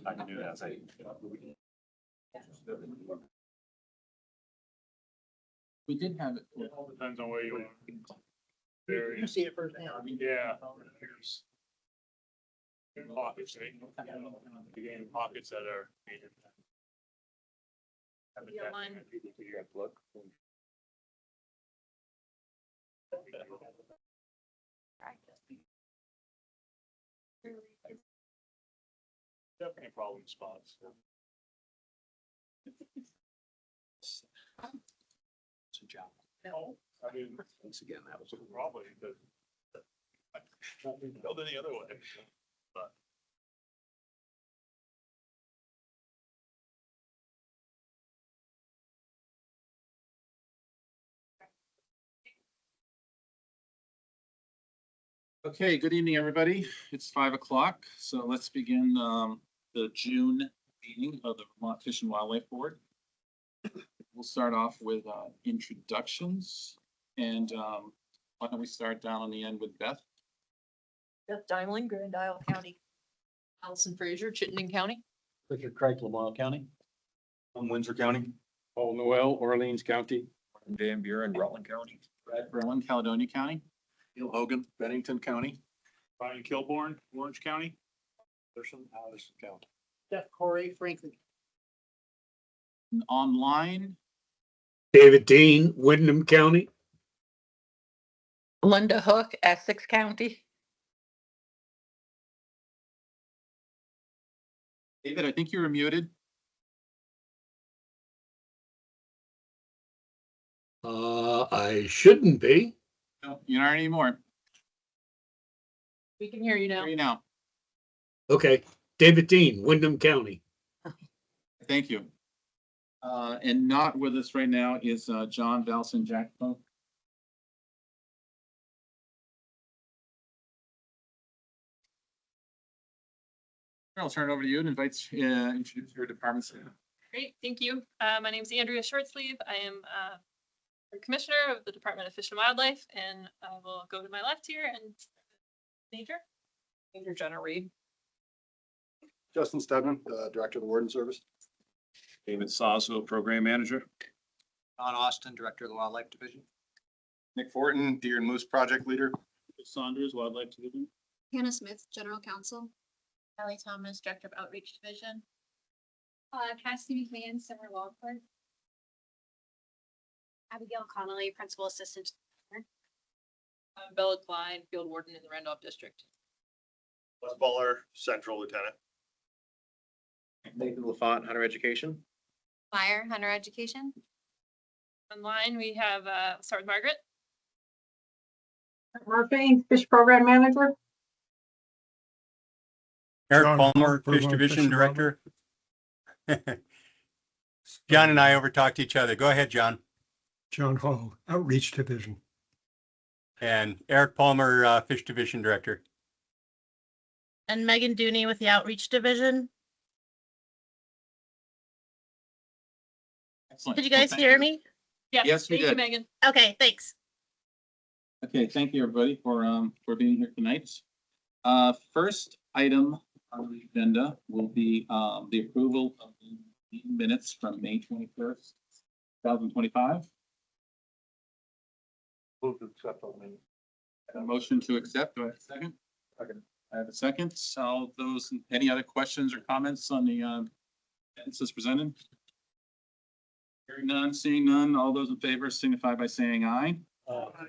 I can do that. We did have it. It all depends on where you are. You see it firsthand. Yeah. There's pockets, right? Again, pockets that are. Yeah, mine. Look. Definitely problem spots. It's a job. No, I mean, Once again, that was. probably, but. Build any other way, but. Okay, good evening, everybody. It's 5 o'clock, so let's begin the June meeting of the Vermont Fish and Wildlife Board. We'll start off with introductions, and why don't we start down on the end with Beth? Beth Dimeling, Grand Isle County. Allison Fraser, Chittenden County. Richard Craig, Lamar County. From Windsor County. Paul Noel, Orleans County. Dan Buren, Rutland County. Brad Berlin, Caledonia County. Neil Hogan, Bennington County. Brian Kilborn, Orange County. Anderson, Allison County. Jeff Corey, Franklin. And online, David Dean, Wyndham County. Linda Hook, Essex County. David, I think you were muted. I shouldn't be. No, you're not anymore. We can hear you now. Hear you now. Okay, David Dean, Wyndham County. Thank you. And not with us right now is John Valson Jackson. I'll turn it over to you and introduce your department. Great, thank you. My name is Andrea Shortsleeve. I am the Commissioner of the Department of Fish and Wildlife, and I will go to my left here and Major Jenna Reed. Justin Stedman, Director of the Warden Service. David Sawsville, Program Manager. Don Austin, Director of the Wildlife Division. Nick Fortin, Deer and Moose Project Leader. Saunders, Wildlife Division. Hannah Smith, General Counsel. Ellie Thomas, Director of Outreach Division. Cassidy McMahon, Summer Law Clerk. Abigail Connolly, Principal Assistant. Bella Klein, Field Warden in the Randolph District. Les Buller, Central Lieutenant. Nathan LaFont, Hunter Education. Meyer, Hunter Education. Online, we have, start with Margaret. Murphy, Fish Program Manager. Eric John Palmer, Palmer, Fish Fish Division and Director. John and I overtalked each other. Go ahead, John. John Hall, Outreach Division. And Eric Palmer, Fish Division Director. And Megan Dooney with the Outreach Division. Excellent. Did you guys hear me? Yes, we Thank you, did. Megan. Okay, thanks. Okay, thank you, everybody, for being here tonight. First item on the agenda will be the approval of the minutes from May 21st, 2025. Move to accept all meetings. A motion to accept. Do I have a second? Second. I have a second. All those, any other questions or comments on the minutes as presented? Hearing none, seeing none, all those in favor signify by saying aye.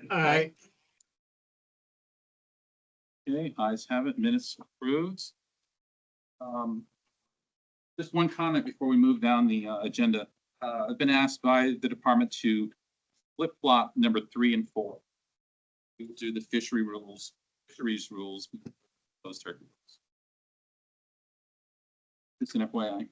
Aye. Okay, ayes have it, minutes approved. Just one comment before we move down the agenda. I've been asked by the department to flip-flop number 3 and 4. We will do the fisheries rules, those turkey rules. It's an FYI.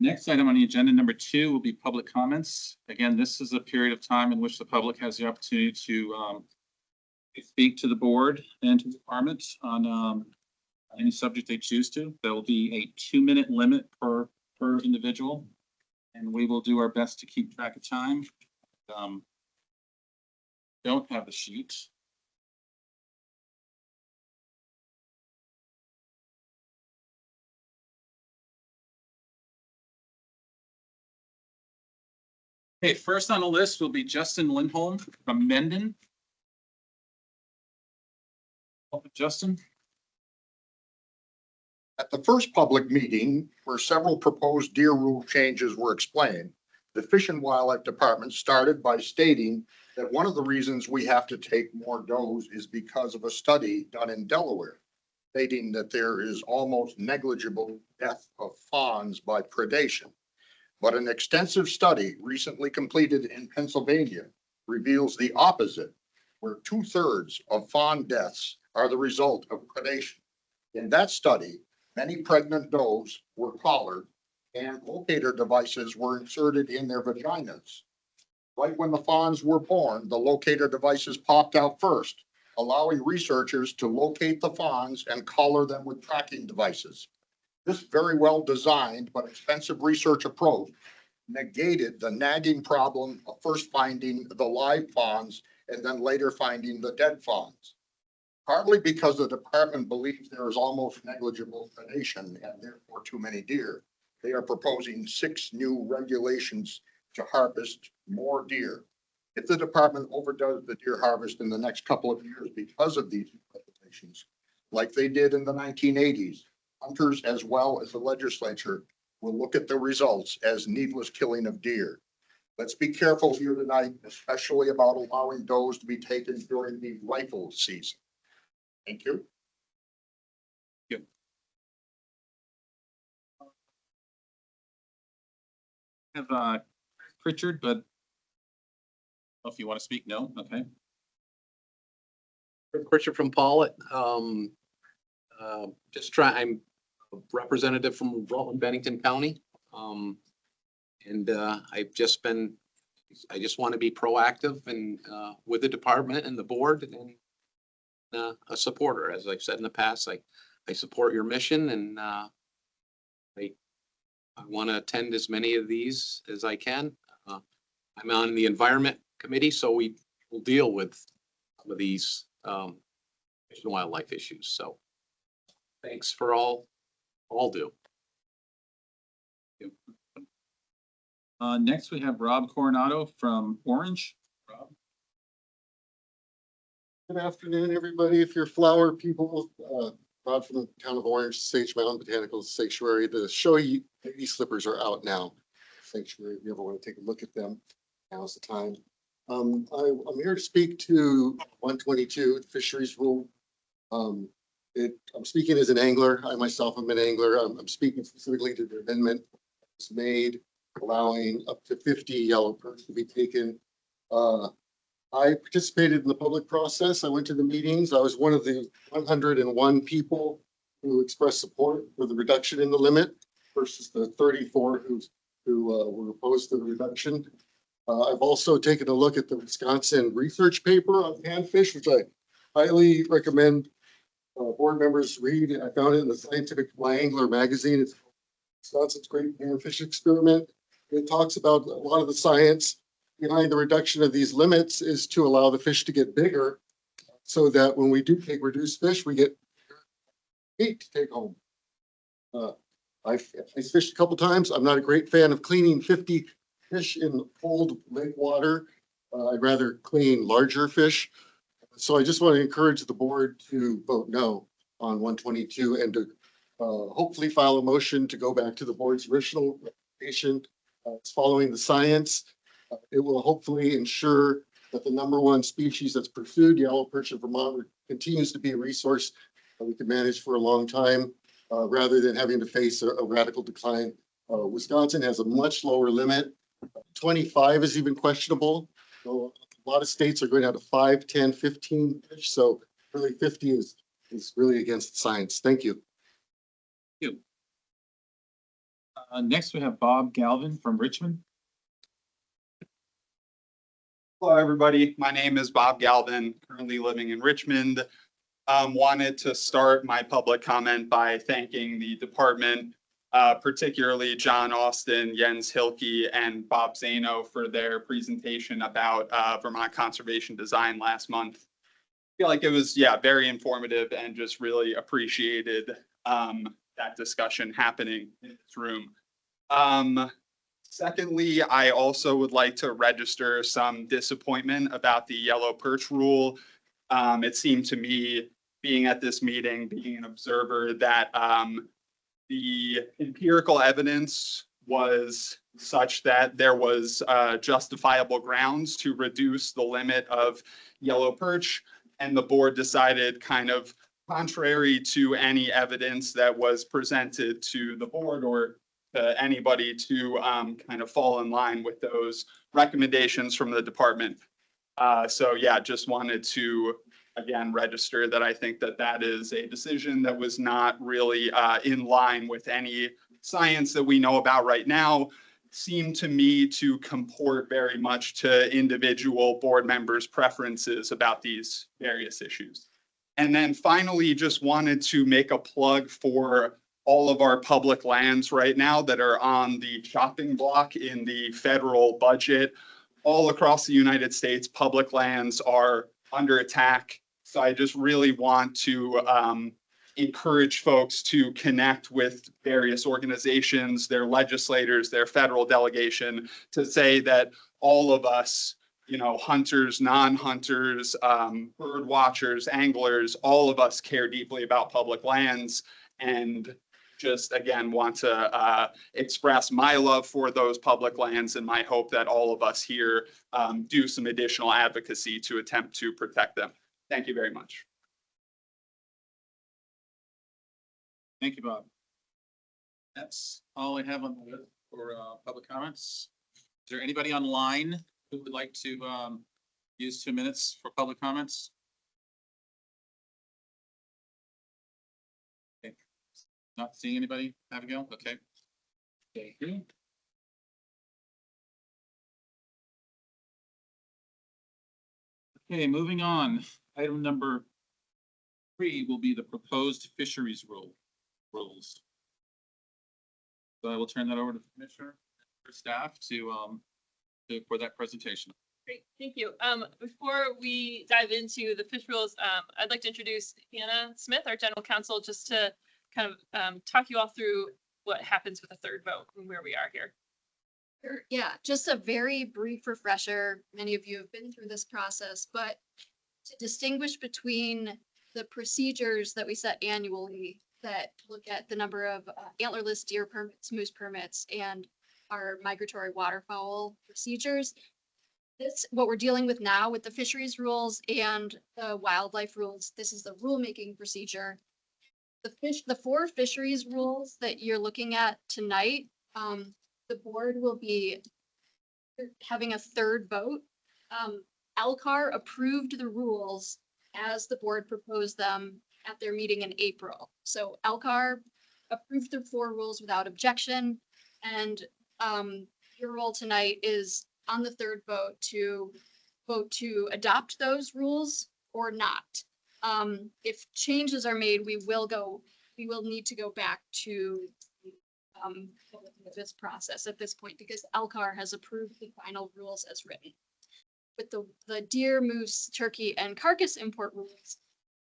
Next item on the agenda, number 2, will be public comments. Again, this is a period of time in which the public has the opportunity to speak to the board and to the department on any subject they choose to. There will be a 2-minute limit per individual, and we will do our best to keep track of time. Don't have the sheet. Okay, first on the list will be Justin Lindholm from Mendon. Justin? At the first public meeting, where several proposed deer rule changes were explained, the Fish and Wildlife Department started by stating that one of the reasons we have to take more does is because of a study done in Delaware, stating that there is almost negligible death of fawns by predation. But an extensive study recently completed in Pennsylvania reveals the opposite, where 2/3 of fawn deaths are the result of predation. In that study, many pregnant does were collared and locator devices were inserted in their vaginas. Right when the fawns were born, the locator devices popped out first, allowing researchers to locate the fawns and collar them with tracking devices. This very well designed but expensive research approach negated the nagging problem of first finding the live fawns and then later finding the dead fawns. Partly because the department believes there is almost negligible predation and therefore too many deer, they are proposing 6 new regulations to harvest more deer. If the department overdoes the deer harvest in the next couple of years because of these regulations, like they did in the 1980s, hunters as well as the legislature will look at the results as needless killing of deer. Let's be careful here tonight, especially about allowing does to be taken during the rifle season. Thank you. Have Pritchard, but if you want to speak, no, okay. Richard from Pollitt. I'm a representative from Rutland, Bennington County. I just want to be proactive and with the department and the board and a supporter. As I've said in the past, I support your mission and I want to attend as many of these as I can. I'm on the environment committee, so we will deal with some of these fish and wildlife issues. So thanks for all do. Next we have Rob Coronado from Orange. Rob? Good afternoon, everybody. If you're flower people, Rod from the town of Orange, Sage Mountain Botanical Sanctuary. The showy baby slippers are out now. Sanctuary, if you ever want to take a look at them, now's the time. I'm here to speak to 122 fisheries rule. I'm speaking as an angler. I myself am an angler. I'm speaking specifically to the amendment that's made allowing up to 50 yellow perch to be taken. I participated in the public process. I went to the meetings. I was one of the 101 people who expressed support for the reduction in the limit versus the 34 who were opposed to the reduction. I've also taken a look at the Wisconsin research paper on panfish, which I highly recommend board members read. I found it in the Scientific Angler magazine. It's Wisconsin's Great Panfish Experiment. It talks about a lot of the science behind the reduction of these limits is to allow the fish to get bigger so that when we do take reduced fish, we get meat to take home. I've fished a couple times. I'm not a great fan of cleaning 50 fish in cold lake water. I'd rather clean larger fish. So I just want to encourage the board to vote no on 122 and to hopefully file a motion to go back to the board's original recommendation. It's following the science. It will hopefully ensure that the #1 species that's pursued, yellow perch in Vermont, continues to be a resource that we can manage for a long time rather than having to face a radical decline. Wisconsin has a much lower limit. 25 is even questionable. So a lot of states are going down to 5, 10, 15 fish. So really 50 is really against science. Thank you. Thank you. Next we have Bob Galvin from Richmond. Hello, everybody. My name is Bob Galvin, currently living in Richmond. Wanted to start my public comment by thanking the department, particularly John Austin, Jens Hilke, and Bob Zano for their presentation about Vermont conservation design last month. I feel like it was, very informative and just really appreciated that discussion happening in this room. Secondly, I also would like to register some disappointment about the yellow perch rule. It seemed to me, being at this meeting, being an observer, that the empirical evidence was such that there was justifiable grounds to reduce the limit of yellow perch. And the board decided, kind of contrary to any evidence that was presented to the board or to anybody, to kind of fall in line with those recommendations from the department. So yeah, just wanted to again register that I think that that is a decision that was not really in line with any science that we know about right now. Seemed to me to comport very much to individual board members' preferences about these various issues. And then finally, just wanted to make a plug for all of our public lands right now that are on the chopping block in the federal budget. All across the United States, public lands are under attack. So I just really want to encourage folks to connect with various organizations, their legislators, their federal delegation, to say that all of us, you know, hunters, non-hunters, bird watchers, anglers, all of us care deeply about public lands, and just again want to express my love for those public lands and my hope that all of us here do some additional advocacy to attempt to protect them. Thank you very much. Thank you, Bob. That's all I have on the list for public comments. Is there anybody online who would like to use 2 minutes for public comments? Okay. Not seeing anybody, Abigail? Okay. Thank you. Okay, moving on. Item number 3 will be the proposed fisheries rules. So I will turn that over to the Commissioner or staff for that presentation. Great, thank you. Before we dive into the fish rules, I'd like to introduce Hannah Smith, our general counsel, just to kind of talk you all through what happens with a third vote and where we are here. Sure. Yeah, just a very brief refresher. Many of you have been through this process, but to distinguish between the procedures that we set annually that look at the number of antlerless deer permits, moose permits, and our migratory waterfowl procedures. What we're dealing with now with the fisheries rules and the wildlife rules, this is the rulemaking procedure. The 4 fisheries rules that you're looking at tonight, the board will be having a third vote. LCAR approved the rules as the board proposed them at their meeting in April. So LCAR approved the 4 rules without objection, and your role tonight is on the third vote to adopt those rules or not. If changes are made, we will need to go back to this process at this point because LCAR has approved the final rules as written. With the deer, moose, turkey, and carcass import rules,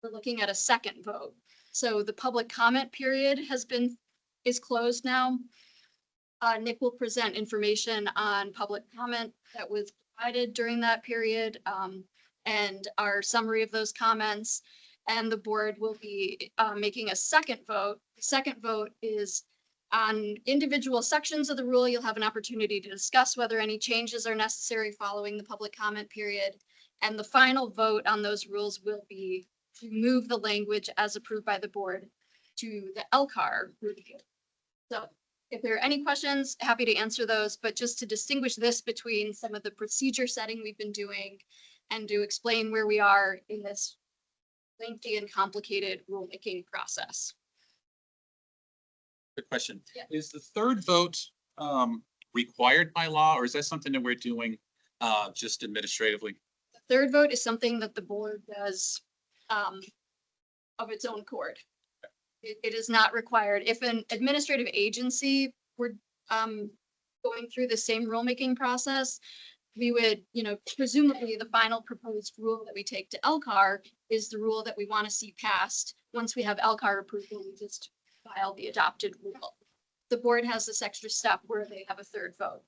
we're looking at a second vote. So the public comment period is closed now. Nick will present information on public comment that was provided during that period and our summary of those comments. And the board will be making a second vote. The second vote is on individual sections of the rule. You'll have an opportunity to discuss whether any changes are necessary following the public comment period. And the final vote on those rules will be to move the language as approved by the board to the LCAR review. So if there are any questions, happy to answer those, but just to distinguish this between some of the procedure setting we've been doing and to explain where we are in this lengthy and complicated rulemaking process. Good question. Yeah. Is the third vote required by law, or is that something that we're doing just administratively? The third vote is something that the board does of its own accord. It is not required. If an administrative agency were going through the same rulemaking process, we would, presumably the final proposed rule that we take to LCAR is the rule that we want to see passed. Once we have LCAR approval, we just file the adopted rule. the board has this extra step where they have a third vote.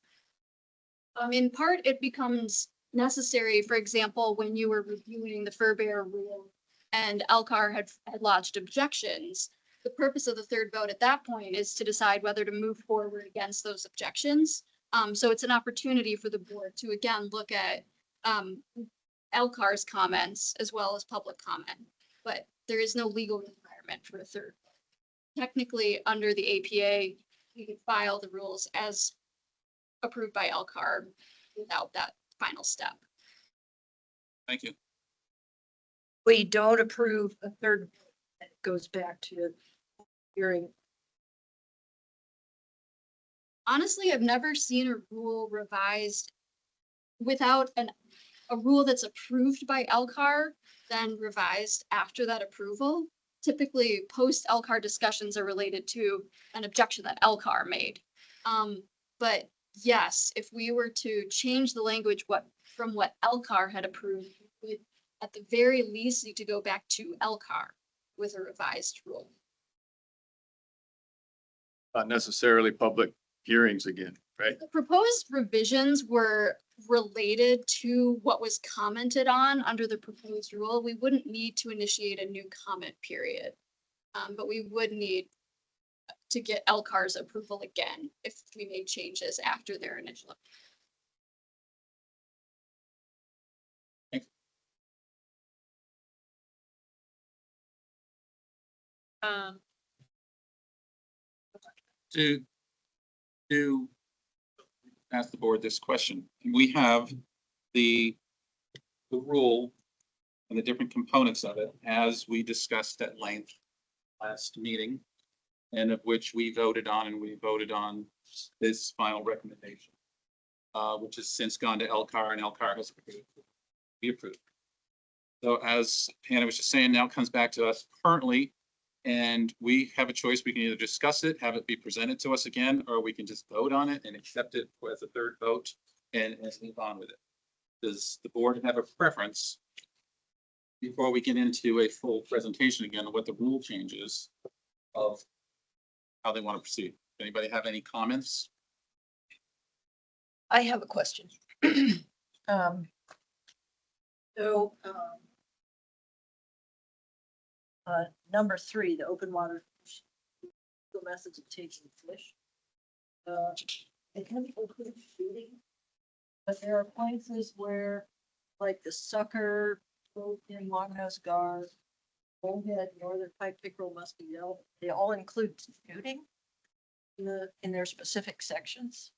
In part, it becomes necessary, for example, when you were reviewing the fur bearer rule and Elcar had lodged objections. The purpose of the third vote at that point is to decide whether to move forward against those objections. So it's an opportunity for the board to again look at Elcar's comments as well as public comment, but there is no legal requirement for a third. Technically, under the APA, you can file the rules as approved by Elcar without that final step. Thank you. We don't approve a third, that goes back to hearing. Honestly, I've never seen a rule revised without a rule that's approved by Elcar, then revised after that approval. Typically, post-Elcar discussions are related to an objection that Elcar made. But yes, if we were to change the language from what Elcar had approved, we'd at the very least need to go back to Elcar with a revised rule. Not necessarily public hearings again, right? The proposed revisions were related to what was commented on under the proposed rule. We wouldn't need to initiate a new comment period, but we would need to get Elcar's approval again if we made changes after their initial. To ask the board this question, we have the rule and the different components of it as we discussed at length last meeting, and of which we voted on, and we voted on this final recommendation, which has since gone to Elcar, and Elcar has approved. So as Hannah was just saying, now it comes back to us currently, and we have a choice. We can either discuss it, have it be presented to us again, or we can just vote on it and accept it as a third vote and move on with it. Does the board have a preference before we get into a full presentation again of what the rule changes of how they want to proceed? Anybody have any comments? I have a question. Number 3, the open water methods of taking fish. It can include shooting, but there are places where, like the sucker, both in longnose gar, bullhead, northern pipe pickerel, musky yellow, they all include shooting in their specific sections.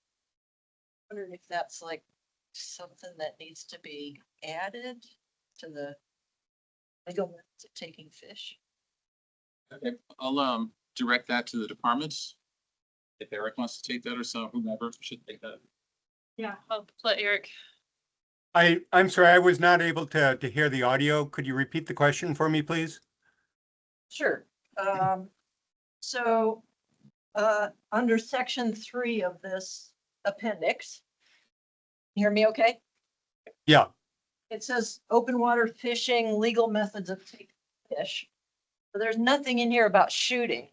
Wondering if that's like something that needs to be added to the legal methods of taking fish. Okay, I'll direct that to the departments. If Eric wants to take that, or so, whomever should take that. Yeah, I'll let Eric. I'm sorry, I was not able to hear the audio. Could you repeat the question for me, please? Sure. Under section 3 of this appendix, you hear me okay? Yeah. It says open water fishing, legal methods of taking fish. But there's nothing in here about shooting.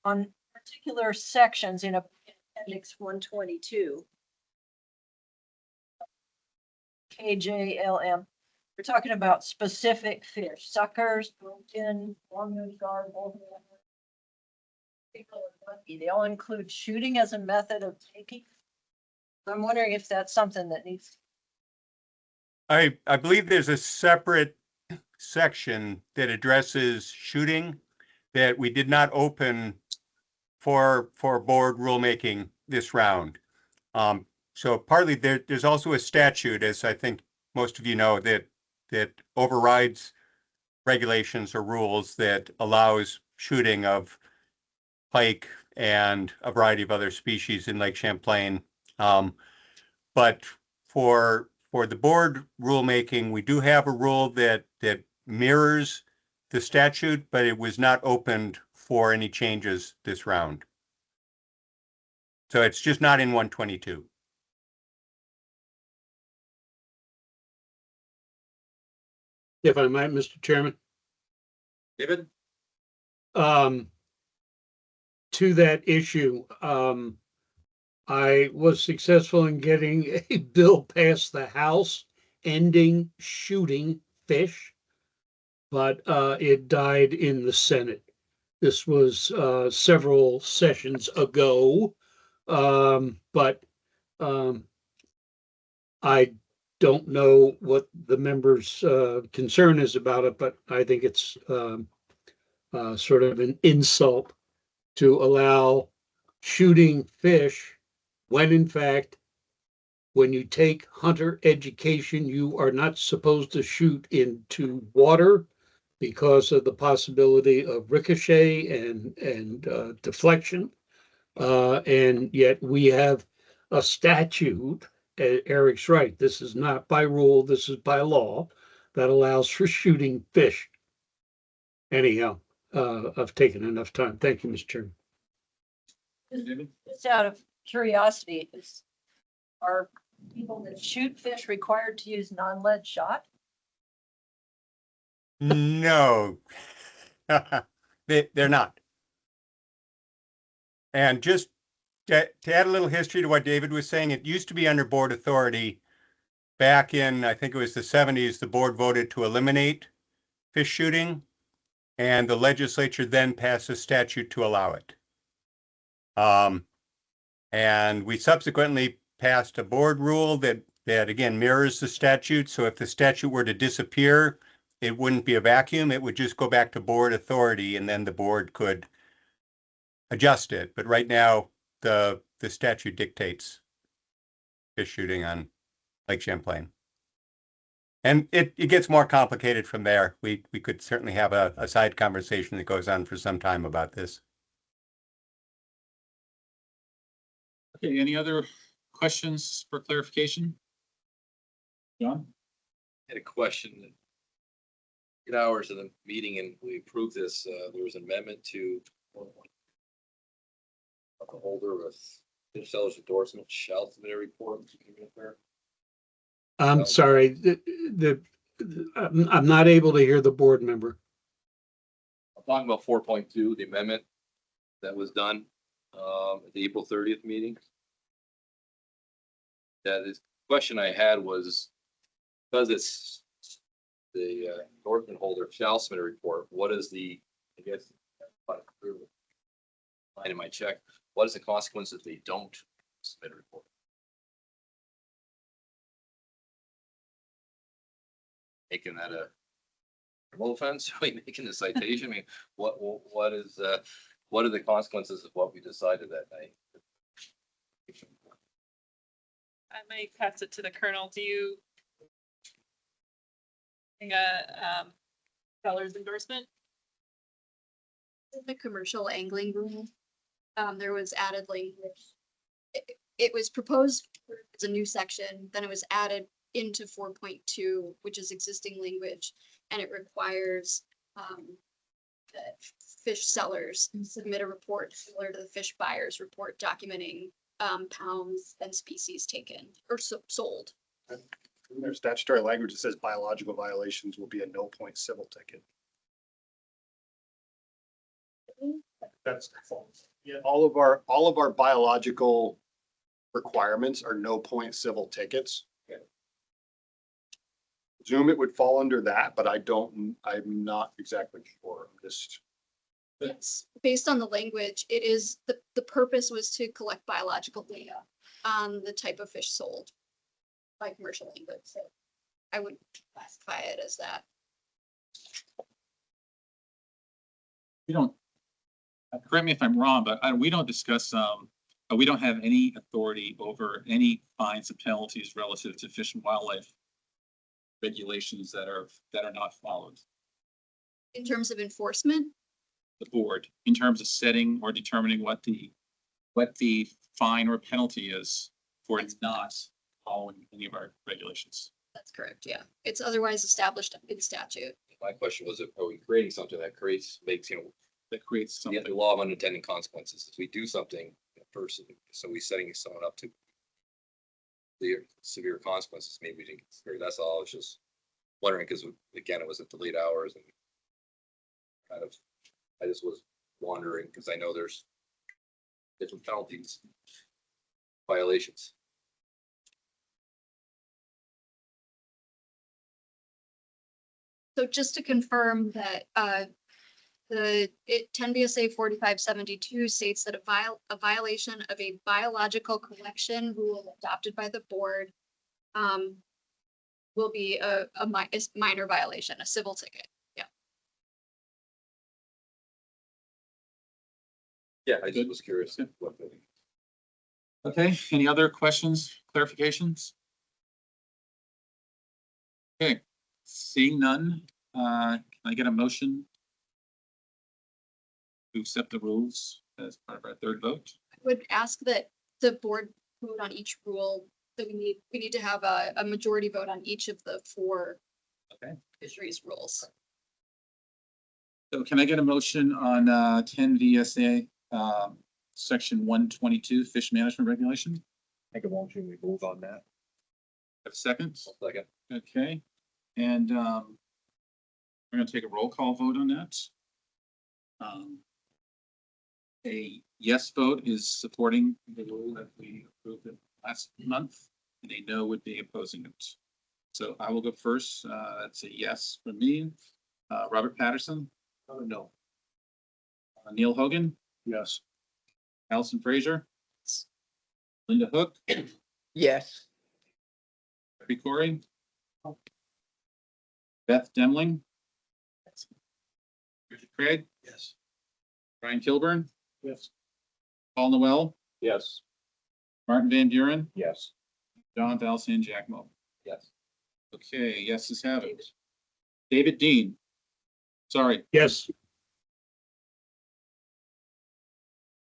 On particular sections in appendix 122. KJLM, we're talking about specific fish, suckers, broken, longnose gar, bullhead. They all include shooting as a method of taking. So I'm wondering if that's something that needs. I believe there's a separate section that addresses shooting that we did not open for board rulemaking this round. So partly there's also a statute, as I think most of you know, that overrides regulations or rules that allows shooting of pike and a variety of other species in Lake Champlain. But for the board rulemaking, we do have a rule that mirrors the statute, but it was not opened for any changes this round. So it's just not in 122. If I might, Mr. Chairman. David? to that issue, I was successful in getting a bill passed the House ending shooting fish, but it died in the Senate. This was several sessions ago, but I don't know what the members' concern is about it, but I think it's sort of an insult to allow shooting fish when in fact, when you take hunter education, you are not supposed to shoot into water because of the possibility of ricochet and deflection. And yet we have a statute, Eric's right, this is not by rule, this is by law, that allows for shooting fish. Anyhow, I've taken enough time. Thank you, Mr. Chairman. Just out of curiosity, are people that shoot fish required to use non-lead shot? No, they're not. And just to add a little history to what David was saying, it used to be under board authority. Back in, I think it was the 70s, the board voted to eliminate fish shooting, and the legislature then passed a statute to allow it. And we subsequently passed a board rule that again mirrors the statute. So if the statute were to disappear, it wouldn't be a vacuum. It would just go back to board authority, and then the board could adjust it. But right now, the statute dictates fish shooting on Lake Champlain. And it gets more complicated from there. We could certainly have a side conversation that goes on for some time about this. Okay, any other questions for clarification? John? I had a question. 8 hours of the meeting and we approved this, there was an amendment to the holder of fish seller's endorsement shall submit a report. I'm sorry, I'm not able to hear the board member. I'm talking about 4.2, the amendment that was done at the April 30th meeting. That is, the question I had was, because it's the endorsement holder shall submit a report, what is the, I guess, line in my check, what is the consequence if they don't submit a report? Making that a criminal offense? Are we making the citation? I mean, what are the consequences of what we decided that night? I might pass it to the colonel. Do you think seller's endorsement? The commercial angling rule, there was added language. It was proposed as a new section, then it was added into 4.2, which is existing language, and it requires that fish sellers submit a report similar to the fish buyer's report documenting pounds and species taken or sold. There's statutory language that says biological violations will be a no point civil ticket. That's yeah. All of our biological requirements are no point civil tickets. Zoom, it would fall under that, but I'm not exactly sure. I'm just. Yes, based on the language, it is the purpose was to collect biological data on the type of fish sold by commercial anglers. So I would classify it as that. We don't, correct me if I'm wrong, but we don't discuss, we don't have any authority over any fines and penalties relative to fish and wildlife regulations that are not followed. In terms of enforcement? The board, in terms of setting or determining what the fine or penalty is for not following any of our regulations. That's correct, yeah. It's otherwise established in statute. My question was, are we creating something that creates something? The law of unintended consequences. If we do something, person, so we setting someone up to the severe consequences. Maybe we didn't consider. That's all. I was just wondering because again, it was at the late hours and kind of. I just was wondering because I know there's different penalties, violations. So just to confirm that, the 10 VSA 4572 states that a violation of a biological collection rule adopted by the board will be a minor violation, a civil ticket. Yeah. Yeah, I just was curious. What the- Okay, any other questions, clarifications? Okay, seeing none, can I get a motion to accept the rules as part of our third vote? I would ask that the board vote on each rule, that we need to have a majority vote on each of the 4 Okay. fisheries rules. So can I get a motion on 10 VSA section 122 fish management regulation? Make a motion, we move on that. Have a second? Second. Okay, and we're gonna take a roll call vote on that. A yes vote is supporting the rule that we approved it last month, and a no would be opposing it. So I will go first. That's a yes for me. Robert Patterson? No. Neil Hogan? Yes. Allison Frazier? Linda Hook? Yes. Jeffrey Corey? Beth Demling? Richard Craig? Yes. Brian Kilburn? Yes. Paul Noel? Yes. Martin Van Buren? Yes. Don Val San Giacomo? Yes. Okay, yeses have it. David Dean? Sorry, Yes.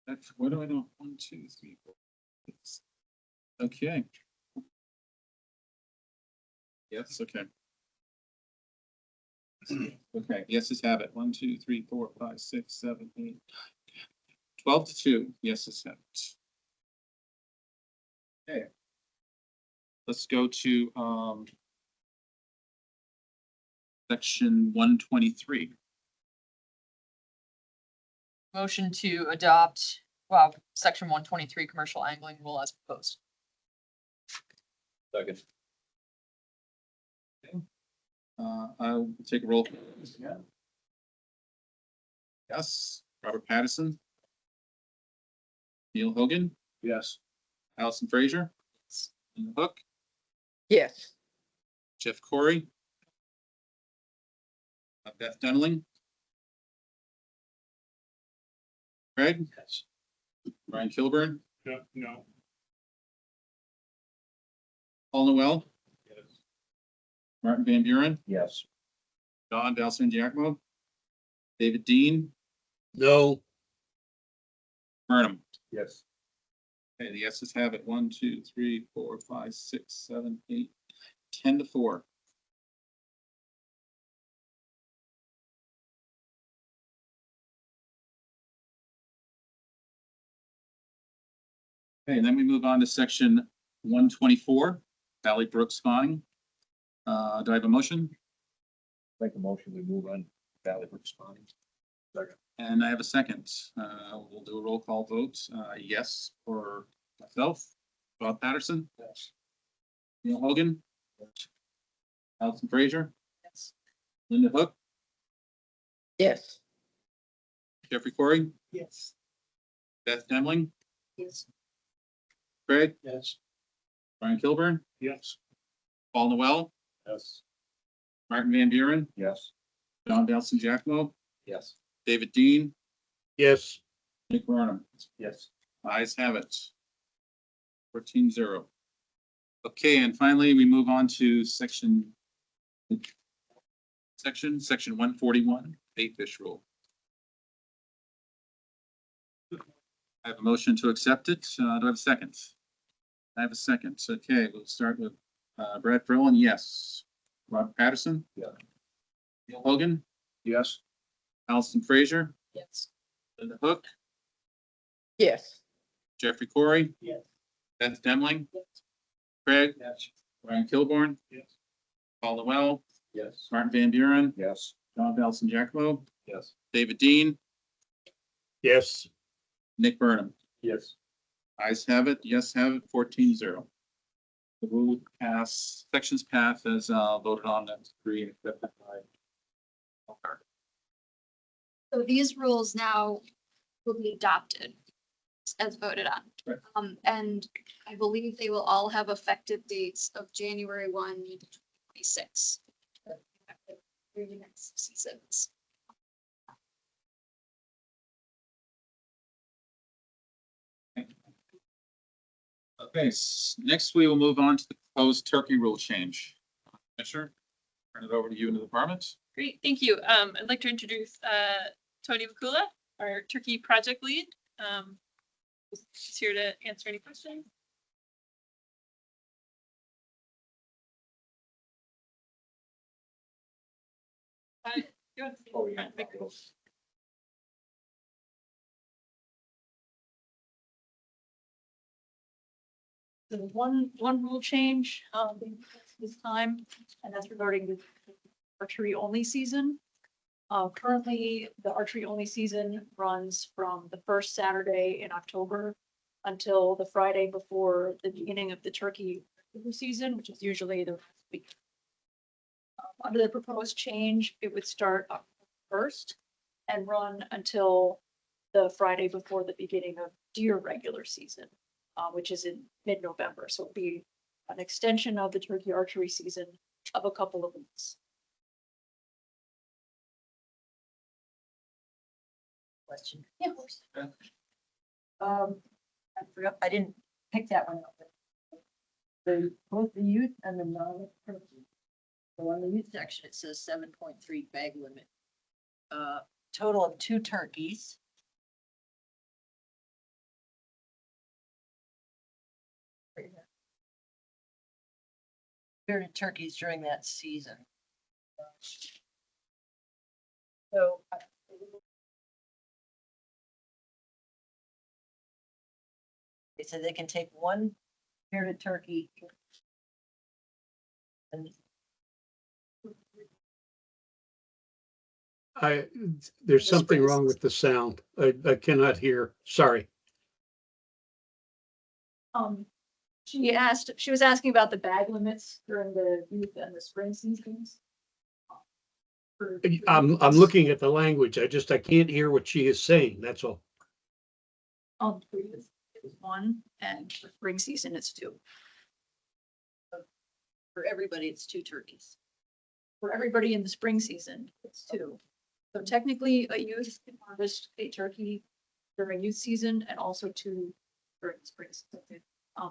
that's, what do I know? 1, 2, 3, 4, 6. Okay. Yes, okay. Okay, yeses have it. 1, 2, 3, 4, 5, 6, 7, 8, 9, 10, 12 to 2. Yeses have it. Okay. Let's go to section 123. Motion to adopt, section 123 commercial angling rule as proposed. Second. I'll take a roll. Yes, Robert Patterson. Neil Hogan, Yes. Allison Frazier. Linda Hook, Yes. Jeff Corey. Beth Denling. Craig. Yes. Brian Kilburn, No. Paul Noel, Yes. Martin Van Buren, Yes. Don Val San Giacomo, David Dean, No. Burnham. Yes. Okay, the yeses have it. 1, 2, 3, 4, 5, 6, 7, 8, 10 to 4. Okay, and then we move on to section 124, Valley Brook spawning. Do I have a motion? Make a motion, we move on Valley Brook spawning. Second. And I have a second. We'll do a roll call vote. Yes for myself, Bob Patterson, Yes. Neil Hogan, Yes. Allison Frazier, Yes. Linda Hook, Yes. Jeffrey Corey, Yes. Beth Demling, Yes. Craig, Yes. Brian Kilburn, Yes. Paul Noel, Yes. Martin Van Buren, Yes. Don Val San Giacomo, Yes. David Dean, Yes. Nick Burnham. Yes. Ayes have it. 14-0. Okay, and finally, we move on to section 141, bait fish rule. I have a motion to accept it. Do I have a second? I have a second. Okay, we'll start with Brad Frillin, yes. Rob Patterson? Yeah. Neil Hogan? Yes. Allison Frazier? Yes. Linda Hook? Yes. Jeffrey Corey? Yes. Beth Demling? Craig? Yes. Brian Kilborn? Yes. Paul Noel? Yes. Martin Van Buren? Yes. Don Val San Giacomo? Yes. David Dean? Yes. Nick Burnham? Yes. Ayes have it, yes have it, 14-0. The rule pass, sections pass as voted on and agreed and accepted by. Okay. So these rules now will be adopted as voted on. Right. And I believe they will all have effective dates of January 1, 2026. For the next seasons. Okay, next we will move on to the proposed turkey rule change. Commissioner, turn it over to you in the department. Great, thank you. I'd like to introduce Tony Vakula, our turkey project lead. He's here to answer any questions. Go ahead. So one rule change, this time, and that's regarding the archery only season. Currently, the archery only season runs from the first Saturday in October until the Friday before the beginning of the turkey season, which is usually the week. Under the proposed change, it would start October 1st and run until the Friday before the beginning of deer regular season, which is in mid-November. So it'll be an extension of the turkey archery season of a couple of weeks. Question. Yeah, of course. I forgot, I didn't pick that one up. Both the youth and the non-turkey. So on the youth section, it says 7.3 bag limit. Total of 2 turkeys. Bearded turkeys during that season. So they said they can take 1 bearded turkey. And There's something wrong with the sound. I cannot hear. Sorry. She was asking about the bag limits during the youth and the spring seasons. I'm looking at the language. I can't hear what she is saying. That's all. For youth, it was 1, and for spring season, it's 2. for everybody, it's 2 turkeys. For everybody in the spring season, it's 2. So technically, a youth can harvest a turkey during youth season and also 2 during spring season.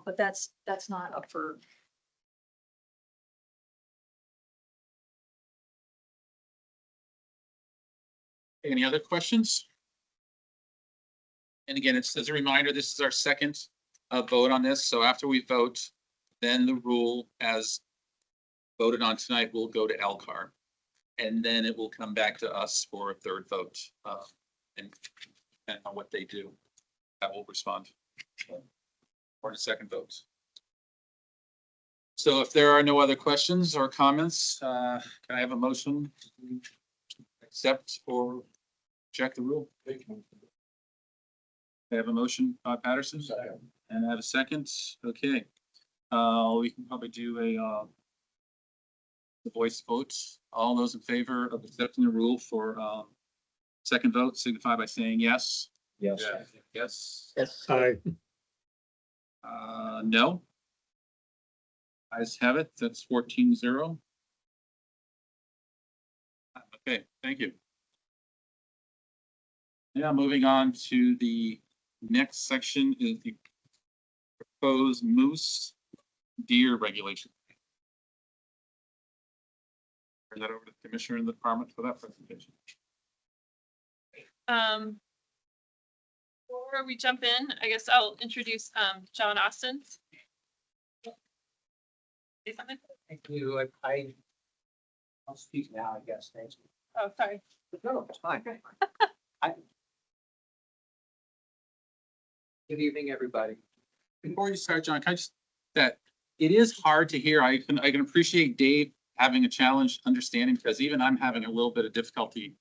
But that's not up for. Any other questions? And again, it's as a reminder, this is our second vote on this. So after we vote, then the rule as voted on tonight will go to LCAR. And then it will come back to us for a third vote. And depending on what they do, that will respond for the second vote. So if there are no other questions or comments, can I have a motion to accept or reject the rule? I have a motion, Patterson, and I have a second. Okay. We can probably do the voice vote. All those in favor of accepting the rule for second vote signify by saying yes. Yes. Yes. Yes. No. Ayes have it. That's 14-0. Okay, thank you. Now moving on to the next section is the proposed moose deer regulation. Turn that over to the commissioner in the department for that presentation. Before we jump in, I guess I'll introduce John Austin. Say something? Thank you. I'll speak now, I guess. Thanks. Oh, sorry. No, it's fine. Good evening, everybody. Before you start, John, can I just, that it is hard to hear. I can appreciate Dave having a challenge understanding, because even I'm having a little bit of difficulty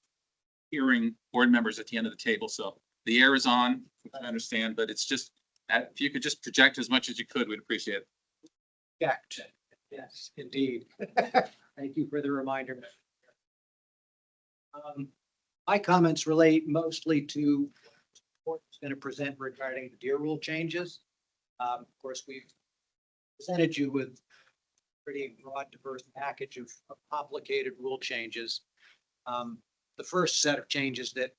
hearing board members at the end of the table. So the air is on, I understand, but it's just, if you could just project as much as you could, we'd appreciate it. Checked. Yes, indeed. Thank you for the reminder. My comments relate mostly to what is going to present regarding the deer rule changes. Of course, we've presented you with a pretty broad, diverse package of complicated rule changes. The first set of changes that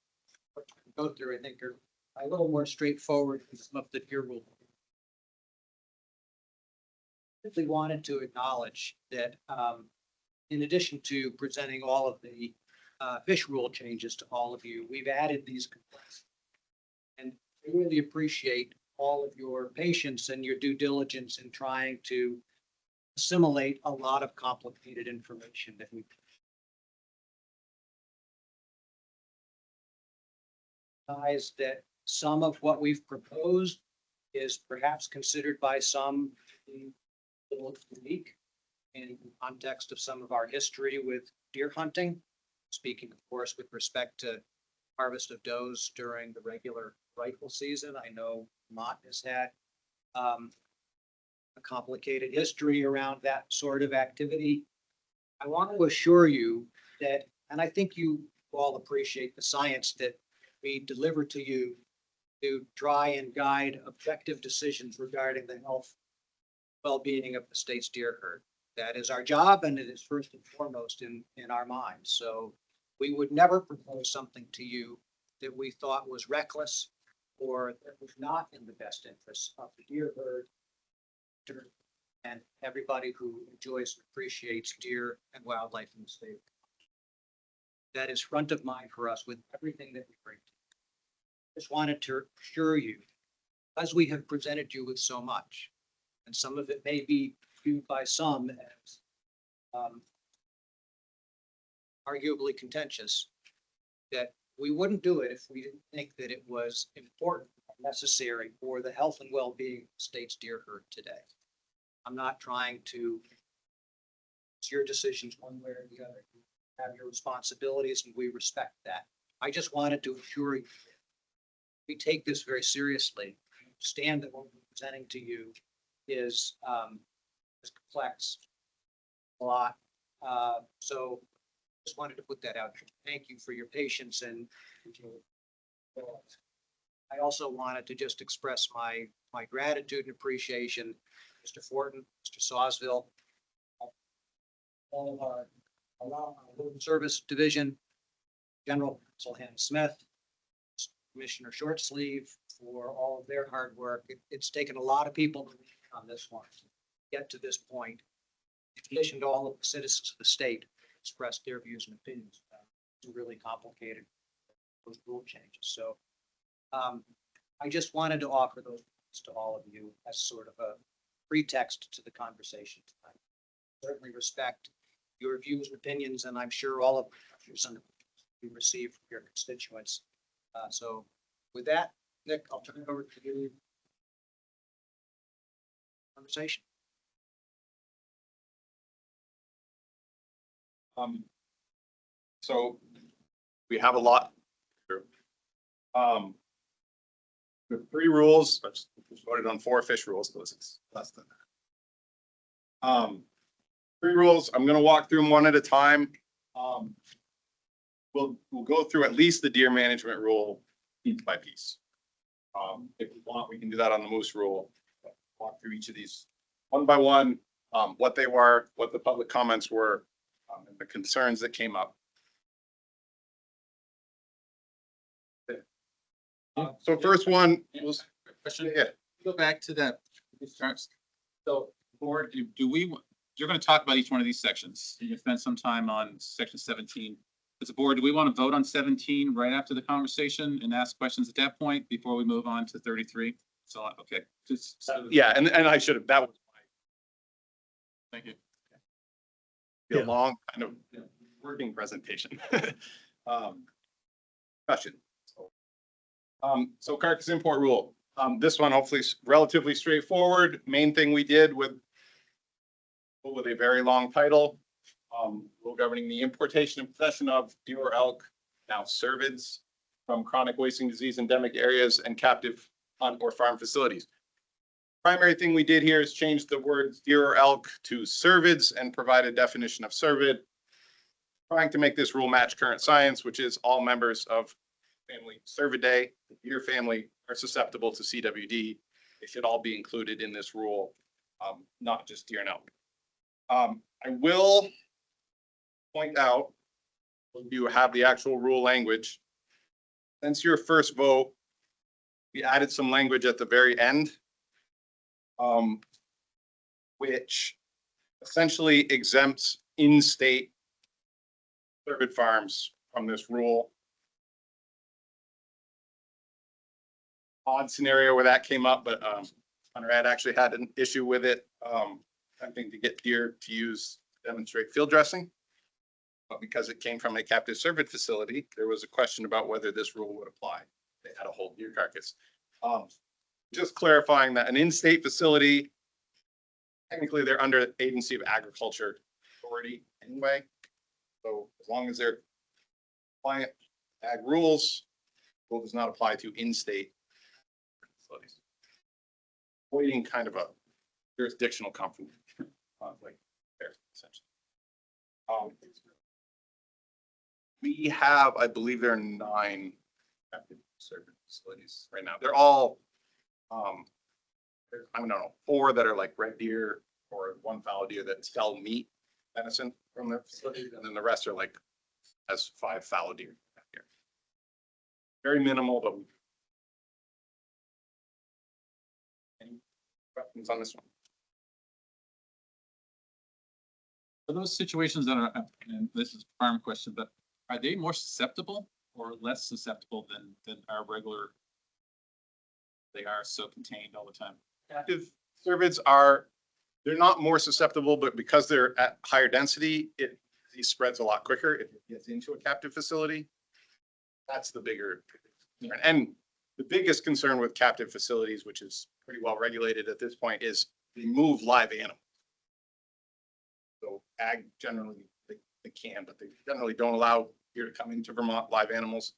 we're going to go through, I think, are a little more straightforward than some of the deer rule. Simply wanted to acknowledge that in addition to presenting all of the fish rule changes to all of you, we've added these complexities. And I really appreciate all of your patience and your due diligence in trying to assimilate a lot of complicated information that we realize that some of what we've proposed is perhaps considered by some a little unique in the context of some of our history with deer hunting. Speaking, of course, with respect to harvest of does during the regular rifle season. I know Vermont has had a complicated history around that sort of activity. I want to assure you that, and I think you all appreciate the science that we deliver to you to try and guide objective decisions regarding the health, well-being of the state's deer herd. That is our job, and it is first and foremost in our minds. So we would never propose something to you that we thought was reckless or that was not in the best interest of the deer herd and everybody who enjoys and appreciates deer and wildlife in the state. That is front of mind for us with everything that we bring. Just wanted to assure you, as we have presented you with so much, and some of it may be viewed by some as arguably contentious, that we wouldn't do it if we didn't think that it was important, necessary for the health and well-being of the state's deer herd today. I'm not trying to, it's your decisions one way or the other. You have your responsibilities and we respect that. I just wanted to assure you, we take this very seriously. Understand that what we're presenting to you is complex, a lot. So just wanted to put that out. Thank you for your patience and I also wanted to just express my gratitude and appreciation, Mr. Fortin, Mr. Sawsville, all of our service division, General Counsel Hannah Smith, Commissioner Shortsleeve for all of their hard work. It's taken a lot of people on this one to get to this point. In addition to all of the citizens of the state express their views and opinions. It's really complicated, those rule changes. So I just wanted to offer those to all of you as sort of a pretext to the conversation tonight. Certainly respect your views and opinions, and I'm sure all of you receive from your constituents. So with that, Nick, I'll turn it over to you. Conversation. So we have a lot. The 3 rules, I just voted on 4 fish rules, because it's less than that. 3 rules, I'm gonna walk through them one at a time. We'll go through at least the deer management rule piece by piece. If we want, we can do that on the moose rule. Walk through each of these one by one, what they were, what the public comments were, and the concerns that came up. So first one was, Go back to that. So, board, you're going to talk about each one of these sections. You spend some time on section 17. As a board, do we want to vote on 17 right after the conversation and ask questions at that point before we move on to 33? So, okay. yeah, and I should have, that was Thank you. a long kind of working presentation. Question. So carcass import rule. This one hopefully is relatively straightforward. Main thing we did with a very long title, rule governing the importation and possession of deer or elk, now cervids, from chronic wasting disease endemic areas and captive hunt or farm facilities. Primary thing we did here is change the words deer or elk to cervids and provide a definition of cervid, trying to make this rule match current science, which is all members of family Cervidae, the deer family, are susceptible to CWD. They should all be included in this rule, not just deer and elk. I will point out, when you have the actual rule language, since your first vote, we added some language at the very end, which essentially exempts in-state cervid farms from this rule. Odd scenario where that came up, but Hunter Ed actually had an issue with it, attempting to get deer to demonstrate field dressing. But because it came from a captive cervid facility, there was a question about whether this rule would apply. They had a whole deer carcass. Just clarifying that an in-state facility, technically they're under Agency of Agriculture authority anyway. So as long as they're compliant ag rules, rule does not apply to in-state facilities. Avoiding kind of a jurisdictional conflict there, essentially. We have, I believe there are 9 captive cervid facilities right now. They're all, I don't know, 4 that are like red deer or 1 fallow deer that sell meat venison from their facility, and then the rest are like as 5 fallow deer here. Very minimal, but any questions on this one? For those situations that are, and this is a farm question, but are they more susceptible or less susceptible than our regular? They are so contained all the time. Captive cervids they're not more susceptible, but because they're at higher density, these spreads a lot quicker if it gets into a captive facility. That's the bigger concern. And the biggest concern with captive facilities, which is pretty well regulated at this point, is they move live animals. So ag generally, they can, but they generally don't allow here to come into Vermont live animals.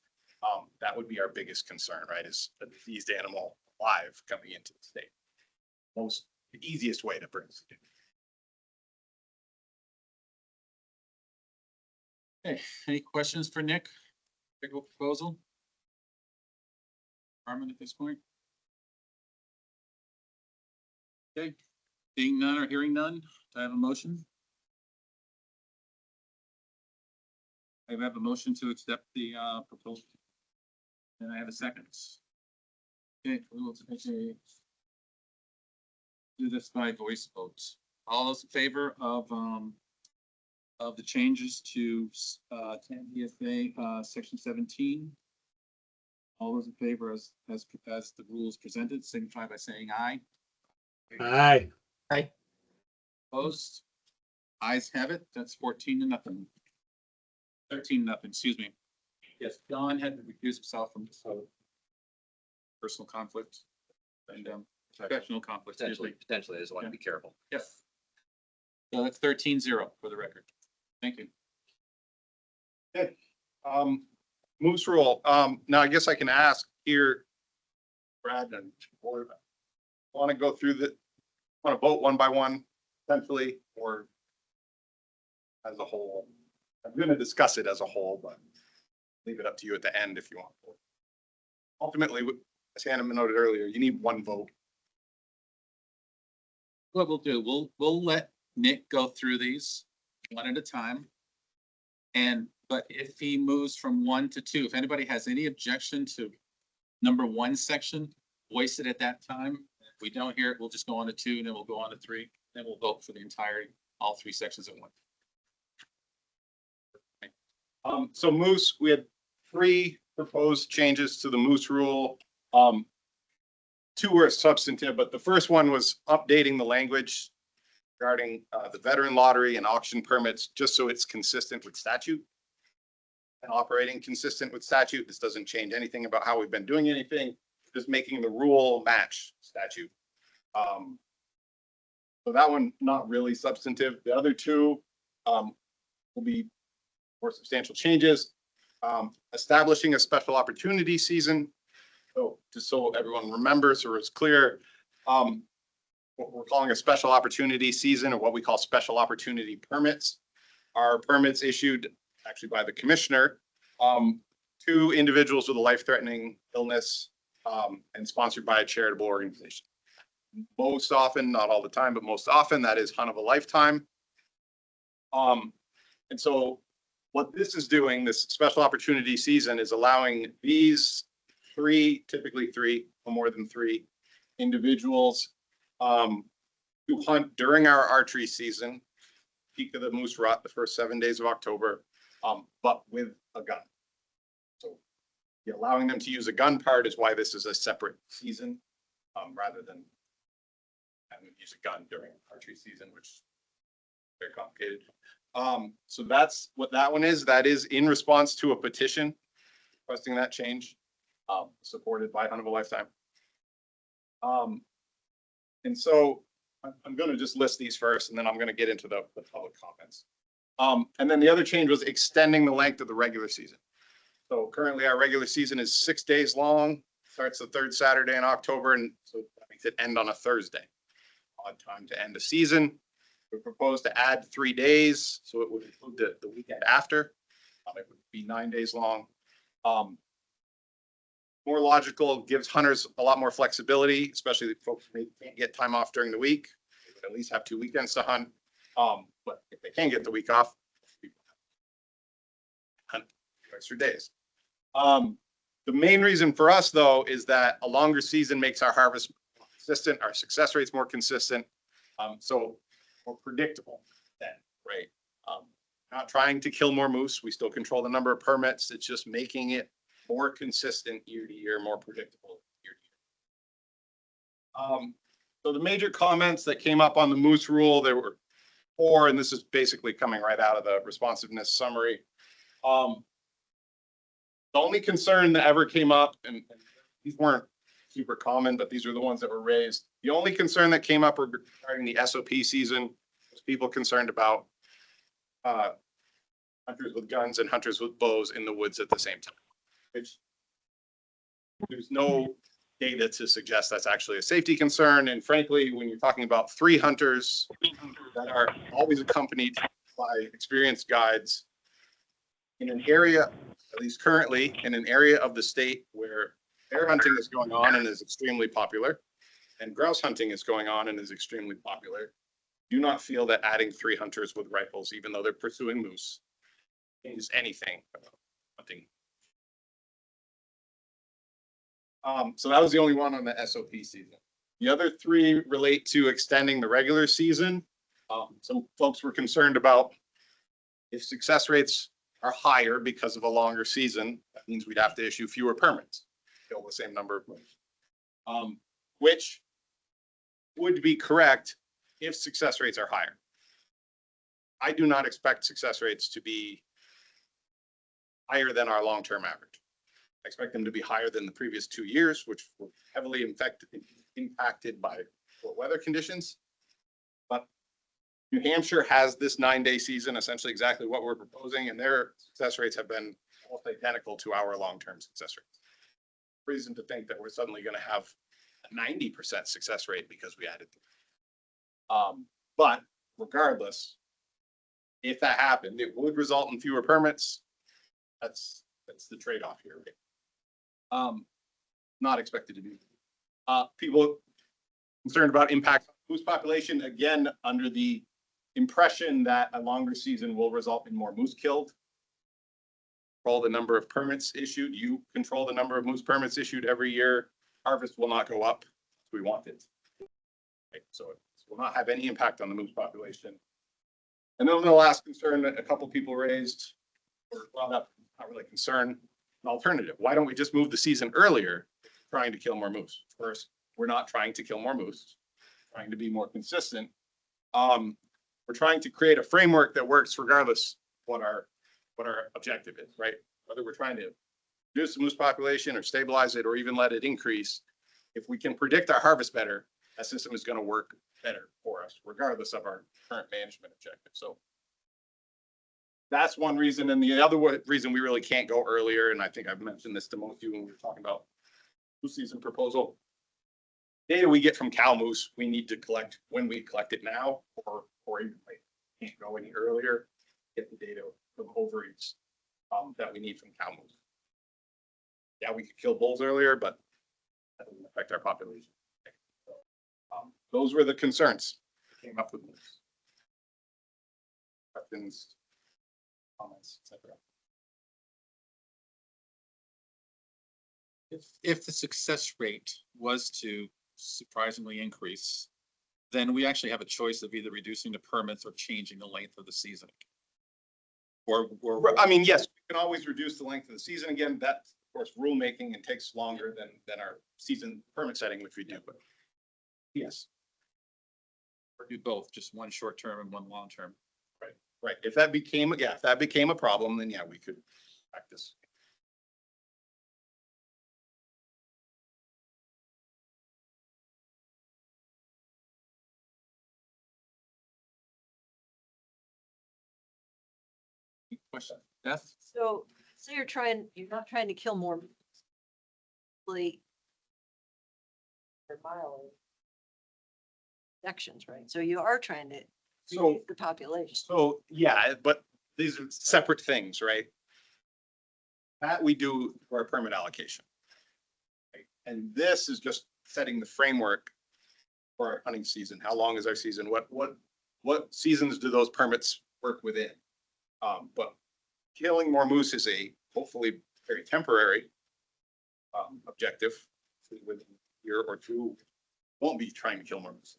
That would be our biggest concern, right? Is a diseased animal live coming into the state. The easiest way to bring it. Okay, any questions for Nick? Big proposal? Department at this point? Okay, seeing none or hearing none, do I have a motion? I have a motion to accept the proposal. And I have a second. Okay, we'll do this by voice votes. All those in favor of the changes to 10 VSA section 17. All those in favor as the rules presented, signify by saying aye. Aye. Aye. Opposed? Ayes have it. That's 14-0. 13-0, excuse me. Yes, Don had to recuse himself from this personal conflict and professional conflict. Potentially, I just want to be careful. Yes. So that's 13-0 for the record. Thank you. Okay. Moose rule. Now I guess I can ask here, Brad and Board, want to go through want to vote one by one, essentially, or as a whole? I'm going to discuss it as a whole, but leave it up to you at the end if you want. Ultimately, as Hannah noted earlier, you need 1 vote. What we'll do, we'll let Nick go through these one at a time. But if he moves from 1 to 2, if anybody has any objection to number 1 section, voice it at that time. If we don't hear it, we'll just go on to 2, and then we'll go on to 3. Then we'll vote for the entire, all 3 sections at once. So moose, we had 3 proposed changes to the moose rule. 2 were substantive, but the first one was updating the language regarding the veteran lottery and auction permits, just so it's consistent with statute and operating consistent with statute. This doesn't change anything about how we've been doing anything, just making the rule match statute. So that one, not really substantive. The other 2 will be more substantial changes. Establishing a special opportunity season. So just so everyone remembers or is clear, what we're calling a special opportunity season, or what we call special opportunity permits, are permits issued actually by the commissioner to individuals with a life-threatening illness and sponsored by a charitable organization. Most often, not all the time, but most often that is hunt of a lifetime. And so what this is doing, this special opportunity season, is allowing these typically three, or more than three individuals to hunt during our archery season, peak of the moose rut, the first 7 days of October, but with a gun. So allowing them to use a gun part is why this is a separate season, rather than having them use a gun during archery season, which is very complicated. So that's what that one is. That is in response to a petition requesting that change, supported by Hunt of a Lifetime. And so I'm going to just list these first, and then I'm going to get into the public comments. And then the other change was extending the length of the regular season. So currently our regular season is 6 days long, starts the third Saturday in October, and so that makes it end on a Thursday. Odd time to end a season. We propose to add 3 days, so it would include the weekend after. It would be 9 days long. More logical, gives hunters a lot more flexibility, especially the folks who can't get time off during the week. They would at least have 2 weekends to hunt. But if they can get the week off, hunt extra days. The main reason for us, though, is that a longer season makes our harvest more consistent, our success rates more consistent, so more predictable then, right? Not trying to kill more moose. We still control the number of permits. It's just making it more consistent year to year, more predictable year to year. So the major comments that came up on the moose rule, there were 4, and this is basically coming right out of the responsiveness summary. The only concern that ever came up, and these weren't super common, but these are the ones that were raised. The only concern that came up regarding the SOP season was people concerned about hunters with guns and hunters with bows in the woods at the same time. Which there's no data to suggest that's actually a safety concern. And frankly, when you're talking about 3 hunters that are always accompanied by experienced guides in an area, at least currently, in an area of the state where bear hunting is going on and is extremely popular, and grouse hunting is going on and is extremely popular, do not feel that adding 3 hunters with rifles, even though they're pursuing moose, changes anything about hunting. So that was the only one on the SOP season. The other 3 relate to extending the regular season. Some folks were concerned about if success rates are higher because of a longer season, that means we'd have to issue fewer permits, kill the same number of moose, which would be correct if success rates are higher. I do not expect success rates to be higher than our long-term average. I expect them to be higher than the previous 2 years, which were heavily impacted by poor weather conditions. But New Hampshire has this 9-day season, essentially exactly what we're proposing, and their success rates have been almost identical to our long-term success rates. Reason to think that we're suddenly going to have a 90% success rate because we added them. But regardless, if that happened, it would result in fewer permits. That's the trade-off here, right? Not expected to be. People concerned about impact on moose population, again, under the impression that a longer season will result in more moose killed. Control the number of permits issued. You control the number of moose permits issued every year. Harvest will not go up. We want it. Right? So it will not have any impact on the moose population. And then the last concern that a couple people raised, or brought up, not really concern, an alternative. Why don't we just move the season earlier, trying to kill more moose? First, we're not trying to kill more moose, we're trying to be more consistent. We're trying to create a framework that works regardless what our objective is, right? Whether we're trying to reduce the moose population or stabilize it or even let it increase, if we can predict our harvest better, that system is going to work better for us, regardless of our current management objective. So that's one reason. And the other reason we really can't go earlier, and I think I've mentioned this to most of you when we were talking about moose season proposal. Data we get from cow moose, we need to collect when we collect it now, or even like can't go any earlier. Get the data from ovaries that we need from cow moose. Yeah, we could kill bulls earlier, but that doesn't affect our population. So, those were the concerns that came up with this. Questions, comments, etc. If the success rate was to surprisingly increase, then we actually have a choice of either reducing the permits or changing the length of the season. Or I mean, yes, we can always reduce the length of the season again. That's of course rulemaking and takes longer than our season permit setting, which we do. But yes, or do both, just one short term and one long term. right. If that became a problem, then yeah, we could practice. Question, Beth? So say you're not trying to kill more. Per mile sections, right? So you are trying to reduce the population. So yeah, but these are separate things, right? That we do for our permit allocation. Right? And this is just setting the framework for our hunting season. How long is our season? What seasons do those permits work within? But killing more moose is a hopefully very temporary objective. Within a year or two, won't be trying to kill more moose.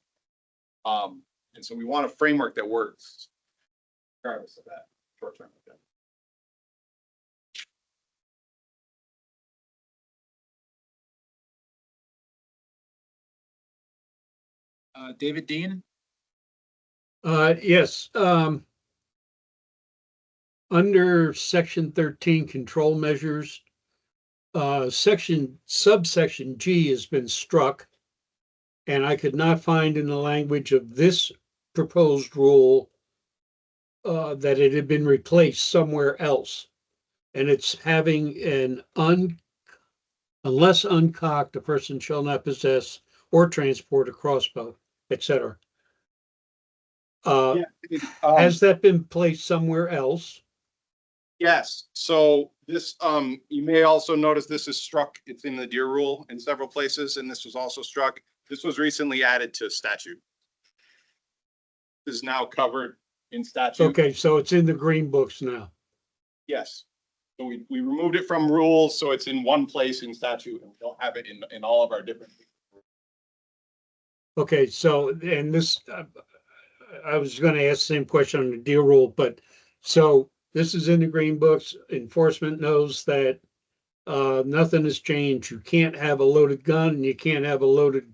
And so we want a framework that works regardless of that short-term objective. David Dean? Yes, under section 13, control measures, subsection G has been struck. And I could not find in the language of this proposed rule that it had been replaced somewhere else. And it's having unless uncocked, a person shall not possess or transport a crossbow, etc. Has that been placed somewhere else? Yes, so this, you may also notice this is struck, it's in the deer rule in several places, and this was also struck. This was recently added to statute. This is now covered in statute. Okay, so it's in the green books now. Yes, so we removed it from rules, so it's in one place in statute, and we don't have it in all of our different. Okay, so, and this, I was gonna ask the same question on the deer rule, but so this is in the green books. Enforcement knows that nothing has changed. You can't have a loaded gun and you can't have a loaded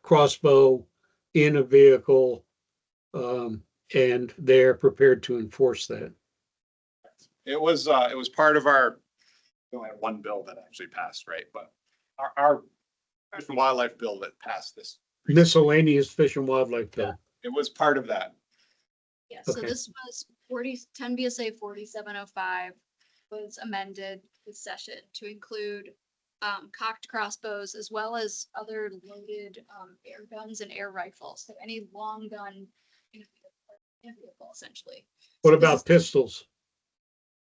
crossbow in a vehicle. And they're prepared to enforce that. It was part of our, we only had one bill that actually passed, right? But our Fish and Wildlife bill that passed this. Miscellaneous Fish and Wildlife bill. It was part of that. Yeah, so Okay. this was 10 BSA 4705 was amended this session to include cocked crossbows as well as other loaded air guns and air rifles. So any long gun in a vehicle essentially. What So this about is- pistols?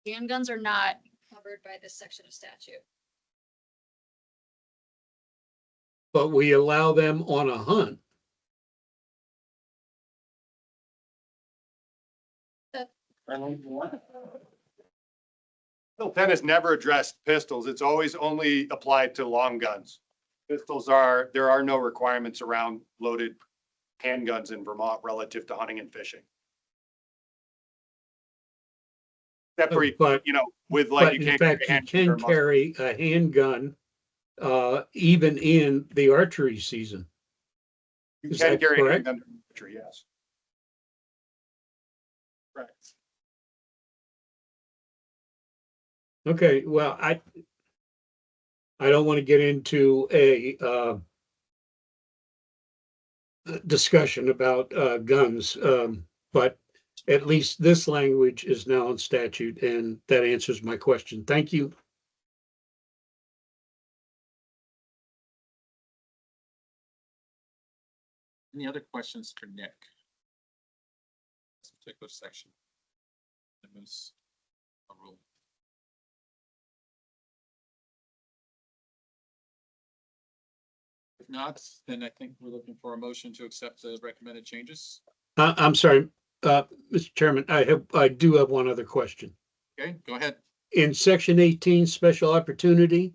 Handguns are not covered by this section of statute. But we allow them on a hunt. Bill 10 has never addressed pistols. It's always only applied to long guns. There are no requirements around loaded handguns in Vermont relative to hunting and fishing. Except for, But- with But like, in you can't fact, you can carry a handgun even in the archery season. You Is can that carry a correct? handgun in archery, yes. Correct. Okay, well, I don't want to get into a discussion about guns, but at least this language is now in statute, and that answers my question. Thank you. Any other questions for Nick? This particular section. The moose rule. If not, then I think we're looking for a motion to accept the recommended changes. I'm sorry, Mr. Chairman, I do have one other question. Okay, go ahead. In section 18, special opportunity,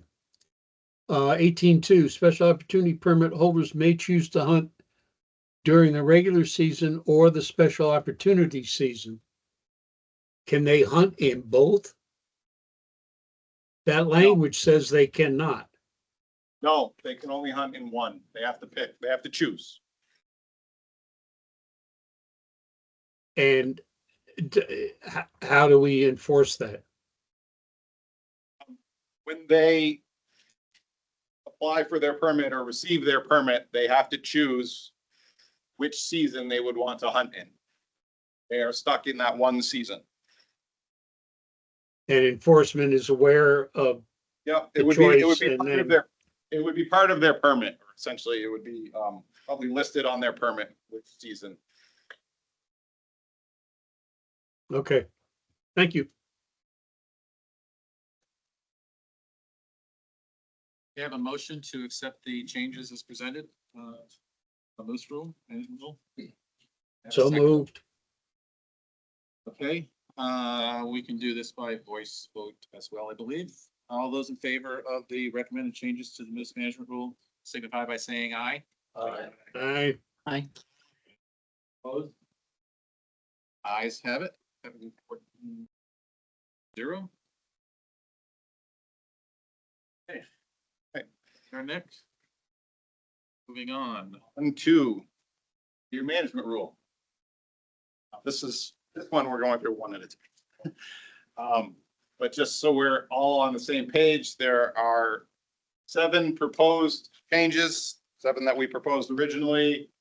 18.2, special opportunity permit holders may choose to hunt during the regular season or the special opportunity season. Can they hunt in both? That language says they cannot. No, they can only hunt in one. They have to pick, they have to choose. And how do we enforce that? When they apply for their permit or receive their permit, they have to choose which season they would want to hunt in. They are stuck in that one season. And enforcement is aware of Yeah, the it would choice be and part then- of their, it would be part of their permit. Essentially, it would be probably listed on their permit which season. Okay, thank you. We have a motion to accept the changes as presented. The moose rule and rule. So moved. Okay, we can do this by voice vote as well, I believe. All those in favor of the recommended changes to the moose management rule signify by saying aye. Aye. Aye. Opposed? Ayes have it. 0. Okay. Our next. Moving on. 1, 2, your management rule. This one we're going through one at a time. But just so we're all on the same page, there are 7 proposed changes, 7 that we proposed originally.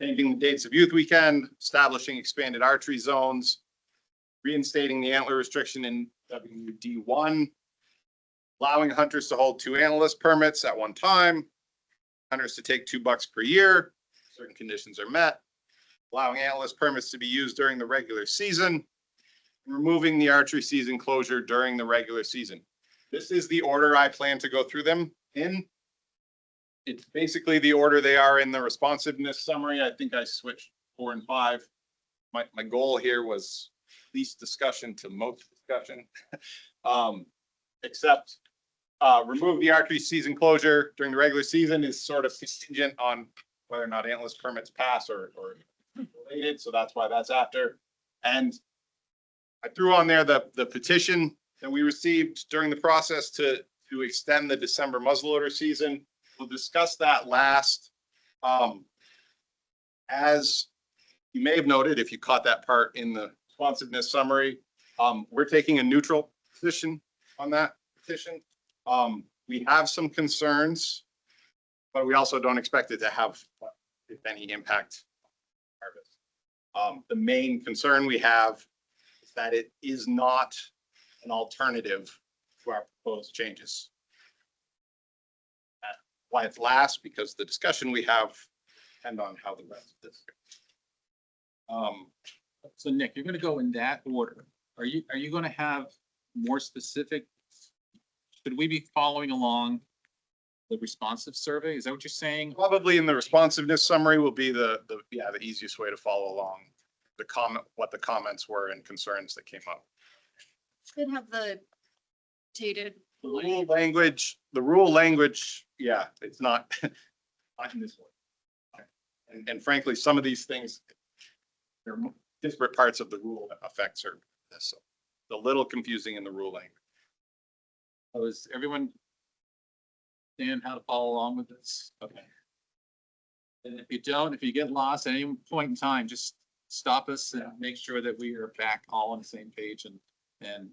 Changing the dates of youth weekend, establishing expanded archery zones, reinstating the antler restriction in WD1, allowing hunters to hold 2 analyst permits at one time, hunters to take $2 per year, certain conditions are met, allowing analyst permits to be used during the regular season, removing the archery season closure during the regular season. This is the order I plan to go through them in. It's basically the order they are in the responsiveness summary. I think I switched 4 and 5. My goal here was least discussion to most discussion. Except remove the archery season closure during the regular season is sort of contingent on whether or not antlerless permits pass or related. So that's why that's after. And I threw on there the petition that we received during the process to extend the December muzzleloader season. We'll discuss that last. As you may have noted, if you caught that part in the responsiveness summary, we're taking a neutral position on that petition. We have some concerns, but we also don't expect it to have, if any, impact on harvest. The main concern we have is that it is not an alternative to our proposed changes. Why it's last, because the discussion we have depend on how the rest of this. So Nick, you're gonna go in that order. Are you gonna have more specific? Should we be following along the responsive survey? Is that what you're saying? Probably in the responsiveness summary will be the easiest way to follow along the comment, what the comments were and concerns that came up. Should have the dated. The rule language, yeah, it's not, not in this one. And frankly, some of these things, they're disparate parts of the rule that affect certain, so it's a little confusing in the rule language. Oh, is everyone understand how to follow along with this? Okay. And if you get lost at any point in time, just stop us and make sure that we are back all on the same page and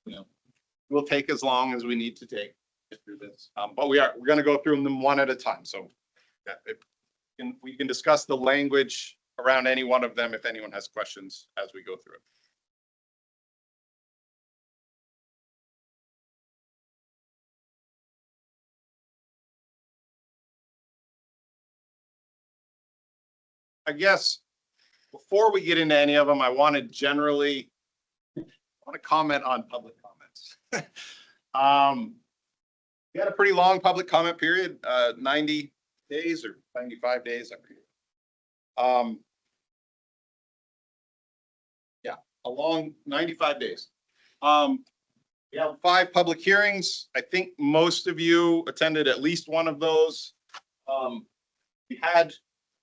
you know. Will take as long as we need to take through this, but we're going to go through them one at a time. So we can discuss the language around any one of them if anyone has questions as we go through it. I guess before we get into any of them, I want to comment on public comments. We had a pretty long public comment period, 90 days or 95 days. Yeah, a long 95 days. We have 5 public hearings. I think most of you attended at least one of those. We had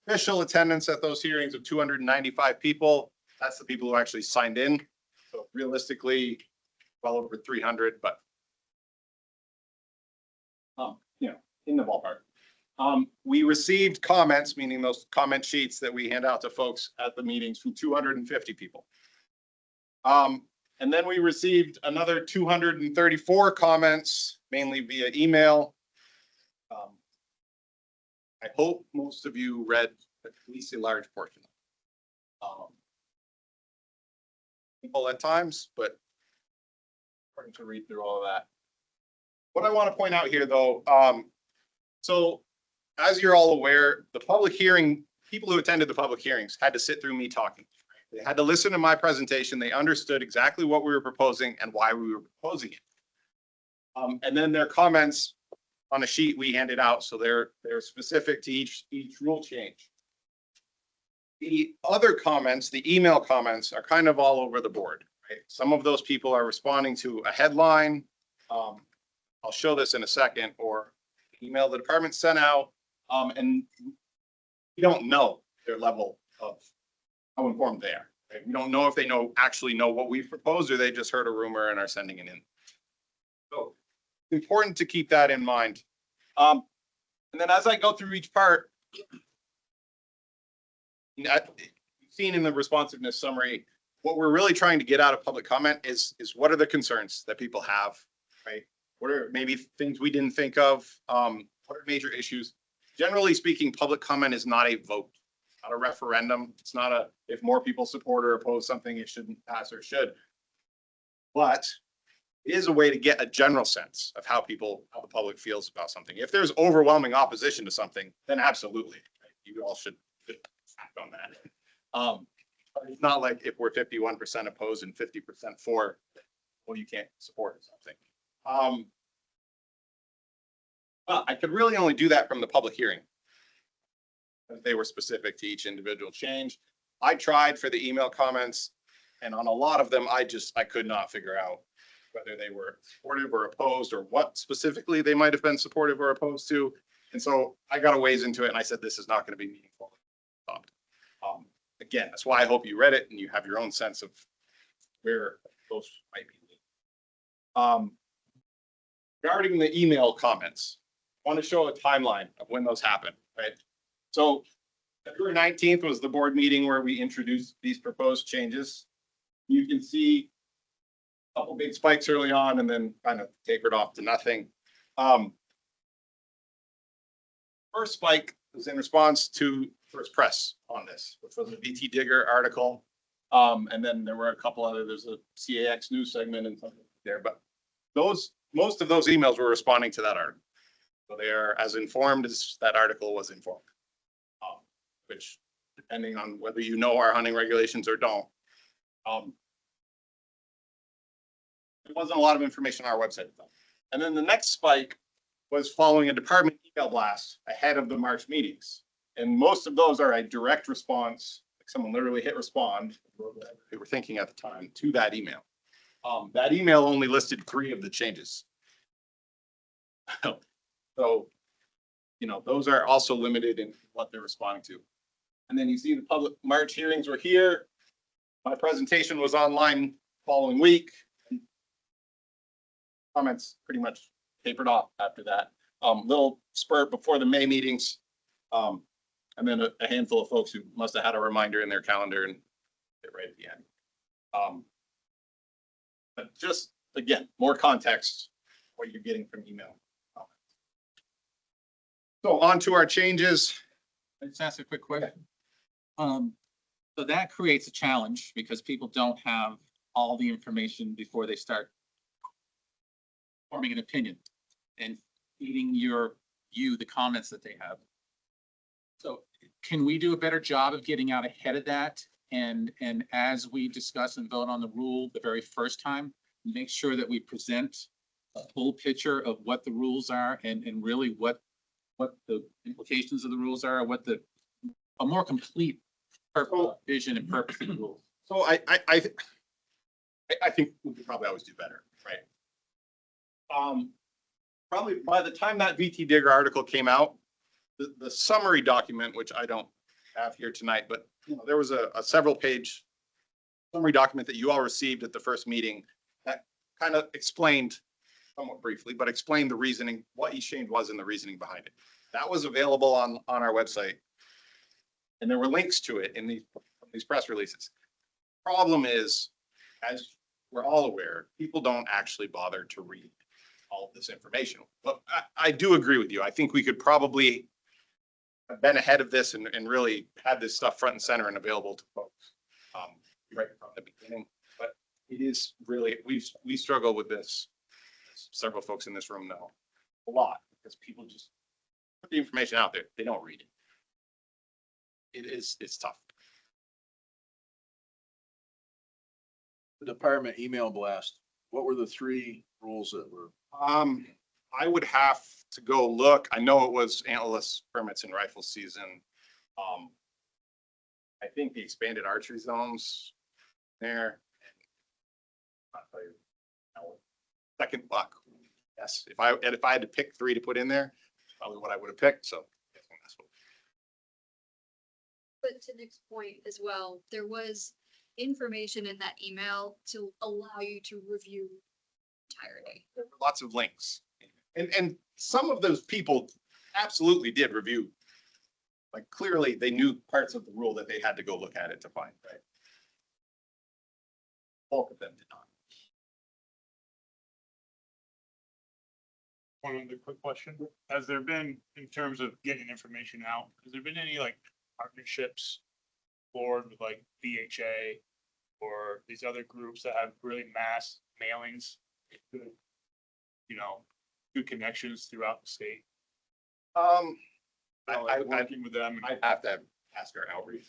official attendance at those hearings of 295 people. That's the people who actually signed in. So realistically, well over 300, but in the ballpark. We received comments, meaning those comment sheets that we hand out to folks at the meetings, from 250 people. And then we received another 234 comments, mainly via email. I hope most of you read at least a large portion. People at times, but important to read through all of that. What I want to point out here, though, so as you're all aware, the public hearing, people who attended the public hearings had to sit through me talking. They had to listen to my presentation. They understood exactly what we were proposing and why we were proposing it. And then their comments on a sheet we handed out, so they're specific to each rule change. The other comments, the email comments, are kind of all over the board, right? Some of those people are responding to a headline. I'll show this in a second, or email the department sent out, and we don't know their level of how informed they are. Right? We don't know if they actually know what we've proposed, or they just heard a rumor and are sending it in. So it's important to keep that in mind. And then as I go through each part, you've seen in the responsiveness summary, what we're really trying to get out of public comment is what are the concerns that people have, right? What are maybe things we didn't think of? What are major issues? Generally speaking, public comment is not a vote, not a referendum. It's not a, if more people support or oppose something, it shouldn't pass or should. But it is a way to get a general sense of how the public feels about something. If there's overwhelming opposition to something, then absolutely, right? You all should act on that. But it's not like if we're 51% opposed and 50% for, well, you can't support something. Well, I could really only do that from the public hearing. They were specific to each individual change. I tried for the email comments, and on a lot of them, I could not figure out whether they were supportive or opposed, or what specifically they might have been supportive or opposed to. And so I got a ways into it, and I said, this is not going to be meaningful. Again, that's why I hope you read it and you have your own sense of where those might be. Regarding the email comments, I want to show a timeline of when those happened, right? So February 19th was the board meeting where we introduced these proposed changes. You can see a couple big spikes early on and then kind of tapered off to nothing. First spike was in response to first press on this, which was a BT Digger article. And then there were a couple other, there's a CAX news segment and something there, but most of those emails were responding to that article. So they are as informed as that article was informed, which depending on whether you know our hunting regulations or don't. There wasn't a lot of information on our website. And then the next spike was following a department email blast ahead of the March meetings. And most of those are a direct response, like someone literally hit respond, they were thinking at the time, to that email. That email only listed 3 of the changes. So, those are also limited in what they're responding to. And then you see the public March hearings were here. My presentation was online following week. Comments pretty much tapered off after that. Little spurt before the May meetings. And then a handful of folks who must have had a reminder in their calendar and hit right at the end. But just, again, more context, what you're getting from email. So on to our changes. Let's ask a quick question. So that creates a challenge because people don't have all the information before they start forming an opinion and feeding you the comments that they have. So can we do a better job of getting out ahead of that? And as we discuss and vote on the rule the very first time, make sure that we present a full picture of what the rules are and really what the implications of the rules are, a more complete vision and purpose of the rules. So I think we could probably always do better, right? Probably by the time that VT Digger article came out, the summary document, which I don't have here tonight, but you know, there was a several page summary document that you all received at the first meeting that kind of explained somewhat briefly, but explained the reasoning, what eChange was and the reasoning behind it. That was available on our website. And there were links to it in these press releases. Problem is, as we're all aware, people don't actually bother to read all of this information. But I do agree with you. I think we could probably have been ahead of this and really had this stuff front and center and available to folks right from the beginning. But it is really, we struggle with this. Several folks in this room know a lot because people just put the information out there. They don't read it. It's tough. The department email blast, what were the 3 rules that were? I would have to go look. I know it was antlerless permits in rifle season. I think the expanded archery zones there. I'll tell you, second buck. Yes, if I had to pick 3 to put in there, probably what I would have picked. So. But to Nick's point as well, there was information in that email to allow you to review entirety. There were lots of links. And some of those people absolutely did review. Like clearly they knew parts of the rule that they had to go look at it to find, right? Bulk of them did not. One other quick question. Has there been, in terms of getting information out, has there been any like partnerships forward with like VHA or these other groups that have really mass mailings? Good, you know, good connections throughout the state. Working with them. I'd have to ask our outreach.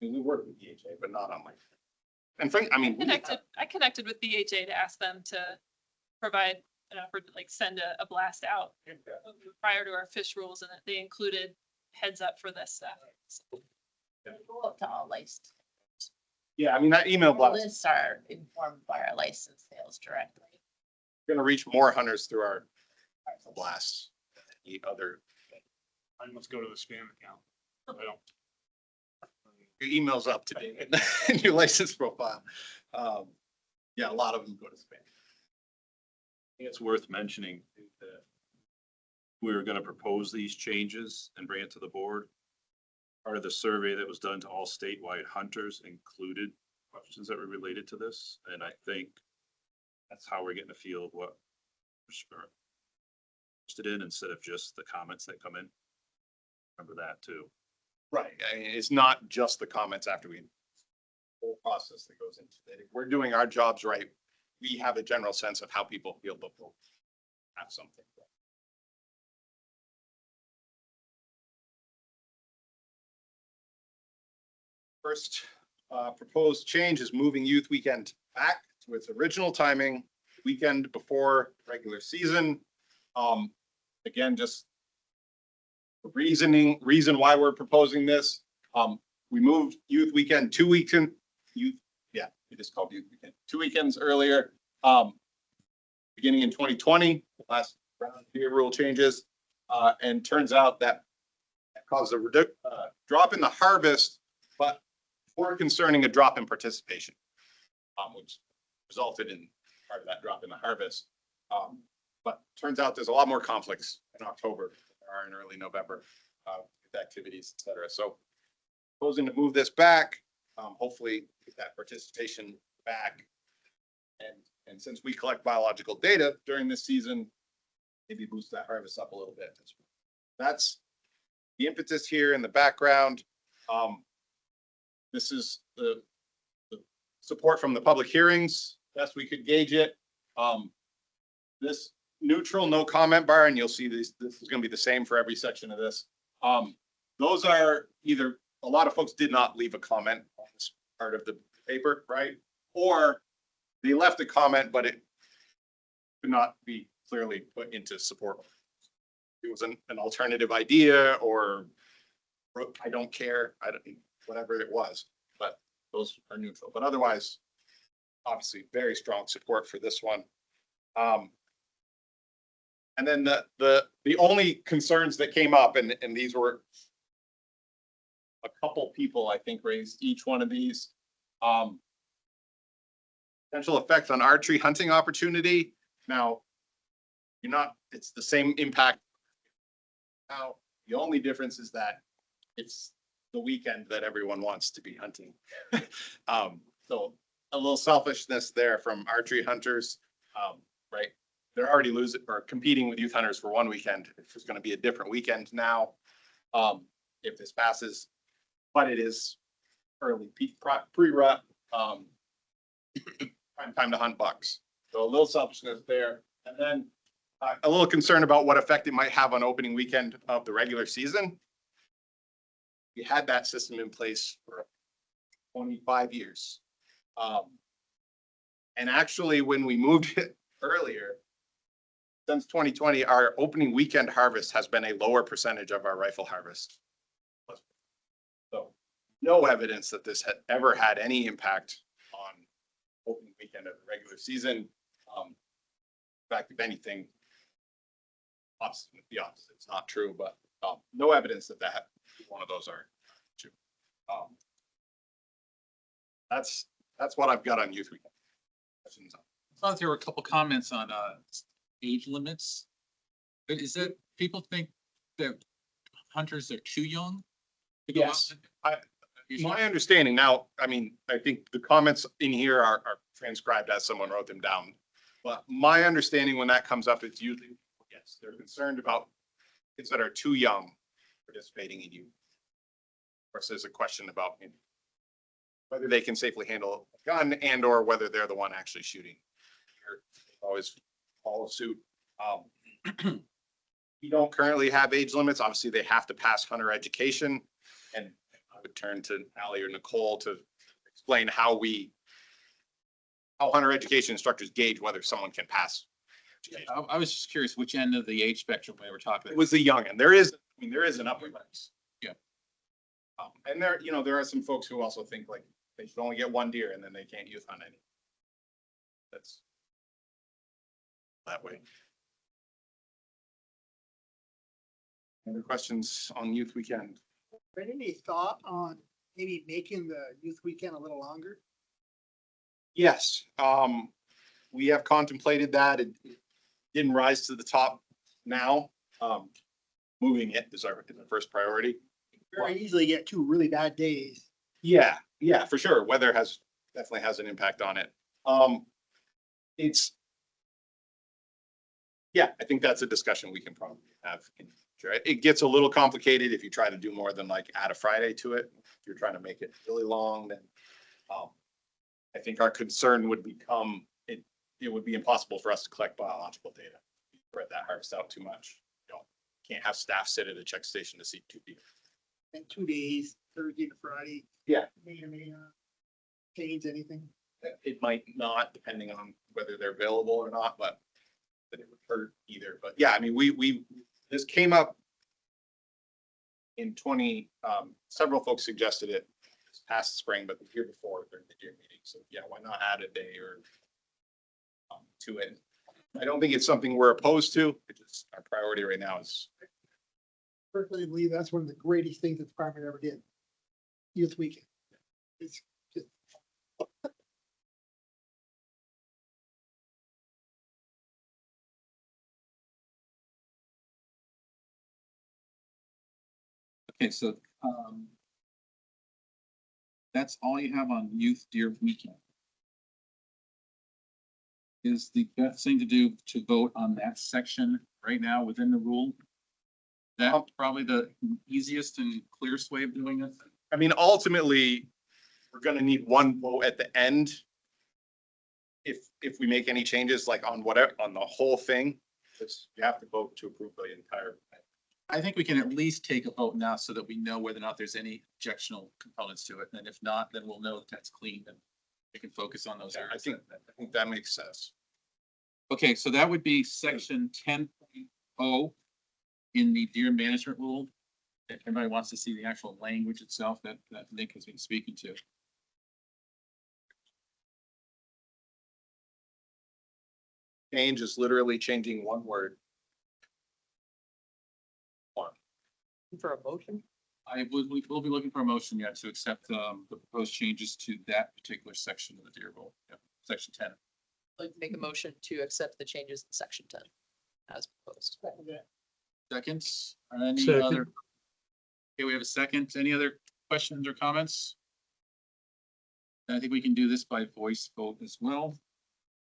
We work with VHA, but not on my. And Frank, I mean, I connected with BHA to ask them to provide an effort to like send a blast out prior to our fish rules, and that they included heads up for this stuff. So. Go up to all licensed. Yeah, I mean, that email blast. Lists are informed by our licensed sales directly. We're gonna reach more hunters through our blasts. The other. I must go to the spam account. I don't. Your email's up to date in your license profile. Yeah, a lot of them go to spam. It's worth mentioning that we were going to propose these changes and bring it to the board. Part of the survey that was done to all statewide hunters included questions that were related to this. And I think that's how we're getting a feel of what we're interested in instead of just the comments that come in. Remember that too. Right. I mean, it's not just the comments after we whole process that goes into it. If we're doing our jobs right, we have a general sense of how people feel before we have something. First proposed change is moving youth weekend back to its original timing, weekend before regular season. Again, just the reason why we're proposing this. We moved youth weekend 2 weeks in youth. Yeah, it is called youth weekend. 2 weekends earlier, beginning in 2020, last round of year rule changes. And turns out that caused a drop in the harvest, but more concerning, a drop in participation, which resulted in part of that drop in the harvest. But turns out there's a lot more conflicts in October than there are in early November with activities, et cetera. So proposing to move this back, hopefully get that participation back. And since we collect biological data during this season, maybe boost that harvest up a little bit. That's the impetus here in the background. This is the support from the public hearings, best we could gauge it. This neutral, no comment bar, and you'll see this is gonna be the same for every section of this. Those are either, a lot of folks did not leave a comment on this part of the paper, right? Or they left a comment, but it could not be clearly put into support. It was an alternative idea, or I don't care, whatever it was, but those are neutral. But otherwise, obviously, very strong support for this one. And then the only concerns that came up, and these were a couple people, I think, raised each one of these. Potential effects on archery hunting opportunity. Now, it's the same impact. Now, the only difference is that it's the weekend that everyone wants to be hunting. So a little selfishness there from archery hunters, right? They're already losing or competing with youth hunters for one weekend. It's going to be a different weekend now, if this passes, but it is early pre-rut, prime time to hunt bucks. So a little selfishness there. And then a little concern about what effect it might have on opening weekend of the regular season. We had that system in place for 25 years. And actually, when we moved it earlier, since 2020, our opening weekend harvest has been a lower percentage of our rifle harvest. So no evidence that this had ever had any impact on opening weekend of the regular season. In fact, if anything, the opposite. It's not true, but no evidence that one of those are true. That's what I've got on youth weekend. I thought there were a couple comments on age limits. Is that people think that hunters are too young to go out? Yes. My understanding now, I mean, I think the comments in here are transcribed as someone wrote them down. But my understanding when that comes up, it's usually, yes, they're concerned about kids that are too young participating in youth. Of course, there's a question about whether they can safely handle a gun and or whether they're the one actually shooting. Always follow suit. We don't currently have age limits. Obviously, they have to pass hunter education. And I would turn to Allie or Nicole to explain how hunter education instructors gauge whether someone can pass. I was just curious which end of the age spectrum we were talking about. It was the young end. There is an upper limit. Yeah. And there are some folks who also think like they should only get one deer and then they can't youth hunt any. That's that way. Other questions on youth weekend? Any thought on maybe making the youth weekend a little longer? Yes, we have contemplated that. It didn't rise to the top now. Moving it is our first priority. Very easily get 2 really bad days. Yeah, for sure. Weather definitely has an impact on it. I think that's a discussion we can probably have in the future. It gets a little complicated if you try to do more than like add a Friday to it. If you're trying to make it really long, then I think our concern would become it would be impossible for us to collect biological data. Spread that harvest out too much. Can't have staff sit at a check station to see 2 deer. And 2 days, Thursday to Friday. Yeah. May or may not change anything. It might not, depending on whether they're available or not, but that it would hurt either. But yeah, I mean, this came up in several folks suggested it this past spring, but the year before during the deer meeting. So yeah, why not add a day or to it? I don't think it's something we're opposed to. It's just our priority right now is. Personally, I believe that's one of the greatest things that the department ever did. Youth weekend. It's just. Okay, so that's all you have on youth deer weekend. Is the best thing to do to vote on that section right now within the rule? That's probably the easiest and clearest way of doing it. I mean, ultimately, we're gonna need one vote at the end. If we make any changes, like on whatever, on the whole thing, it's, you have to vote to approve the entire. I think we can at least take a vote now so that we know whether or not there's any objectionable components to it. And if not, then we'll know that that's clean and we can focus on those I areas. think that makes sense. Okay, so that would be section 10.0 in the deer management rule. If anybody wants to see the actual language itself that Nick has been speaking to. Change is literally changing one word. For a motion? We will be looking for a motion yet to accept the proposed changes to that particular section of the deer rule, section 10. Like make a motion to accept the changes in section 10 as proposed. Seconds, or any Second. other? Okay, we have a second. Any other questions or comments? I think we can do this by voice vote as well.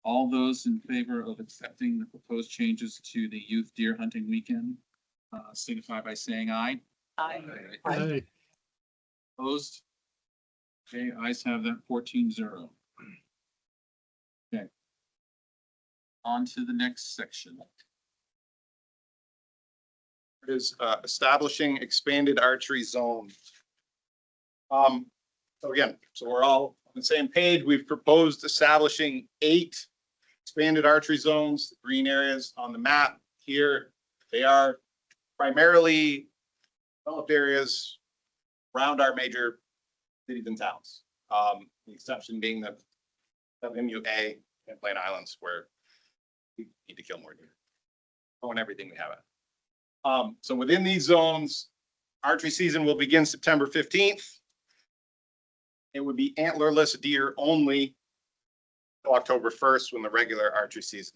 All those in favor of accepting the proposed changes to the youth deer hunting weekend, signify by saying aye. Aye. Aye. Opposed? Okay, ayes have that 14-0. Okay. On to the next section. Is establishing expanded archery zones. So again, so we're all on the same page. We've proposed establishing 8 expanded archery zones, the green areas on the map here. They are primarily developed areas around our major cities and towns. The exception being the MUA and Plain Islands, where we need to kill more deer. Throwing everything we have at. So within these zones, archery season will begin September 15th. It would be antlerless deer only till October 1st when the regular archery season.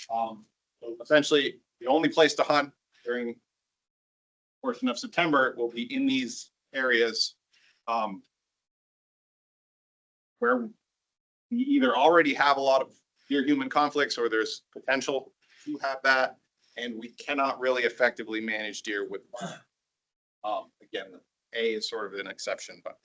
So essentially, the only place to hunt during a portion of September will be in these areas where we either already have a lot of deer-human conflicts or there's potential to have that. And we cannot really effectively manage deer with one. Again, A is sort of an exception, but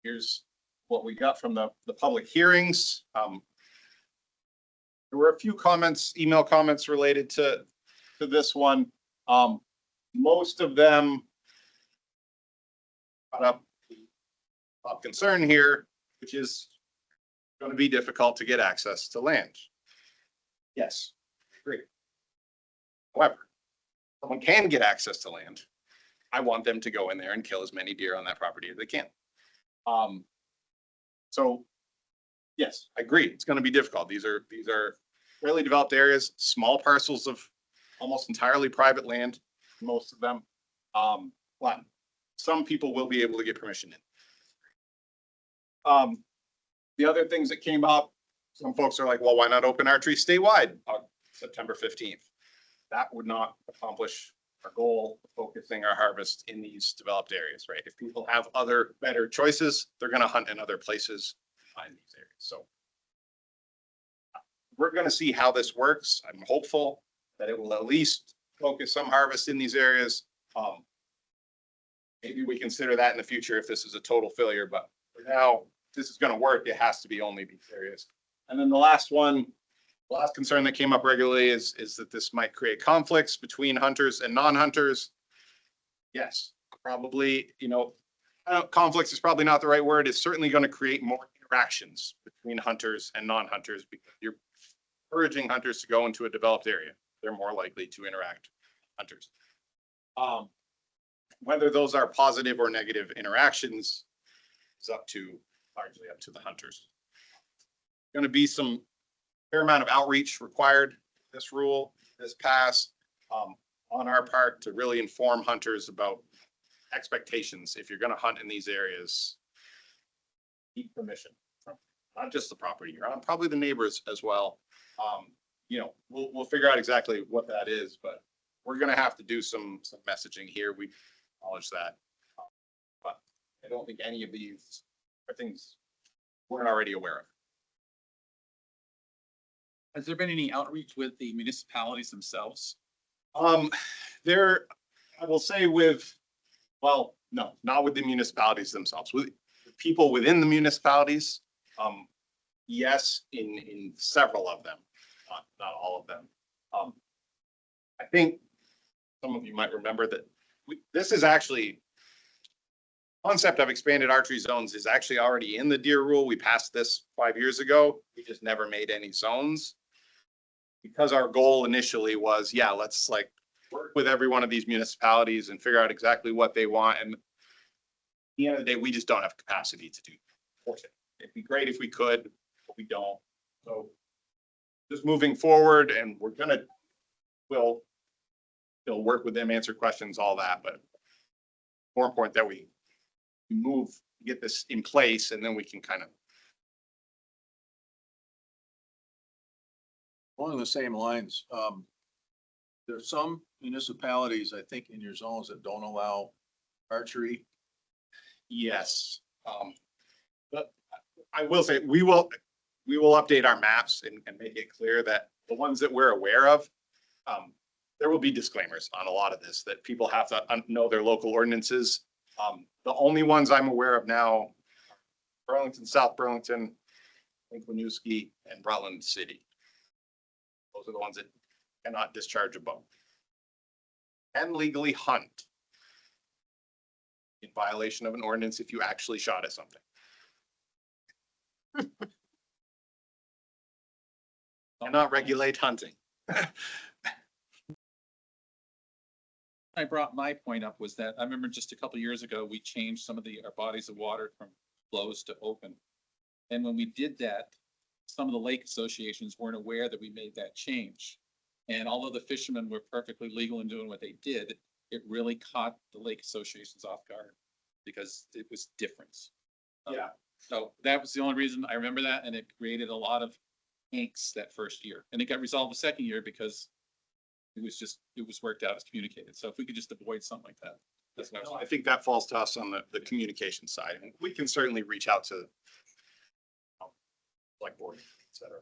here's what we got from the public hearings. There were a few comments, email comments related to this one. Most of them brought up top concern here, which is going to be difficult to get access to land. Yes, agree. However, someone can get access to land. I want them to go in there and kill as many deer on that property as they can. So yes, I agree. It's going to be difficult. These are fairly developed areas, small parcels of almost entirely private land, most of them. But some people will be able to get permission in. The other things that came up, some folks are like, well, why not open archery statewide on September 15th? That would not accomplish our goal of focusing our harvest in these developed areas, right? If people have other better choices, they're going to hunt in other places to find these areas. So we're going to see how this works. I'm hopeful that it will at least focus some harvest in these areas. Maybe we consider that in the future if this is a total failure, but for now, if this is going to work, it has to be only these areas. And then the last concern that came up regularly is that this might create conflicts between hunters and non-hunters. Yes, probably, conflicts is probably not the right word. It's certainly going to create more interactions between hunters and non-hunters because you're encouraging hunters to go into a developed area. They're more likely to interact with hunters. Whether those are positive or negative interactions is largely up to the hunters. Going to be some fair amount of outreach required. This rule has passed on our part to really inform hunters about expectations. If you're going to hunt in these areas, need permission from not just the property you're on, probably the neighbors as well. We'll figure out exactly what that is, but we're going to have to do some messaging here. We acknowledge that, but I don't think any of these are things we're already aware of. Has there been any outreach with the municipalities themselves There, I will say well, no, not with the municipalities themselves, with people within the municipalities. Yes, in several of them, not all of them. I think some of you might remember that this is actually concept of expanded archery zones is actually already in the deer rule. We passed this 5 years ago. We just never made any zones. Because our goal initially was, yeah, let's like work with every one of these municipalities and figure out exactly what they want. And at the end of the day, we just don't have capacity to do it. It'd be great if we could, but we don't. So just moving forward, and we'll work with them, answer questions, all that, but more important that we get this in place, and then we can kind of. Along the same lines, there's some municipalities, I think, in your zones that don't allow archery. Yes. But I will say, we will update our maps and make it clear that the ones that we're aware of, there will be disclaimers on a lot of this, that people have to know their local ordinances. The only ones I'm aware of now, Burlington, South Burlington, Winooski, and Rutland City. Those are the ones that cannot discharge a bow and legally hunt in violation of an ordinance if you actually shot at something. Cannot regulate hunting. I brought my point up was that I remember just a couple of years ago, we changed some of our bodies of water from closed to open. And when we did that, some of the lake associations weren't aware that we made that change. And although the fishermen were perfectly legal in doing what they did, it really caught the lake associations off guard because it was different. Yeah. So that was the only reason I remember that, and it created a lot of angst that first year. And it got resolved the second year because it was worked out as communicated. So if we could just avoid something like that. That's what I think that falls to us on the communication side. And we can certainly reach out to like board, et cetera.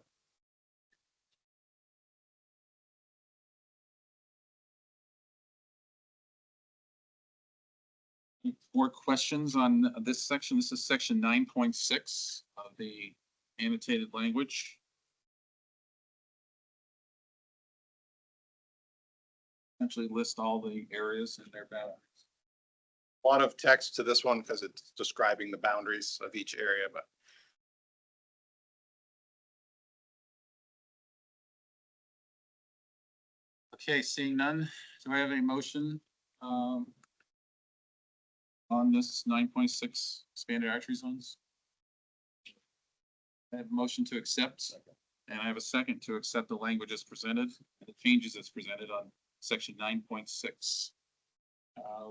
More questions on this section? This is section 9.6 of the annotated language. Essentially list all the areas and their boundaries. A lot of text to this one because it's describing the boundaries of each area, but. Okay, seeing none, do I have a motion on this 9.6 expanded archery zones? I have a motion to accept, and I have a second to accept the language as presented, the changes as presented on section 9.6.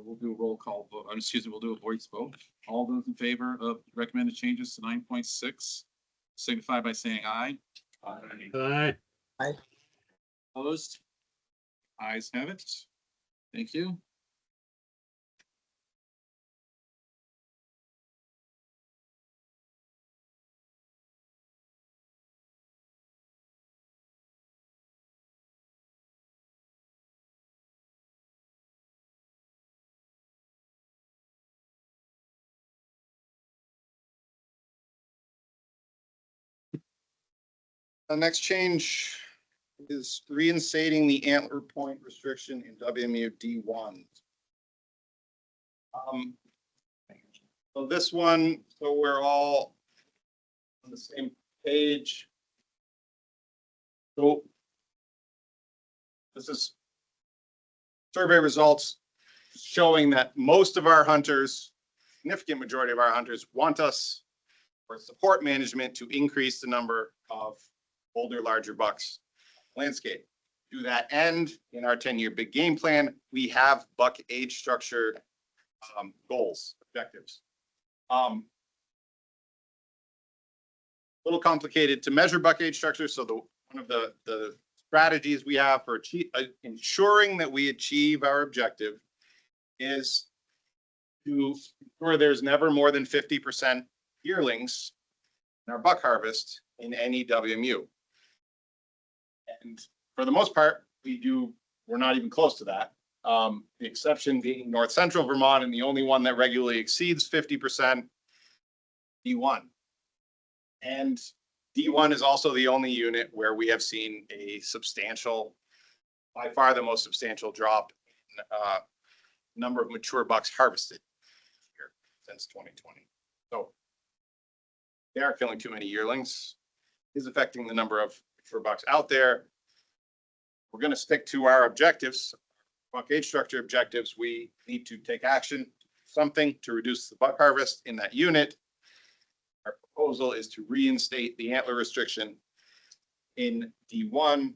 We'll do a roll call vote, we'll do a voice vote. All those in favor of recommended changes to 9.6 signify by saying aye. Aye. Aye. Opposed? Ayes have it. Thank you. The next change is reinstating the antler point restriction in WMUD 1. So this one, so we're all on the same page. So this is survey results showing that most of our hunters, significant majority of our hunters, want us or support management to increase the number of older, larger bucks landscape. To that end, in our 10-year big game plan, we have buck age structure goals, objectives. A little complicated to measure buck age structure. So one of the strategies we have for ensuring that we achieve our objective is to ensure there's never more than 50% yearlings in our buck harvest in any WMU. And for the most part, we do we're not even close to that. The exception being North Central Vermont, and the only one that regularly exceeds 50%, D1. And D1 is also the only unit where we have seen a substantial, by far the most substantial drop in number of mature bucks harvested here since 2020. So they are killing too many yearlings. Is affecting the number of mature bucks out there. We're going to stick to our objectives, buck age structure objectives. We need to take action, something to reduce the buck harvest in that unit. Our proposal is to reinstate the antler restriction in D1,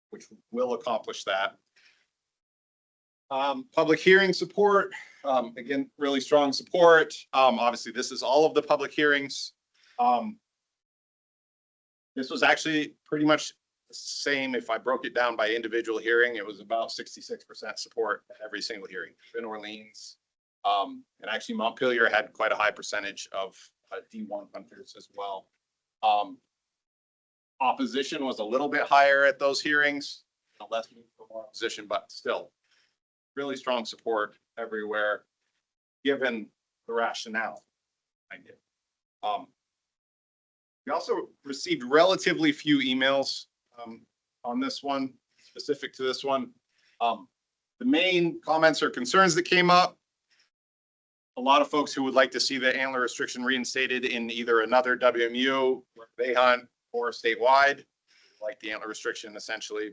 which will accomplish that. Public hearing support, again, really strong support. Obviously, this is all of the public hearings. This was actually pretty much the same. If I broke it down by individual hearing, it was about 66% support at every single hearing in Orleans. And actually Montpelier had quite a high percentage of D1 hunters as well. Opposition was a little bit higher at those hearings, less more opposition, but still really strong support everywhere, given the rationale I did. We also received relatively few emails on this one, specific to this one. The main comments or concerns that came up, a lot of folks who would like to see the antler restriction reinstated in either another WMU where they hunt or statewide, like the antler restriction essentially.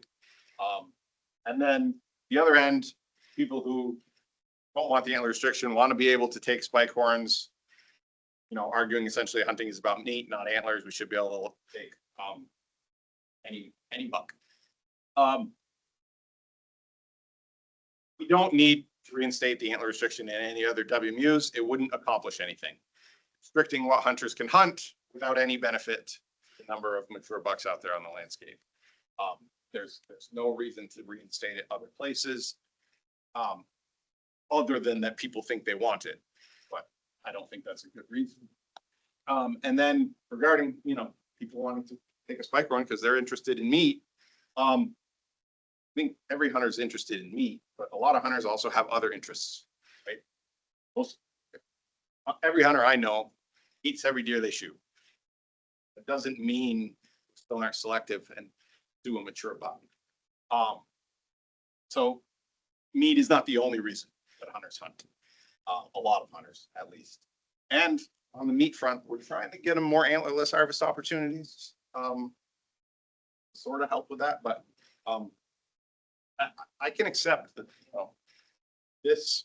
And then the other end, people who don't want the antler restriction, want to be able to take spike horns, you know, arguing essentially hunting is about meat, not antlers. We should be able to take any buck. We don't need to reinstate the antler restriction in any other WMUs. It wouldn't accomplish anything. Restricting what hunters can hunt without any benefit to the number of mature bucks out there on the landscape. There's no reason to reinstate it other places, other than that people think they want it, but I don't think that's a good reason. And then regarding, you know, people wanting to take a spike run because they're interested in meat. I think every hunter is interested in meat, but a lot of hunters also have other interests, right? Every hunter I know eats every deer they shoot. It doesn't mean still aren't selective and do a mature buck. So meat is not the only reason that hunters hunt. A lot of hunters, at least. And on the meat front, we're trying to get them more antlerless harvest opportunities. Sort of help with that, but I can accept that, you know, this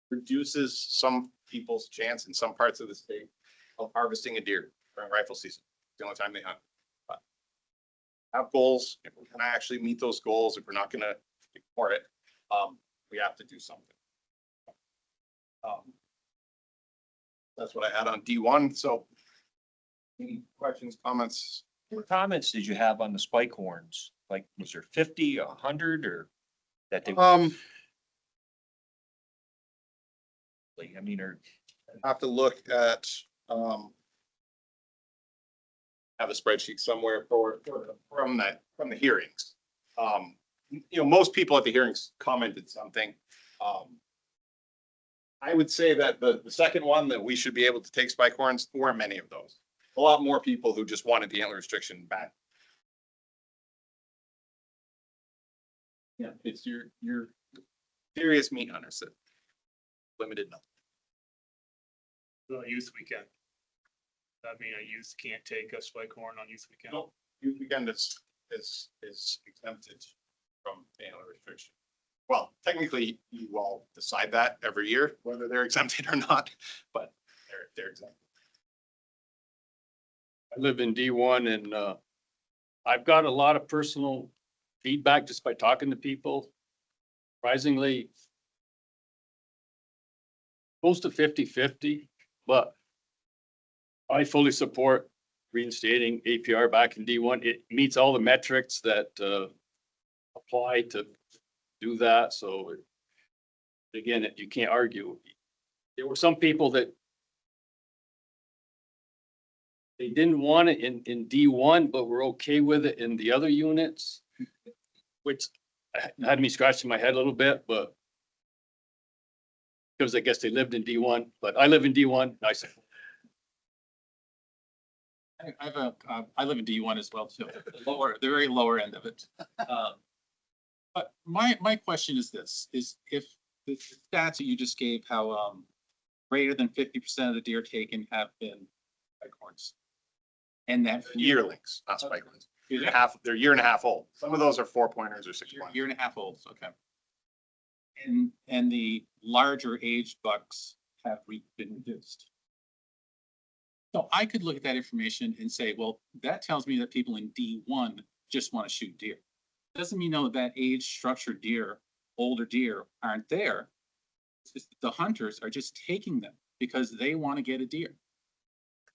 reduces some people's chance in some parts of the state of harvesting a deer during rifle season. It's the only time they hunt. But have goals. If we're going to actually meet those goals, if we're not going to ignore it, we have to do something. That's what I had on D1. So any questions, comments? What comments did you have on the spike horns? Like, was there 50, 100, or that they? I mean, or I have to look at, have a spreadsheet somewhere from the hearings. You know, most people at the hearings commented something. I would say that the second one, that we should be able to take spike horns, weren't many of those. A lot more people who just wanted the antler restriction back. Yeah, it's your serious meat hunters that limited nothing. The youth weekend. That mean a youth can't take a spike horn on youth weekend? No, youth weekend is exempted from the antler restriction. Well, technically, you all decide that every year, whether they're exempted or not, but they're exempt. I live in D1 and I've got a lot of personal feedback just by talking to people. Surprisingly, close to 50-50, but I fully support reinstating APR back in D1. It meets all the metrics that apply to do that. So again, you can't argue. There were some people that they didn't want it in D1, but were okay with it in the other units. which had me scratching my head a little bit, but because I guess they lived in D1, but I live in D1. I said, I live in D1 as well too, the very lower end of it. But my question is this, is if the stats that you just gave, how, greater than 50% of the deer taken have been bighorns. And that Yearlings, not spikelings. They're year and a half old. Some of those are 4-pointers or 6-pointers. year and a half old, okay. And the larger aged bucks have been reduced. So I could look at that information and say, well, that tells me that people in D1 just want to shoot deer. Doesn't mean though that age structured deer, older deer aren't there. It's just the hunters are just taking them because they want to get a deer.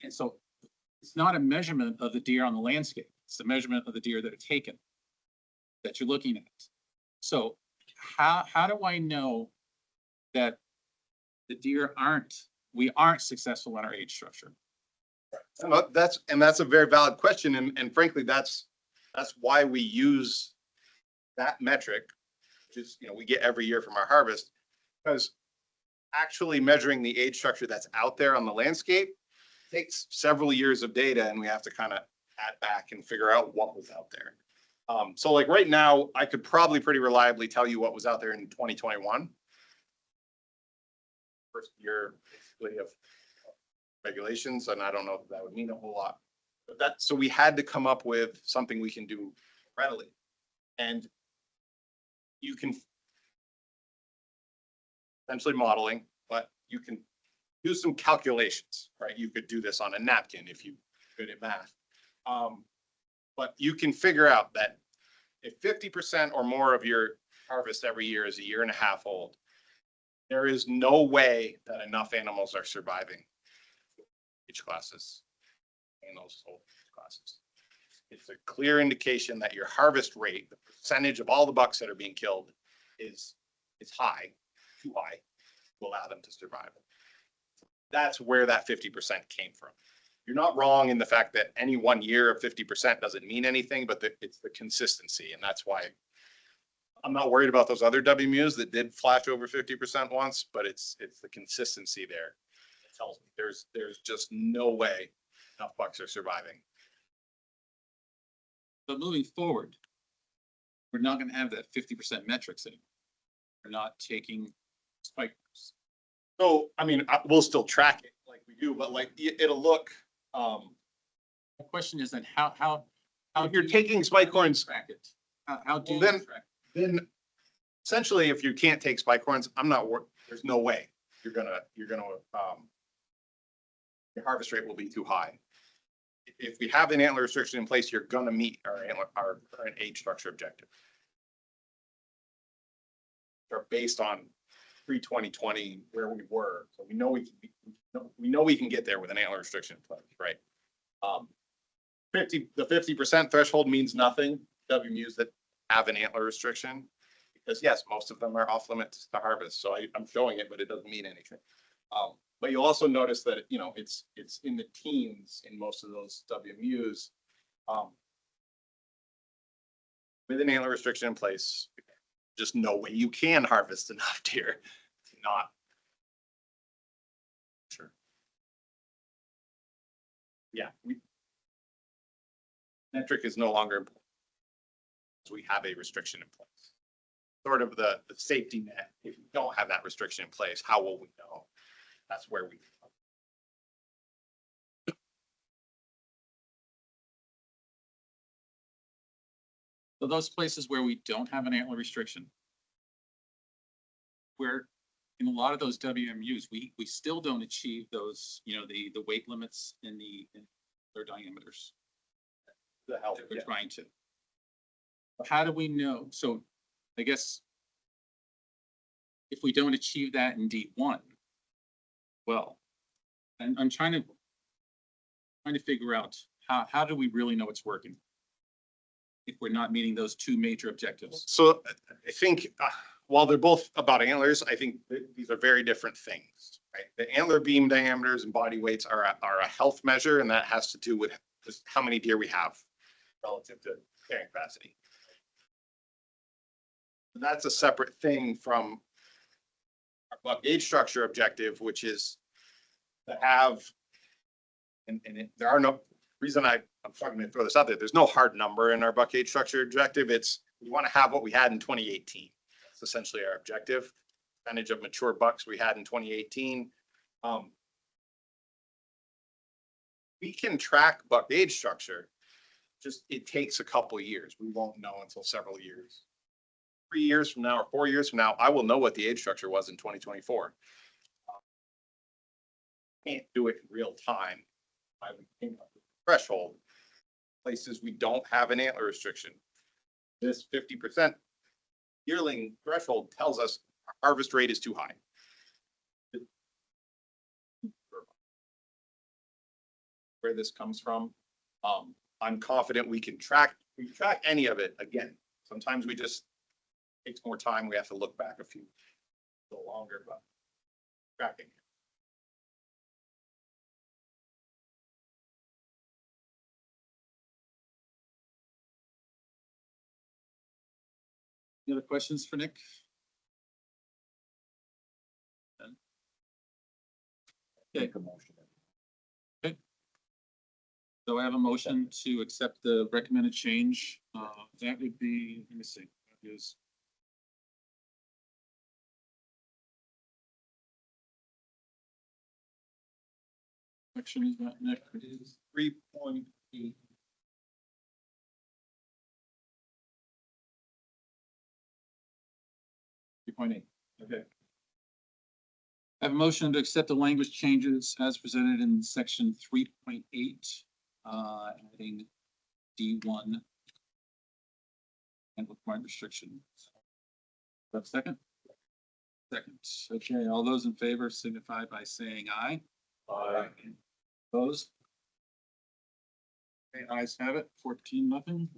And so it's not a measurement of the deer on the landscape. It's the measurement of the deer that are taken that you're looking at. So how do I know that the deer we aren't successful in our age structure? That's a very valid question. And frankly, that's why we use that metric, which is, we get every year from our harvest, because actually measuring the age structure that's out there on the landscape takes several years of data, and we have to kind of add back and figure out what was out there. So like right now, I could probably pretty reliably tell you what was out there in 2021. First year basically of regulations, and I don't know if that would mean a whole lot. But so we had to come up with something we can do readily. And you can essentially modeling, but you can do some calculations, right? You could do this on a napkin if you're good at math. But you can figure out that if 50% or more of your harvest every year is a year and a half old, there is no way that enough animals are surviving age classes in those old classes. It's a clear indication that your harvest rate, the percentage of all the bucks that are being killed, is high, too high to allow them to survive. That's where that 50% came from. You're not wrong in the fact that any one year of 50% doesn't mean anything, but it's the consistency. And that's why I'm not worried about those other WMUs that did flash over 50% once, but it's the consistency there that tells me there's just no way enough bucks are surviving. But moving forward, we're not going to have that 50% metrics anymore. We're not taking spikers. So, I mean, we'll still track it like we do, but like it'll look. The question is then how if you're taking spike horns, track it? How do you then track it? then essentially, if you can't take spike horns, there's no way you're gonna your harvest rate will be too high. If we have an antler restriction in place, you're gonna meet our current age structure objective. They're based on pre-2020 where we were, so we know we can get there with an antler restriction in place, right? The 50% threshold means nothing. WMUs that have an antler restriction, because yes, most of them are off limits to harvest. So I'm showing it, but it doesn't mean anything. But you'll also notice that it's in the teens in most of those WMUs. With an antler restriction in place, just no way you can harvest enough deer. It's not. Sure. Yeah, metric is no longer important. So we have a restriction in place. Sort of the safety net. If we don't have that restriction in place, how will we know? That's where we. So those places where we don't have an antler restriction, where in a lot of those WMUs, we still don't achieve those, the weight limits in their diameters. The health We're trying to. How do we know? So I guess if we don't achieve that in D1, well, I'm trying to figure out how do we really know it's working if we're not meeting those two major objectives? So I think while they're both about antlers, I think these are very different things, right? The antler beam diameters and body weights are a health measure, and that has to do with just how many deer we have relative to carrying capacity. That's a separate thing from our buck age structure objective, which is to have, there are no reason I'm starting to throw this out there. There's no hard number in our buck age structure objective. It's, we want to have what we had in 2018. That's essentially our objective. Percentage of mature bucks we had in 2018. We can track buck age structure. Just, it takes a couple of years. We won't know until several years. 3 years from now or 4 years from now, I will know what the age structure was in 2024. Can't do it in real time. I would think of the threshold. Places we don't have an antler restriction. This 50% yearling threshold tells us our harvest rate is too high. Where this comes from, I'm confident we can track any of it. Again, sometimes we just takes more time. We have to look back a little longer, but tracking. Any other questions for Nick? Okay. Okay. So I have a motion to accept the recommended change. That would be, let me see, that is. Section is that, Nick? It is 3.8. 3.8. Okay. I have a motion to accept the language changes as presented in section 3.8, adding D1 and required restriction. Have a second? Second. Okay, all those in favor signify by saying aye. Aye. Opposed? Okay, ayes have it, 14-0.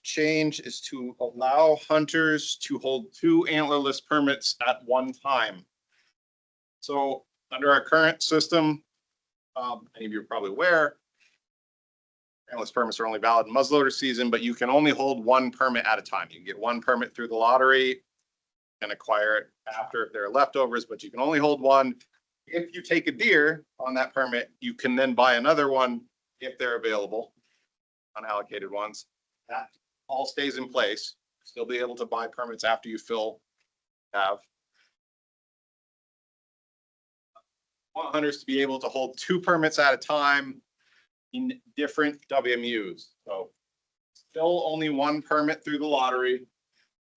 Change is to allow hunters to hold 2 antlerless permits at one time. So under our current system, many of you are probably aware, antlerless permits are only valid in muzzleloader season, but you can only hold 1 permit at a time. You can get 1 permit through the lottery and acquire it after if there are leftovers, but you can only hold 1. If you take a deer on that permit, you can then buy another one if they're available, unallocated ones. That all stays in place. Still be able to buy permits after you have. Want hunters to be able to hold 2 permits at a time in different WMUs. So still only 1 permit through the lottery.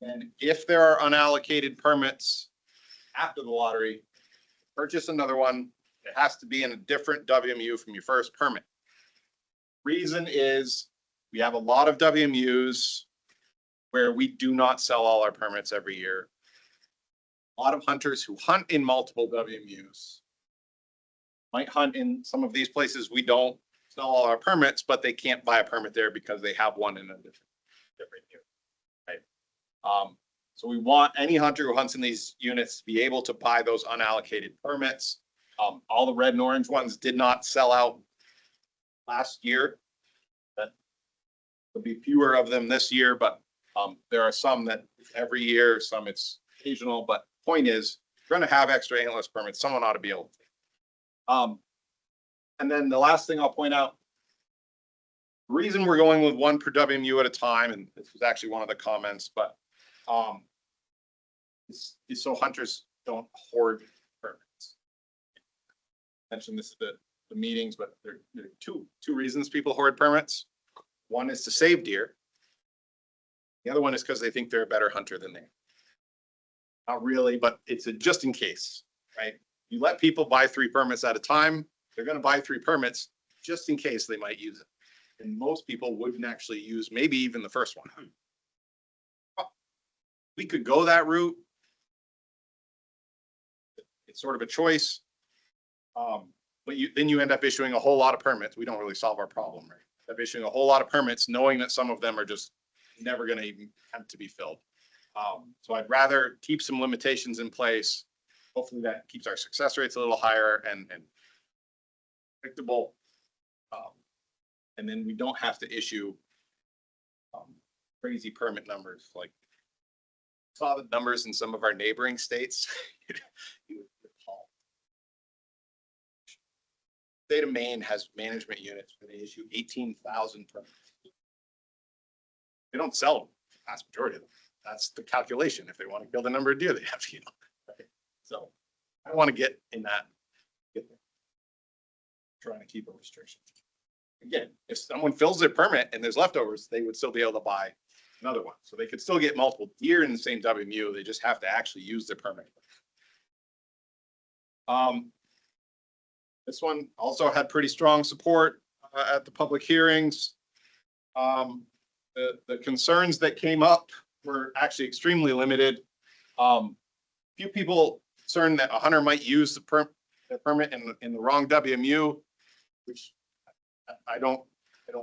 And if there are unallocated permits after the lottery, purchase another one. It has to be in a different WMU from your first permit. Reason is we have a lot of WMUs where we do not sell all our permits every year. A lot of hunters who hunt in multiple WMUs might hunt in some of these places we don't sell all our permits, but they can't buy a permit there because they have one in a different unit, right? So we want any hunter who hunts in these units to be able to buy those unallocated permits. All the red and orange ones did not sell out last year. There'll be fewer of them this year, but there are some that every year, some it's occasional, but point is, if you're going to have extra antlerless permits, someone ought to be able to. And then the last thing I'll point out, the reason we're going with 1 per WMU at a time, and this was actually one of the comments, but is so hunters don't hoard permits. I mentioned this at the meetings, but there are two reasons people hoard permits. One is to save deer. The other one is because they think they're a better hunter than they are. Not really, but it's a just in case, right? You let people buy 3 permits at a time, they're going to buy 3 permits just in case they might use it. And most people wouldn't actually use maybe even the first one. We could go that route. It's sort of a choice. But then you end up issuing a whole lot of permits. We don't really solve our problem, right? Of issuing a whole lot of permits, knowing that some of them are just never gonna even attempt to be filled. So I'd rather keep some limitations in place. Hopefully that keeps our success rates a little higher and predictable. And then we don't have to issue crazy permit numbers like saw the numbers in some of our neighboring states. You would recall. State of Maine has management units where they issue 18,000 permits. They don't sell them, the vast majority of them. That's the calculation. If they want to kill the number of deer, they have to, right? So I want to get in that. Get there. Trying to keep a restriction. Again, if someone fills their permit and there's leftovers, they would still be able to buy another one. So they could still get multiple deer in the same WMU. They just have to actually use their permit. This one also had pretty strong support at the public hearings. The concerns that came up were actually extremely limited. Few people concerned that a hunter might use the permit in the wrong WMU, which I don't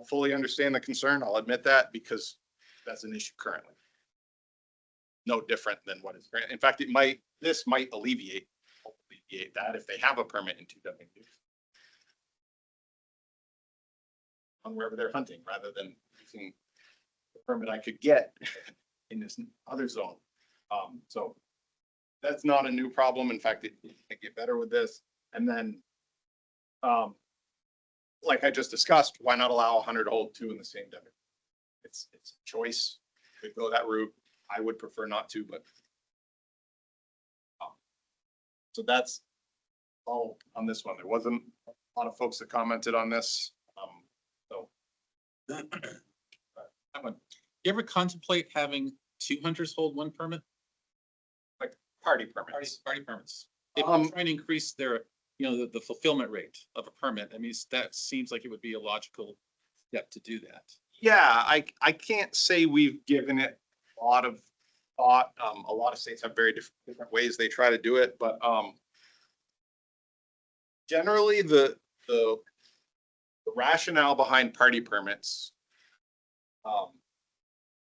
fully understand the concern. I'll admit that because that's an issue currently. No different than what is current. In fact, this might alleviate that if they have a permit in 2 WMUs. On wherever they're hunting, rather than using the permit I could get in this other zone. So that's not a new problem. In fact, it can get better with this. And then, like I just discussed, why not allow a hunter to hold 2 in the same W? It's a choice. Could go that route. I would prefer not to, but so that's all on this one. There wasn't a lot of folks that commented on this. So You ever contemplate having 2 hunters hold 1 permit? like party permits. Party permits. If we're trying to increase their, the fulfillment rate of a permit, I mean, that seems like it would be a logical step to do that. Yeah, I can't say we've given it a lot of thought. A lot of states have very different ways they try to do it, but generally the rationale behind party permits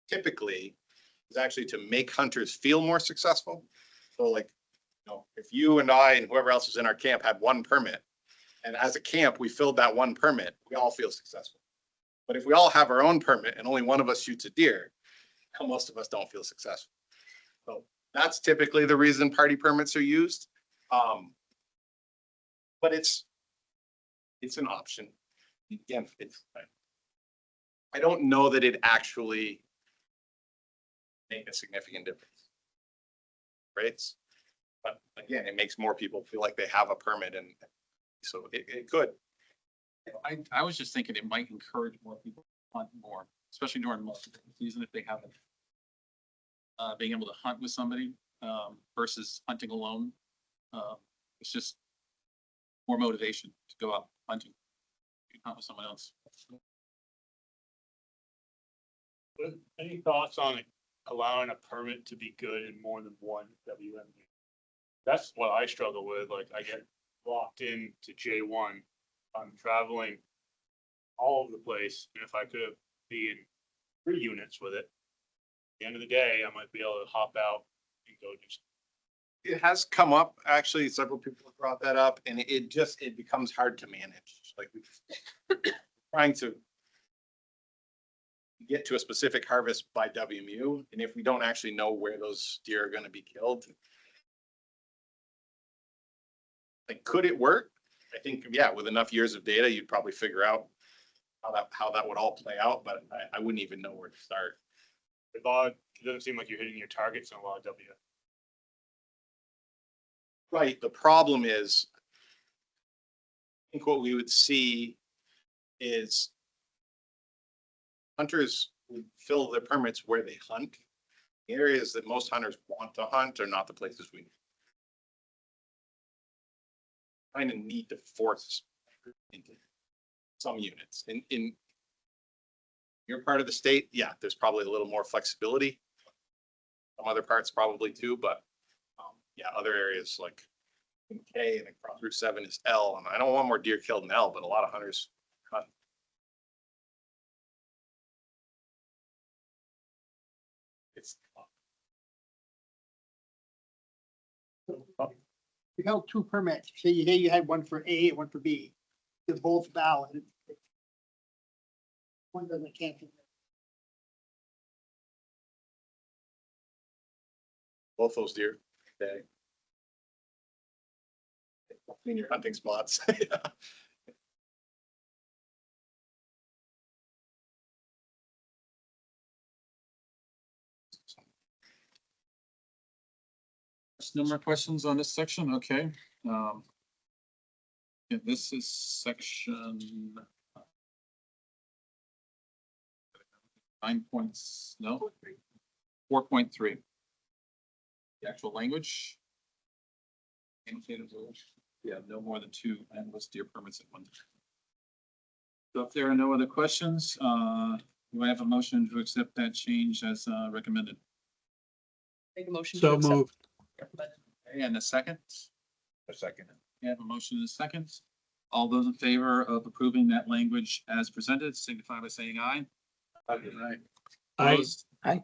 typically is actually to make hunters feel more successful. So like, if you and I and whoever else is in our camp had 1 permit, and as a camp, we filled that 1 permit, we all feel successful. But if we all have our own permit and only one of us shoots a deer, most of us don't feel successful. So that's typically the reason party permits are used. But it's an option. Again, I don't know that it actually make a significant difference. Right? But again, it makes more people feel like they have a permit, and so it could. I was just thinking it might encourage more people to hunt more, especially during multiple season if they haven't. Being able to hunt with somebody versus hunting alone. It's just more motivation to go out hunting. You can hunt with someone else. Any thoughts on allowing a permit to be good in more than 1 WMU? That's what I struggle with. Like I get locked in to J1. I'm traveling all over the place. And if I could be in 3 units with it, at the end of the day, I might be able to hop out and go do something. It has come up, actually, several people have brought that up, and it becomes hard to manage. Like we're trying to get to a specific harvest by WMU, and if we don't actually know where those deer are going to be killed, like, could it work? I think, yeah, with enough years of data, you'd probably figure out how that would all play out, but I wouldn't even know where to start. It doesn't seem like you're hitting your targets in a lot of W. Right. The problem is, I think what we would see is hunters would fill their permits where they hunt. The areas that most hunters want to hunt are not the places we kind of need to force into some units. In your part of the state, yeah, there's probably a little more flexibility. Some other parts probably too, but yeah, other areas like K and across Route 7 is L, and I don't want more deer killed in L, but a lot of hunters hunt you held two permits, say you had one for A and one for B, they're both valid. One doesn't cancel. Both those deer. Okay. In your hunting spots. Yeah. No more questions on this section, okay. Yeah, this is section 4.3. The actual language. Annotated rules. Yeah, no more than 2 endless deer permits at one time. So if there are no other questions, do I have a motion to accept that change as recommended? Make a motion. So moved. And a second? A second. We have a motion and a second. All those in favor of approving that language as presented, signify by saying aye. Aye. Opposed? Aye.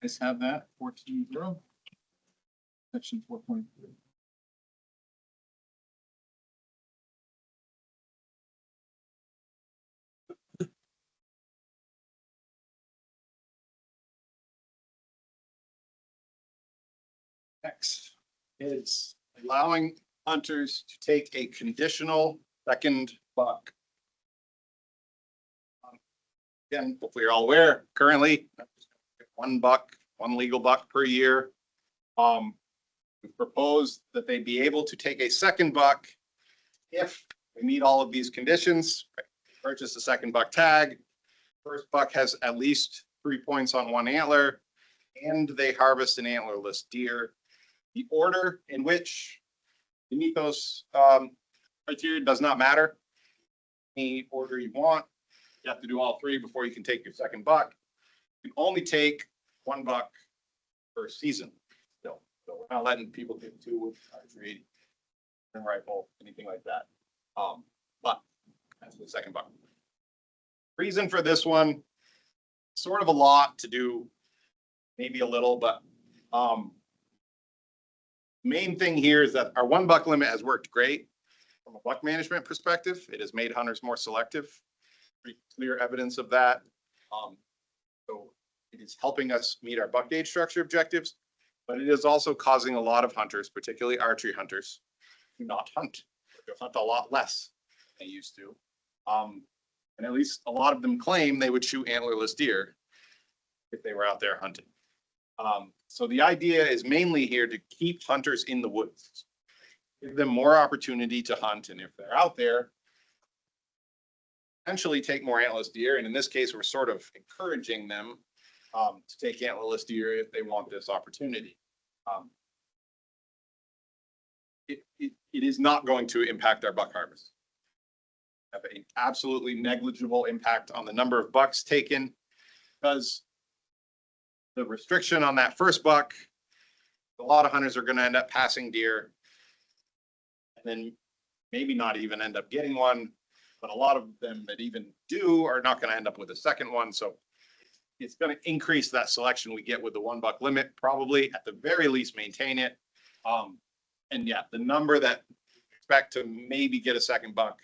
Let's have that 14-0. Section 4.3. Next is allowing hunters to take a conditional second buck. Again, hopefully you're all aware, currently, 1 buck, 1 legal buck per year. We proposed that they be able to take a second buck if we meet all of these conditions, purchase a second buck tag. First buck has at least 3 points on 1 antler, and they harvest an antlerless deer. The order in which you meet those criteria does not matter. Any order you want, you have to do all 3 before you can take your second buck. You can only take 1 buck per season. So we're not letting people get 2 with archery, rifle, anything like that. But that's the second buck. Reason for this one, sort of a lot to do, maybe a little, but main thing here is that our 1 buck limit has worked great from a buck management perspective. It has made hunters more selective. Pretty clear evidence of that. So it is helping us meet our buck age structure objectives, but it is also causing a lot of hunters, particularly archery hunters, to not hunt, to hunt a lot less than they used to. And at least a lot of them claim they would shoot antlerless deer if they were out there hunting. So the idea is mainly here to keep hunters in the woods, give them more opportunity to hunt, and if they're out there, potentially take more antlerless deer. And in this case, we're sort of encouraging them to take antlerless deer if they want this opportunity. It is not going to impact our buck harvest. Have an absolutely negligible impact on the number of bucks taken, because the restriction on that first buck, a lot of hunters are going to end up passing deer and then maybe not even end up getting one, but a lot of them that even do are not going to end up with a second one. So it's going to increase that selection we get with the 1 buck limit, probably at the very least maintain it. And yeah, the number that expect to maybe get a second buck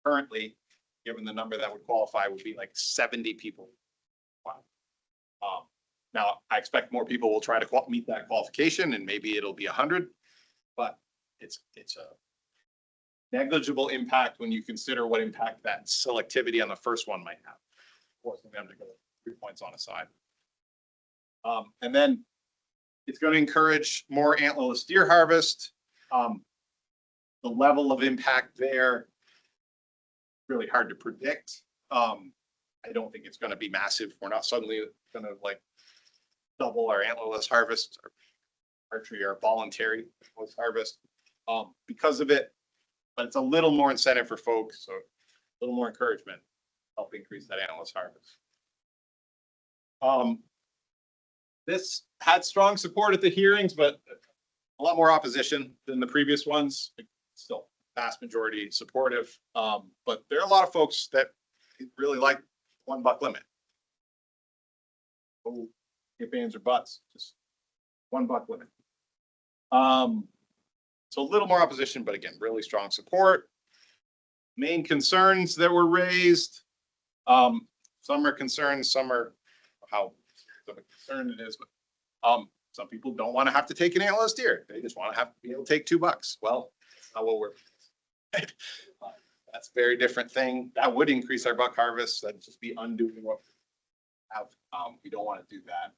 currently, given the number that would qualify, would be like 70 people. Wow. Now, I expect more people will try to meet that qualification, and maybe it'll be 100, but it's a negligible impact when you consider what impact that selectivity on the first one might have, forcing them to go 3 points on a side. And then it's going to encourage more antlerless deer harvest. The level of impact there, really hard to predict. I don't think it's going to be massive. We're not suddenly going to like double our antlerless harvest or archery or voluntary harvest because of it, but it's a little more incentive for folks, so a little more encouragement to help increase that antlerless harvest. This had strong support at the hearings, but a lot more opposition than the previous ones. Still vast majority supportive, but there are a lot of folks that really like 1 buck limit. Oh, if ands or buts, just 1 buck limit. So a little more opposition, but again, really strong support. Main concerns that were raised. Some are concerns, some are how concerned it is, but some people don't want to have to take an antlerless deer. They just want to have to be able to take $2. Well, that's not what we're. That's a very different thing. That would increase our buck harvest. That'd just be undoing what we have. We don't want to do that.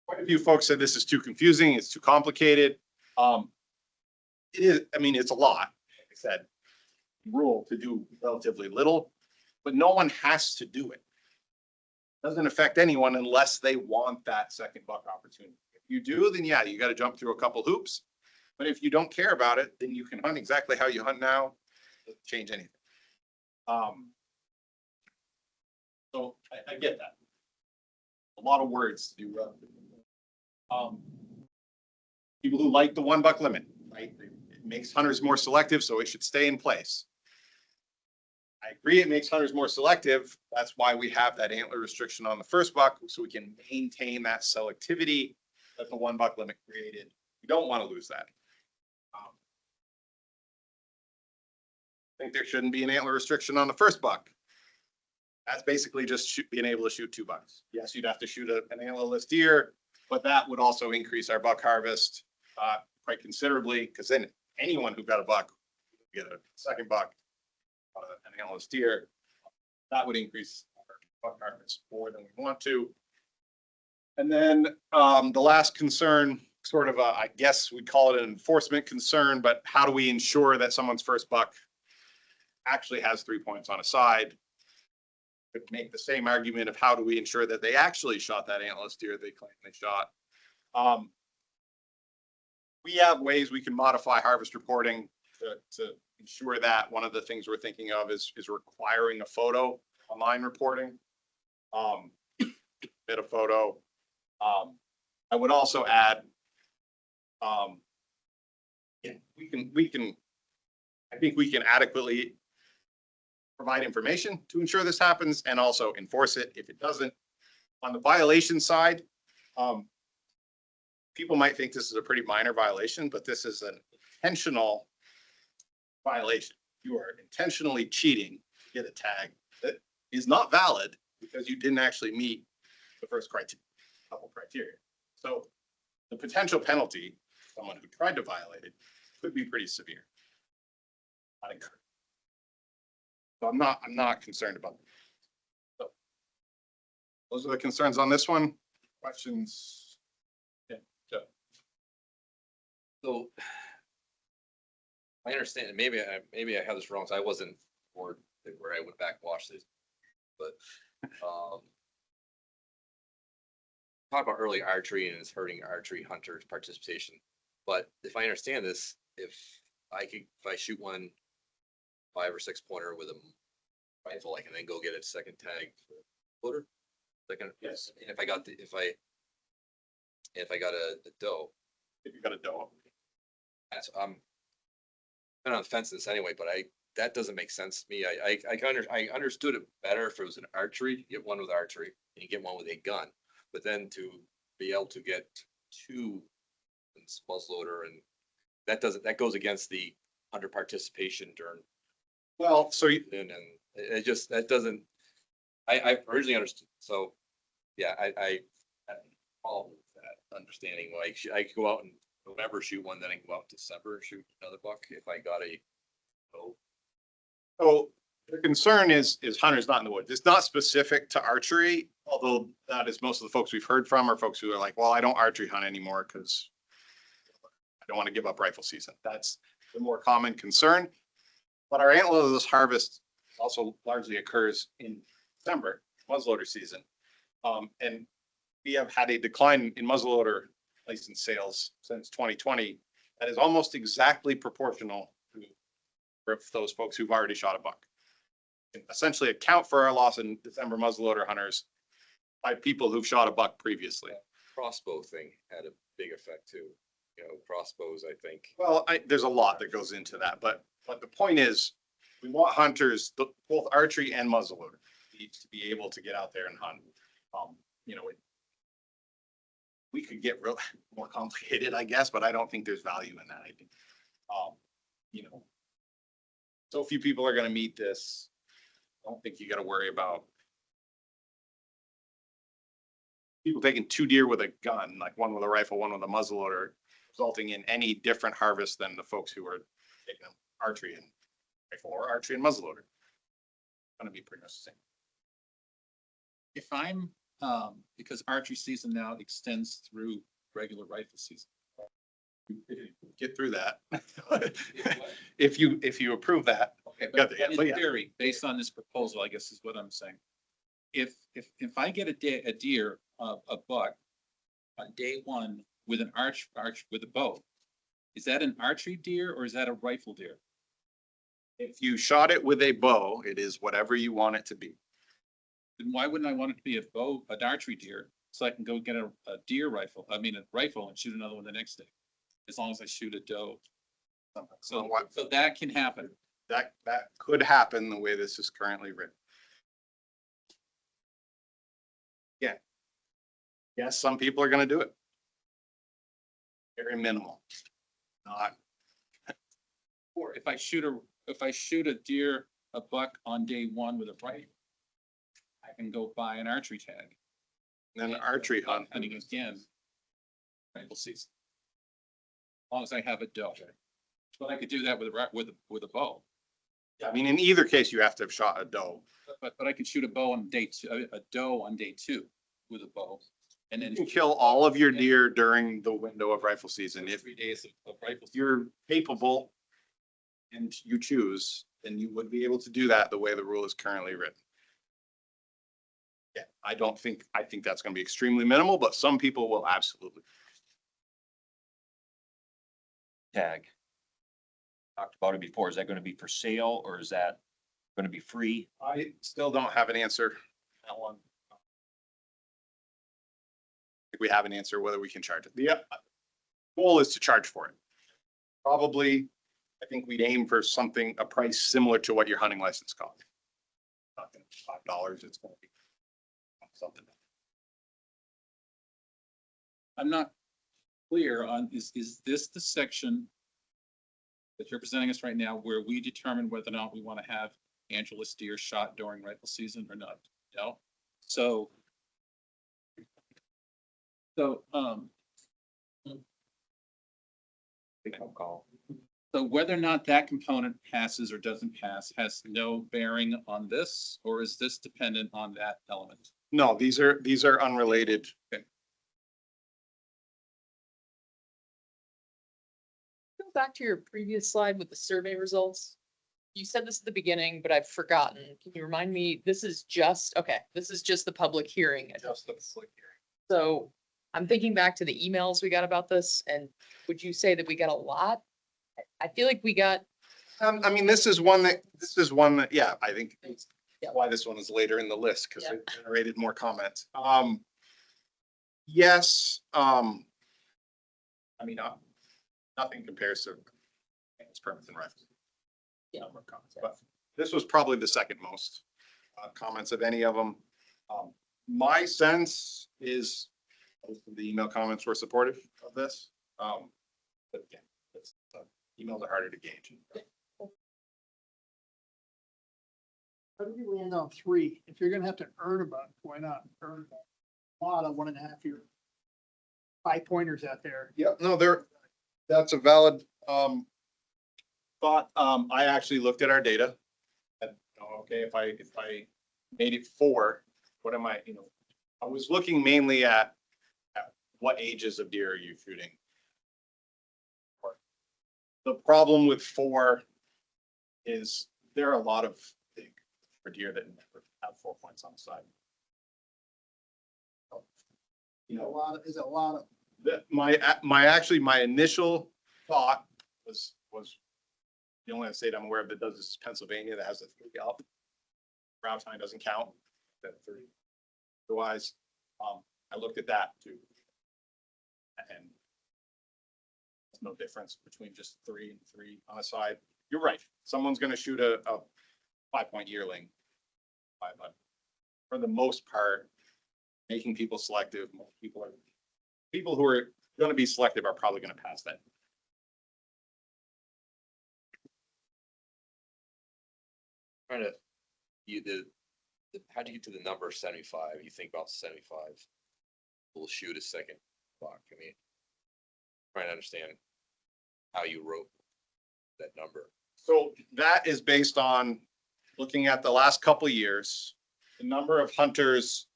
Quite a few folks said this is too confusing. It's too complicated. It is, I mean, it's a lot. Like I said, rule to do relatively little, but no one has to do it. Doesn't affect anyone unless they want that second buck opportunity. If you do, then yeah, you got to jump through a couple hoops. But if you don't care about it, then you can hunt exactly how you hunt now. Doesn't change anything. So I get that. A lot of words to do. People who like the $1 limit, right? It makes hunters more selective, so it should stay in place. I agree, it makes hunters more selective. That's why we have that antler restriction on the first buck, so we can maintain that selectivity that the $1 limit created. We don't want to lose that. I think there shouldn't be an antler restriction on the first buck. That's basically just being able to shoot $2. Yes, you'd have to shoot an antlerless deer, but that would also increase our buck harvest quite considerably, because then anyone who got a buck would get a second buck, an antlerless deer. That would increase our buck harvest more than we want to. And then the last concern, sort of I guess we'd call it an enforcement concern, but how do we ensure that someone's first buck actually has 3 points on a side? Could make the same argument of how do we ensure that they actually shot that antlerless deer they claim they shot. We have ways we can modify harvest reporting to ensure that. One of the things we're thinking of is requiring a photo online reporting. Bit of photo. I would also add, yeah, I think we can adequately provide information to ensure this happens and also enforce it if it doesn't. On the violation side, people might think this is a pretty minor violation, but this is an intentional violation. You are intentionally cheating to get a tag that is not valid because you didn't actually meet the first couple criteria. So the potential penalty, someone who tried to violate it, could be pretty severe. So I'm not concerned about that. So those are the concerns on this one. Questions? Yeah, Joe. So I understand, and maybe I have this wrong, so I wasn't bored where I went back and watched this, but talk about early archery and it's hurting archery hunters' participation. But if I understand this, if I shoot one 5 or 6 pointer with a rifle, I can then go get a second tag for footer. Second, yes. And if I got a doe. If you got a doe. That's I'm on the fence this anyway, but that doesn't make sense to me. I understood it better if it was an archery, you get one with archery and you get one with a gun, but then to be able to get 2 in muzzleloader, and that goes against the hunter participation during. Well, so and it just, that doesn't, I originally understood. So yeah, I had a problem with that understanding. Like I could go out in November, shoot one, then I can go out in December, shoot another buck if I got a bow. So the concern is hunters not in the woods. It's not specific to archery, although that is most of the folks we've heard from are folks who are like, well, I don't archery hunt anymore because I don't want to give up rifle season. That's the more common concern. But our antlerless harvest also largely occurs in December, muzzleloader season. And we have had a decline in muzzleloader license sales since 2020 that is almost exactly proportional to those folks who've already shot a buck. And essentially account for our loss in December muzzleloader hunters by people who've shot a buck previously. Crossbow thing had a big effect too. You know, crossbows, I think. Well, there's a lot that goes into that, but the point is, we want hunters, both archery and muzzleloader, to be able to get out there and hunt. You know, we could get real more complicated, I guess, but I don't think there's value in that. I think, you know, so few people are gonna meet this. I don't think you gotta worry about people taking 2 deer with a gun, like one with a rifle, one with a muzzleloader, resulting in any different harvest than the folks who are taking archery and rifle or archery and muzzleloader. Gonna be pretty much the same. If I'm, because archery season now extends through regular rifle season. Get through that. If you approve that. Okay, Yeah, but yeah, in but yeah. theory, based on this proposal, I guess is what I'm saying. If I get a deer, a buck on day one with an arch with a bow, is that an archery deer or is that a rifle deer? If you shot it with a bow, it is whatever you want it to be. Then why wouldn't I want it to be an archery deer, so I can go get a rifle and shoot another one the next day? As long as I shoot a doe. So that can happen. That could happen the way this is currently written. Yeah. Yes, some people are gonna do it. Very minimal. Not, Or if I shoot a deer, a buck on day one with a rifle, I can go buy an archery tag. then archery hunt. Hunting again. Rifle season. As long as I have a doe. But I could do that with a bow. I mean, in either case, you have to have shot a doe. But I could shoot a bow on day two, a doe on day two with a bow. And then You can kill all of your deer during the window of rifle season. If 3 days of rifle. you're capable and you choose, then you would be able to do that the way the rule is currently written. Yeah, I think that's gonna be extremely minimal, but some people will absolutely. Tag. Talked about it before. Is that gonna be for sale or is that gonna be free? I still don't have an answer. on That one. I think we have an answer whether we can charge it. The goal is to charge for it. Probably, I think we'd aim for a price similar to what your hunting license costs. Not gonna be $5, it's gonna be something. I'm not clear on, is this the section that you're presenting us right now where we determine whether or not we want to have Angeles deer shot during rifle season or not? No? So, Call. so whether or not that component passes or doesn't pass has no bearing on this, or is this dependent on that element? No, these are unrelated. Go back to your previous slide with the survey results. You said this at the beginning, but I've forgotten. Can you remind me? This is just the public hearing. Just the public hearing. So I'm thinking back to the emails we got about this, and would you say that we got a lot? I feel like we got, I mean, this is one that, yeah, I think that's why this one is later in the list, because it generated more comments. Yes, I mean, nothing compares to permits and rifles. Number of comments, but this was probably the second most comments of any of them. My sense is most of the email comments were supportive of this. But again, emails are harder to gauge. How do we land on 3? If you're gonna have to earn a buck, why not earn a lot of 1.5 year 5 pointers out there? Yep, no, that's a valid thought. I actually looked at our data. And, okay, if I made it 4, what am I, I was looking mainly at what ages of deer are you shooting? The problem with 4 is there are a lot of big for deer that never have 4 points on the side. Is a lot of. My initial thought was the only state I'm aware of that does this is Pennsylvania, that has a 3 up. Brown time doesn't count. That 3. Otherwise, I looked at that too. And there's no difference between just 3 and 3 on a side. You're right. Someone's going to shoot a 5-point yearling. But for the most part, making people selective, most people are people who are going to be selective are probably going to pass that. Trying to, how'd you get to the number 75? You think about 75. We'll shoot a second buck. I mean, trying to understand how you wrote that number. So that is based on looking at the last couple of years, the number of hunters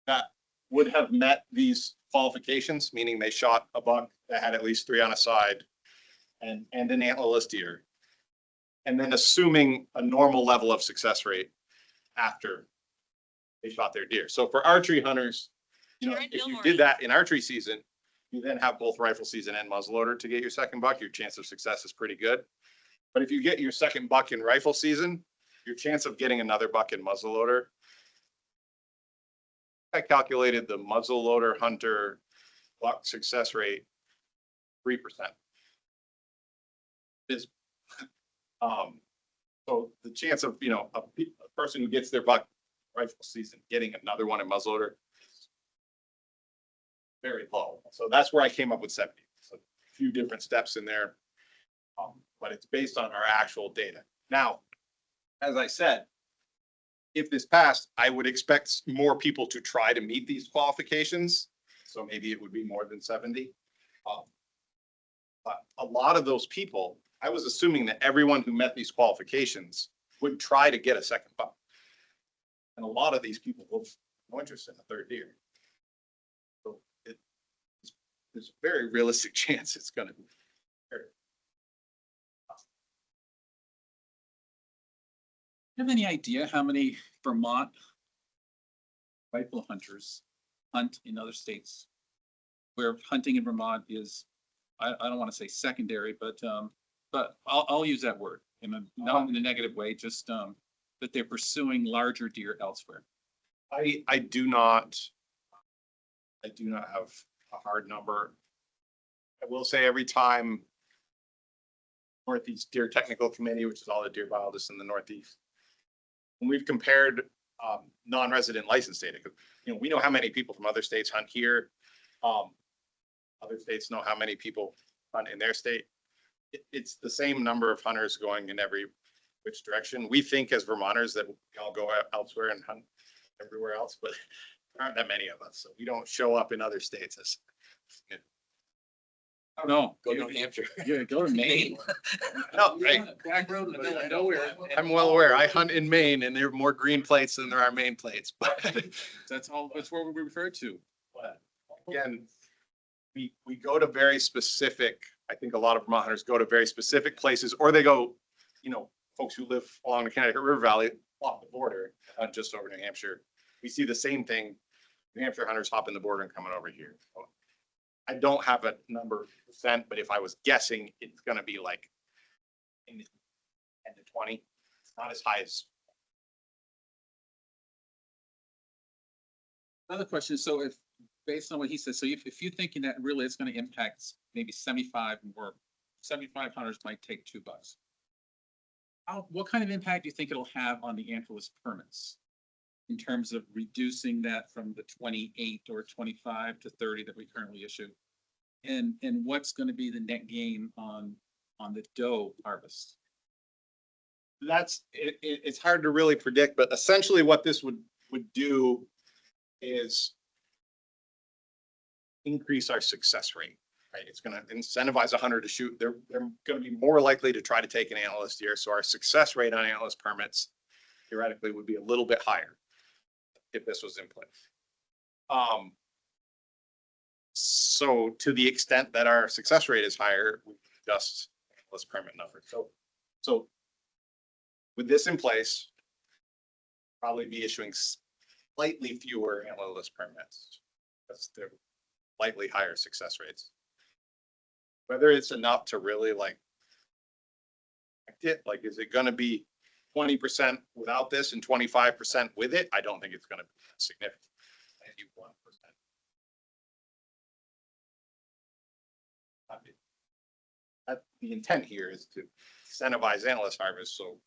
that would have met these qualifications, meaning they shot a buck that had at least 3 on a side and an antlerless deer. And then assuming a normal level of success rate after they shot their deer. So for archery hunters, you know, if you did that in archery season, you then have both rifle season and muzzleloader to get your second buck, your chance of success is pretty good. But if you get your second buck in rifle season, your chance of getting another buck in muzzleloader, I calculated the muzzleloader hunter buck success rate 3%. Is so the chance of, you know, a person who gets their buck rifle season getting another one in muzzleloader is very low. So that's where I came up with 70. So a few different steps in there, but it's based on our actual data. Now, as I said, if this passed, I would expect more people to try to meet these qualifications. So maybe it would be more than 70. But a lot of those people, I was assuming that everyone who met these qualifications would try to get a second buck. And a lot of these people will have no interest in a third deer. So there's a very realistic chance it's going to be. Do you have any idea how many Vermont rifle hunters hunt in other states? Where hunting in Vermont is, I don't want to say secondary, but I'll use that word not in a negative way, just that they're pursuing larger deer elsewhere. I do not have a hard number. I will say every time Northeast Deer Technical Committee, which is all the deer biologists in the Northeast, when we've compared non-resident license data, you know, we know how many people from other states hunt here. Other states know how many people hunt in their state. It's the same number of hunters going in every which direction. We think as Vermonters that we all go elsewhere and hunt everywhere else, but there aren't that many of us. So we don't show up in other states as. No, Go to New Hampshire. Yeah, go to Maine. No, right. Back road in the middle of nowhere. I'm well aware. I hunt in Maine and there are more green plates than there are Maine plates, but That's what we refer to. again, we go to very specific, I think a lot of Vermont hunters go to very specific places, or they go, you know, folks who live along the Connecticut River Valley off the border, just over New Hampshire. We see the same thing. New Hampshire hunters hopping the border and coming over here. So I don't have a number percent, but if I was guessing, it's going to be like in the 10 to 20. It's not as high as. Another question, so if, based on what he said, so if you're thinking that really it's going to impact maybe 75 hunters might take 2 bucks. What kind of impact do you think it'll have on the antlerless permits? In terms of reducing that from the 28 or 25 to 30 that we currently issue? And what's going to be the net gain on the doe harvest? It's hard to really predict, but essentially what this would do is increase our success rate, right? It's going to incentivize a hunter to shoot. They're going to be more likely to try to take an antlerless deer. So our success rate on antlerless permits theoretically would be a little bit higher if this was in place. So to the extent that our success rate is higher, we adjust antlerless permit number. So with this in place, probably be issuing slightly fewer antlerless permits. That's their slightly higher success rates. Whether it's enough to really like is it going to be 20% without this and 25% with it? I don't think it's going to be significant. Maybe 1%. The intent here is to incentivize antlerless harvest. So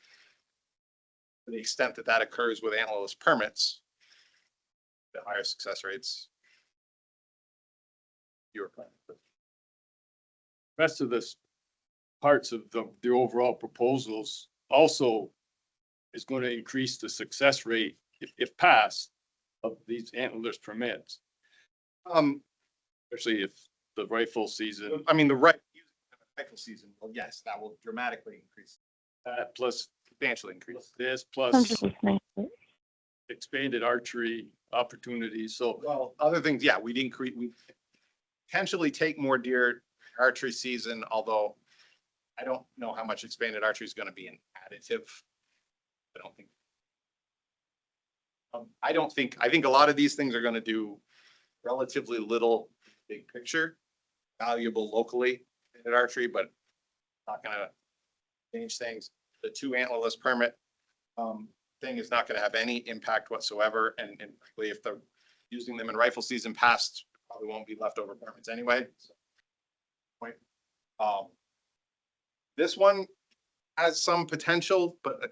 to the extent that that occurs with antlerless permits, the higher success rates fewer permits. Rest of this parts of the overall proposals also is going to increase the success rate, if passed, of these antlerless permits, especially if the rifle season, I mean, rifle season, well, yes, that will dramatically increase, plus substantially increase. this, plus expanded archery opportunities. So Well, other things, yeah, we'd increase, we potentially take more deer archery season, although I don't know how much expanded archery is gonna be an additive. I don't think. I think a lot of these things are gonna do relatively little big picture, valuable locally at archery, but not gonna change things. The 2 antlerless permit thing is not gonna have any impact whatsoever, and frankly, if they're using them in rifle season past, probably won't be leftover permits anyway. So, point. This one has some potential, but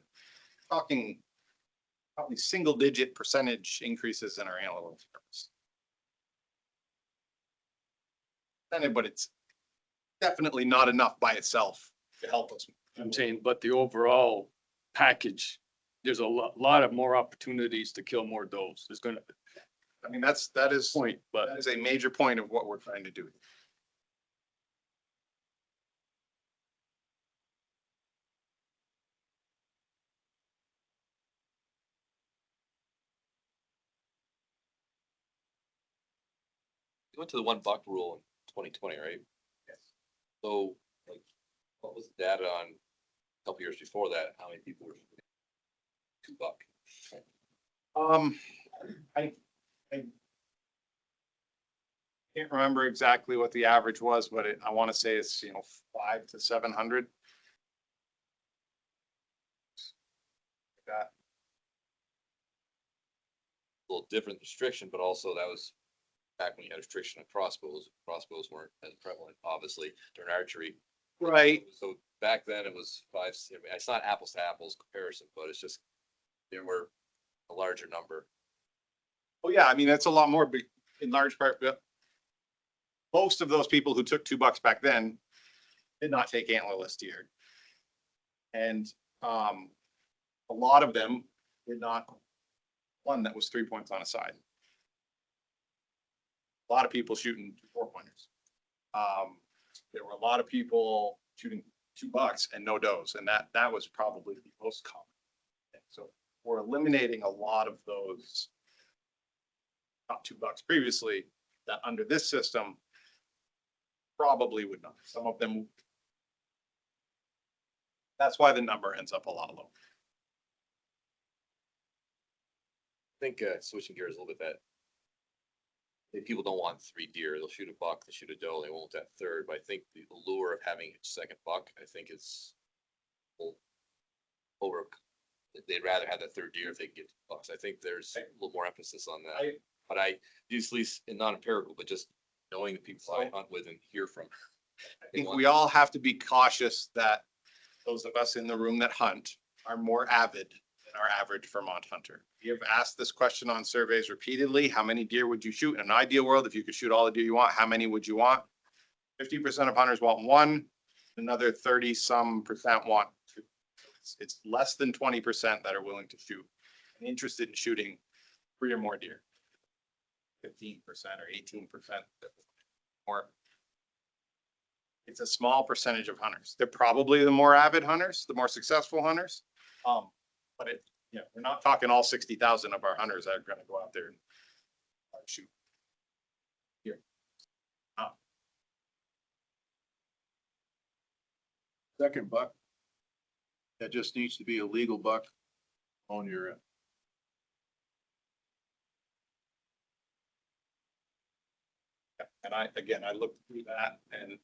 talking probably single-digit percentage increases in our antlerless permits. But it's definitely not enough by itself to help us. I'm saying, but the overall package, there's a lot of more opportunities to kill more does. There's gonna, I mean, that is point, but that is a major point of what we're trying to do. You went to the $1 rule in 2020, right? Yes. So like, what was the data on a couple years before that? How many people were $2? I can't remember exactly what the average was, but I want to say it's, 500 to 700. That. A little different restriction, but also that was back when you had restriction on crossbows. Crossbows weren't as prevalent, obviously, during archery. Right. So back then it was 5. I mean, it's not apples to apples comparison, but it's just there were a larger number. Oh, yeah, I mean, that's a lot more in large part, but most of those people who took $2 back then did not take antlerless deer. And a lot of them did not one that was 3 points on a side. A lot of people shooting 4-pointers. There were a lot of people shooting $2 and no does, and that was probably the most common. So we're eliminating a lot of those not $2 previously that under this system probably would not. Some of them. That's why the number ends up a lot lower. I think switching gears a little bit, that if people don't want 3 deer, they'll shoot a buck, they shoot a doe, they won't that third. But I think the allure of having a second buck, I think it's over. They'd rather have that third deer if they can get bucks. I think there's a little more emphasis on that. But I usually, and not empirical, but just knowing the people I hunt with and hear from. I think we all have to be cautious that those of us in the room that hunt are more avid than our average Vermont hunter. We have asked this question on surveys repeatedly. How many deer would you shoot? In an ideal world, if you could shoot all the deer you want, how many would you want? 50% of hunters want 1, another 30-some% want 2. It's less than 20% that are willing to shoot and interested in shooting 3 or more deer. 15% or 18% more. It's a small percentage of hunters. They're probably the more avid hunters, the more successful hunters. But we're not talking all 60,000 of our hunters that are going to go out there and shoot. Here. Second buck. That just needs to be a legal buck on your end. And I looked through that and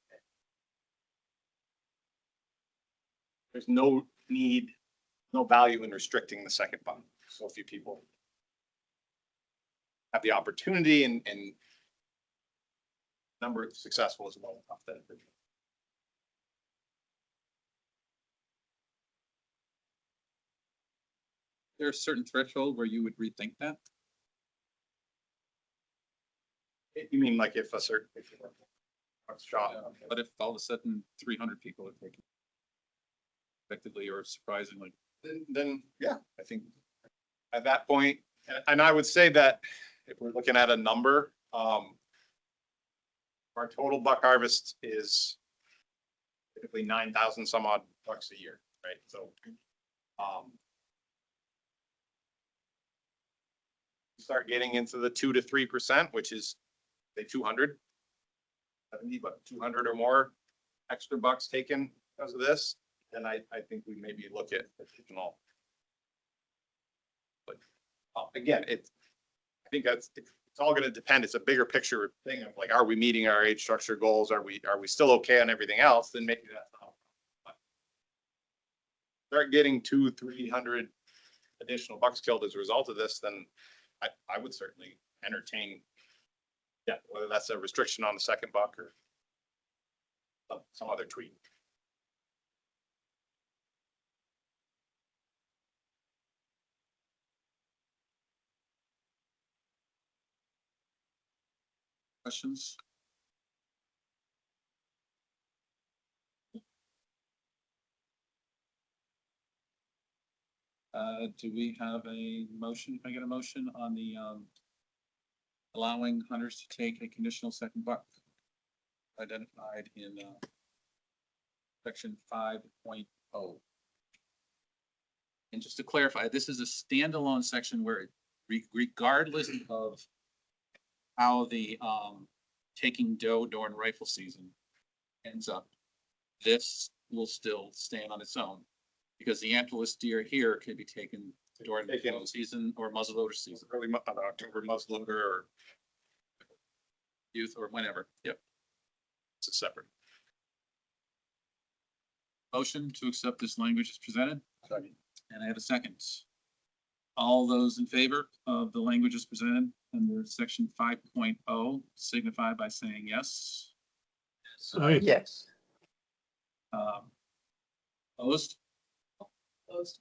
there's no need, no value in restricting the second buck. So few people have the opportunity and number of successful is well enough that it. There's a certain threshold where you would rethink that? You mean like if shot. But if all of a sudden 300 people are taking effectively or surprisingly, Then, yeah, I think at that point, and I would say that if we're looking at a number, our total buck harvest is typically 9,000 some odd bucks a year, right? So, start getting into the 2 to 3%, which is say 270, but 200 or more extra bucks taken because of this, then I think we maybe look at additional. But again, I think it's all going to depend. It's a bigger picture thing of like, are we meeting our age structure goals? Are we still okay on everything else? Then maybe that's not. But start getting 200-300 additional bucks killed as a result of this, then I would certainly entertain, yeah, whether that's a restriction on the second buck or some other tweak. questions? Do we have a motion? Can I get a motion on the allowing hunters to take a conditional second buck identified in section 5.0? And just to clarify, this is a standalone section where regardless of how the taking doe during rifle season ends up, this will still stand on its own. Because the antlerless deer here can be taken during the bow season or muzzleloader season. Early October muzzleloader or youth or whenever. Yep. It's separate. Motion to accept this language as presented. Second. And I have a second. All those in favor of the language as presented under section 5.0 signify by saying yes. Yes. Opposed? Opposed.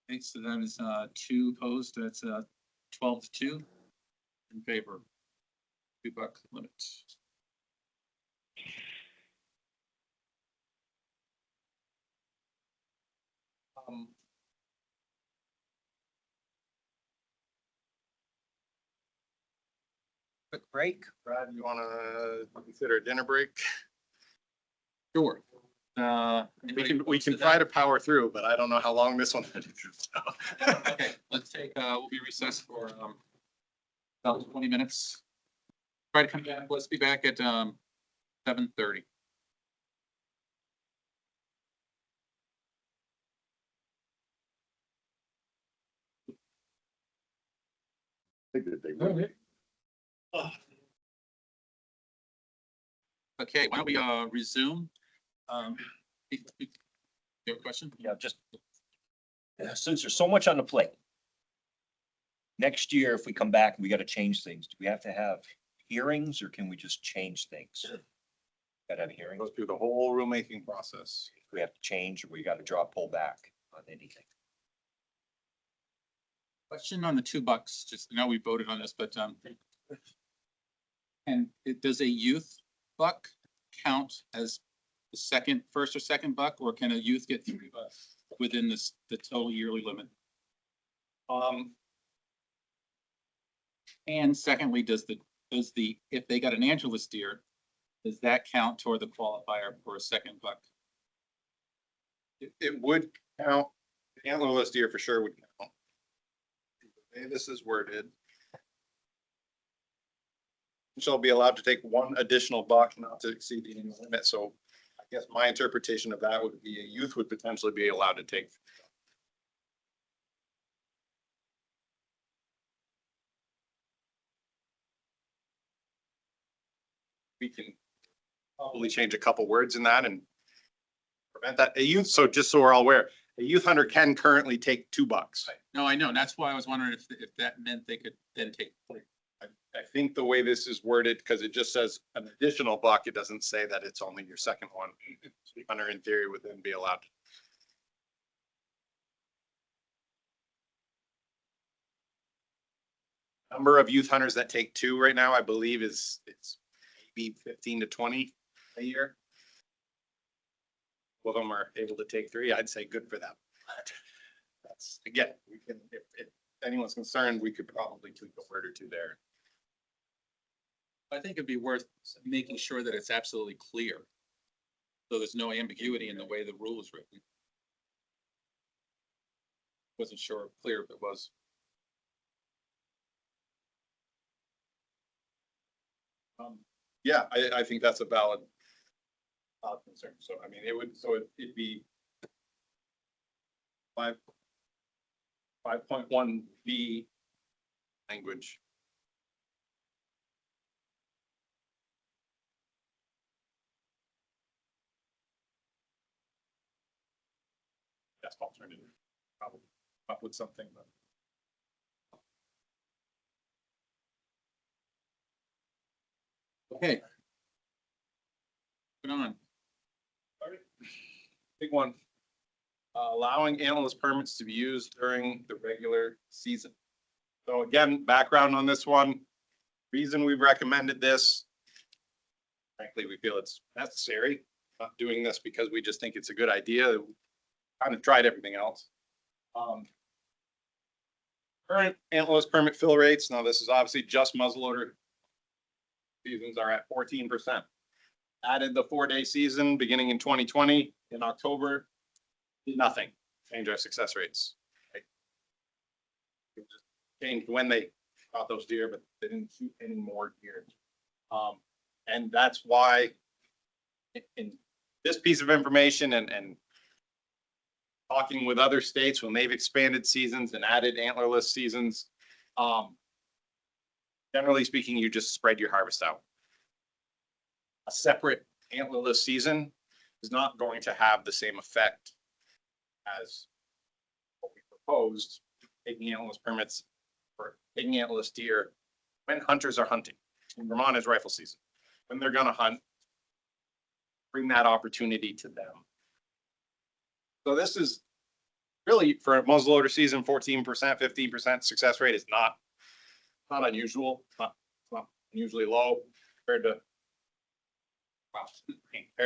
Okay, so that is 2 opposed. That's 12 to 2 in favor. 2 buck limit. Quick break. Brad, you want to consider a dinner break? Sure. We can try to power through, but I don't know how long this one is. Okay, let's take, we'll be recessed for about 20 minutes. Try to come back, let's be back at 7:30. Okay, why don't we resume? You have a question? Yeah, just since there's so much on the plate. Next year, if we come back and we gotta change things, do we have to have hearings or can we just change things? Gotta have hearings. Go through the whole rulemaking process. We have to change or we gotta pull back on anything. Question on the $2, just, I know we voted on this, but and does a youth buck count as the first or second buck, or can a youth get $3 within the total yearly limit? And secondly, if they got an antlerless deer, does that count toward the qualifier for a second buck? It would count. Antlerless deer for sure would count. The way this is worded. Shall be allowed to take 1 additional buck not to exceed the annual limit. So I guess my interpretation of that would be a youth would potentially be allowed to take. We can probably change a couple words in that and prevent that. A youth, so just so we're all aware, a youth hunter can currently take 2 bucks. No, I know. That's why I was wondering if that meant they could then take 3. I think the way this is worded, because it just says an additional buck, it doesn't say that it's only your second one. Hunter in theory would then be allowed. Number of youth hunters that take 2 right now, I believe it's maybe 15 to 20 a year. Both of them are able to take 3. I'd say good for them. That's, again, we can, if anyone's concerned, we could probably tweak a word or two there. I think it'd be worth making sure that it's absolutely clear. So there's no ambiguity in the way the rule is written. Wasn't sure clear if it was. Yeah, I think that's a valid concern. So, I mean, it'd be 5.1B language. That's alternative. Probably up with something, but. Okay. Put on. Big one. Allowing analyst permits to be used during the regular season. So again, background on this one. Reason we've recommended this. Frankly, we feel it's necessary. Not doing this because we just think it's a good idea. Kind of tried everything else. Current analyst permit fill rates. Now this is obviously just muzzleloader seasons are at 14%. Added the 4-day season beginning in 2020 in October. Did nothing. Change our success rates. Right? It just changed when they shot those deer, but they didn't shoot any more deer. And that's why in this piece of information and talking with other states when they've expanded seasons and added antlerless seasons, generally speaking, you just spread your harvest out. A separate antlerless season is not going to have the same effect as what we proposed, taking antlerless permits for taking antlerless deer when hunters are hunting. In Vermont is rifle season. When they're gonna hunt, bring that opportunity to them. So this is really for a muzzleloader season, 14%, 15% success rate is not unusual. It's not unusually low compared to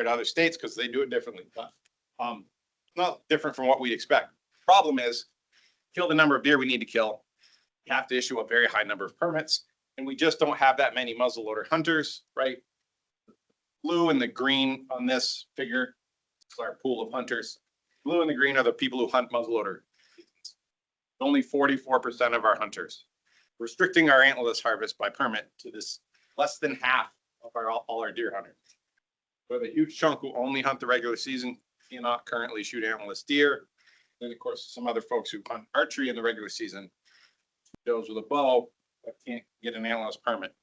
other states because they do it differently. But not different from what we expect. Problem is, kill the number of deer we need to kill. You have to issue a very high number of permits, and we just don't have that many muzzleloader hunters, right? Blue and the green on this figure is our pool of hunters. Blue and the green are the people who hunt muzzleloader. Only 44% of our hunters. Restricting our antlerless harvest by permit to this less than half of all our deer hunters. So the huge chunk who only hunt the regular season cannot currently shoot antlerless deer. Then of course, some other folks who hunt archery in the regular season, those with a bow, but can't get an antlerless permit.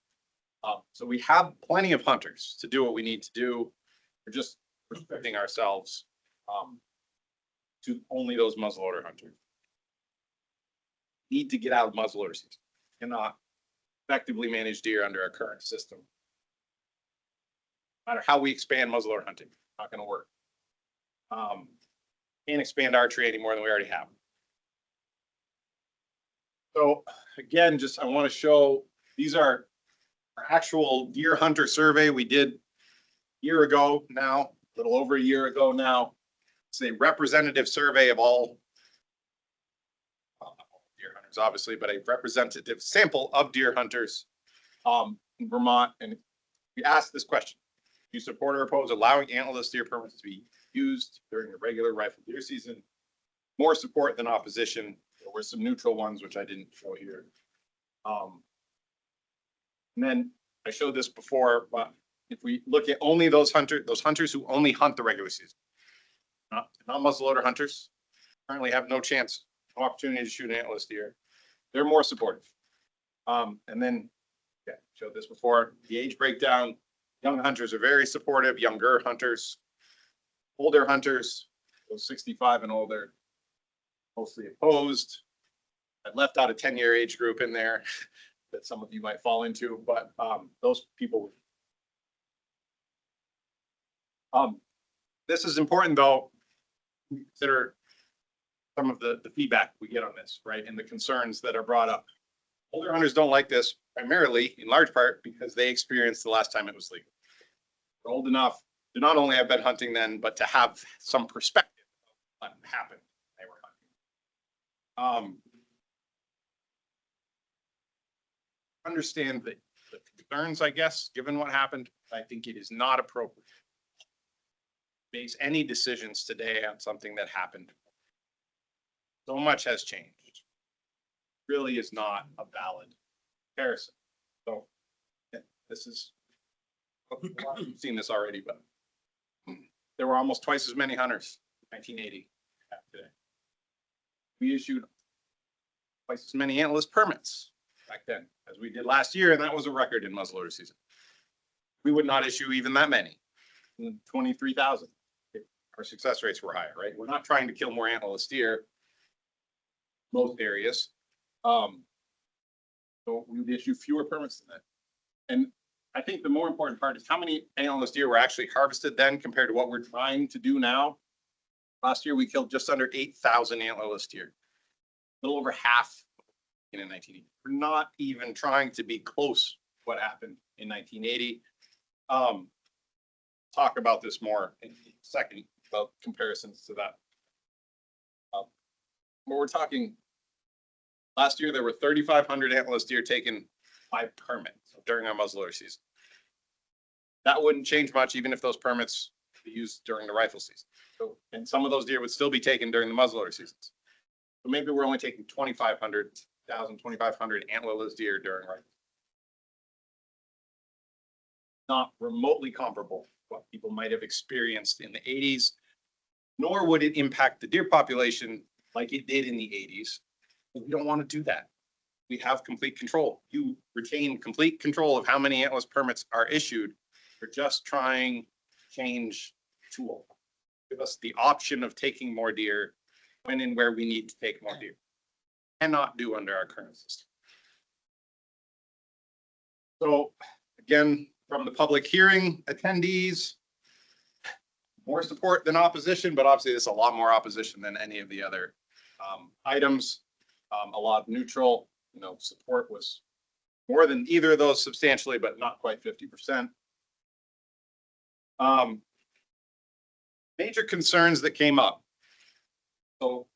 So we have plenty of hunters to do what we need to do. We're just restricting ourselves to only those muzzleloader hunters. Need to get out of muzzleloader season. Cannot effectively manage deer under our current system. No matter how we expand muzzleloader hunting, not going to work. Can't expand archery any more than we already have. So again, just I want to show these are our actual deer hunter survey we did a year ago now, a little over a year ago now. It's a representative survey of all deer hunters, obviously, but a representative sample of deer hunters in Vermont. And we asked this question: do you support or oppose allowing antlerless deer permits to be used during the regular rifle deer season? More support than opposition. There were some neutral ones, which I didn't show here. And then I showed this before, but if we look at only those hunters who only hunt the regular season, not muzzleloader hunters, currently have no chance, no opportunity to shoot an antlerless deer, they're more supportive. And then, yeah, showed this before, the age breakdown, young hunters are very supportive, younger hunters, older hunters, those 65 and older, mostly opposed. I left out a 10-year age group in there that some of you might fall into, but those people. This is important though. Consider some of the feedback we get on this, right? And the concerns that are brought up. Older hunters don't like this. primarily, in large part, because they experienced the last time it was legal. They're old enough to not only have been hunting then, but to have some perspective of what happened when they were hunting. Understand the concerns, I guess, given what happened. I think it is not appropriate to base any decisions today on something that happened. So much has changed. Really is not a valid comparison. So this is, you've seen this already, but there were almost twice as many hunters in 1980 as today. We issued twice as many antlerless permits back then as we did last year, and that was a record in muzzleloader season. We would not issue even that many, 23,000. Our success rates were higher, right? We're not trying to kill more antlerless deer, most areas. So we would issue fewer permits than that. And I think the more important part is how many antlerless deer were actually harvested then compared to what we're trying to do now. Last year, we killed just under 8,000 antlerless deer, a little over half in 1980. We're not even trying to be close to what happened in 1980. Talk about this more in a second, about comparisons to that. But we're talking, last year, there were 3,500 antlerless deer taken by permit during our muzzleloader season. That wouldn't change much even if those permits be used during the rifle season. So, and some of those deer would still be taken during the muzzleloader seasons. So maybe we're only taking 2,500 antlerless deer during rifle. Not remotely comparable to what people might have experienced in the 80s, nor would it impact the deer population like it did in the 80s. But we don't want to do that. We have complete control. You retain complete control of how many antlerless permits are issued. We're just trying to change the tool. Give us the option of taking more deer when and where we need to take more deer. Cannot do under our current system. So again, from the public hearing attendees, more support than opposition, but obviously there's a lot more opposition than any of the other items. A lot of neutral, support was more than either of those substantially, but not quite 50%. Major concerns that came up. So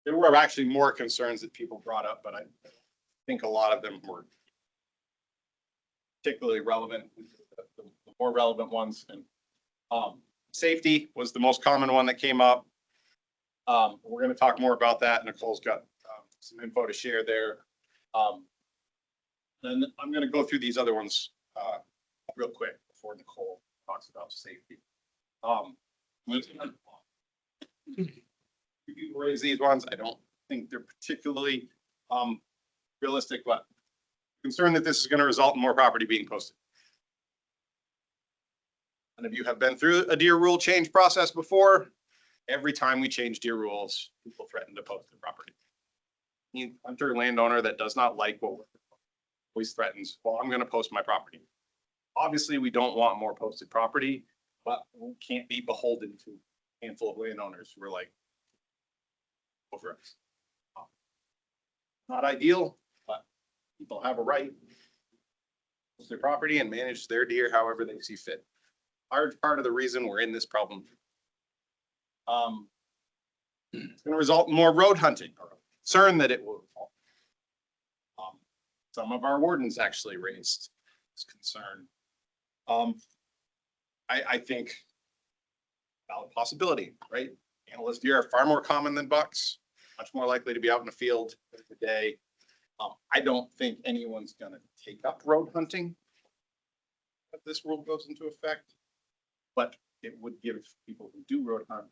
there were actually more concerns that people brought up, but I think a lot of them were particularly relevant, the more relevant ones. And safety was the most common one that came up. We're going to talk more about that. Nicole's got some info to share there. Then I'm going to go through these other ones real quick before Nicole talks about safety. You raise these ones. I don't think they're particularly realistic, but concerned that this is going to result in more property being posted. None of you have been through a deer rule change process before. Every time we change deer rules, people threaten to post their property. Any hunter landowner that does not like what we're always threatens, well, I'm going to post my property. Obviously, we don't want more posted property, but we can't be beholden to a handful of landowners who are like, over us. Not ideal, but people have a right to post their property and manage their deer however they see fit. Large part of the reason we're in this problem. It's going to result in more road hunting, or concern that it will. Some of our wardens actually raised this concern. I think valid possibility, right? Antlerless deer are far more common than bucks, much more likely to be out in the field during the day. I don't think anyone's going to take up road hunting if this rule goes into effect, but it would give people who do road hunt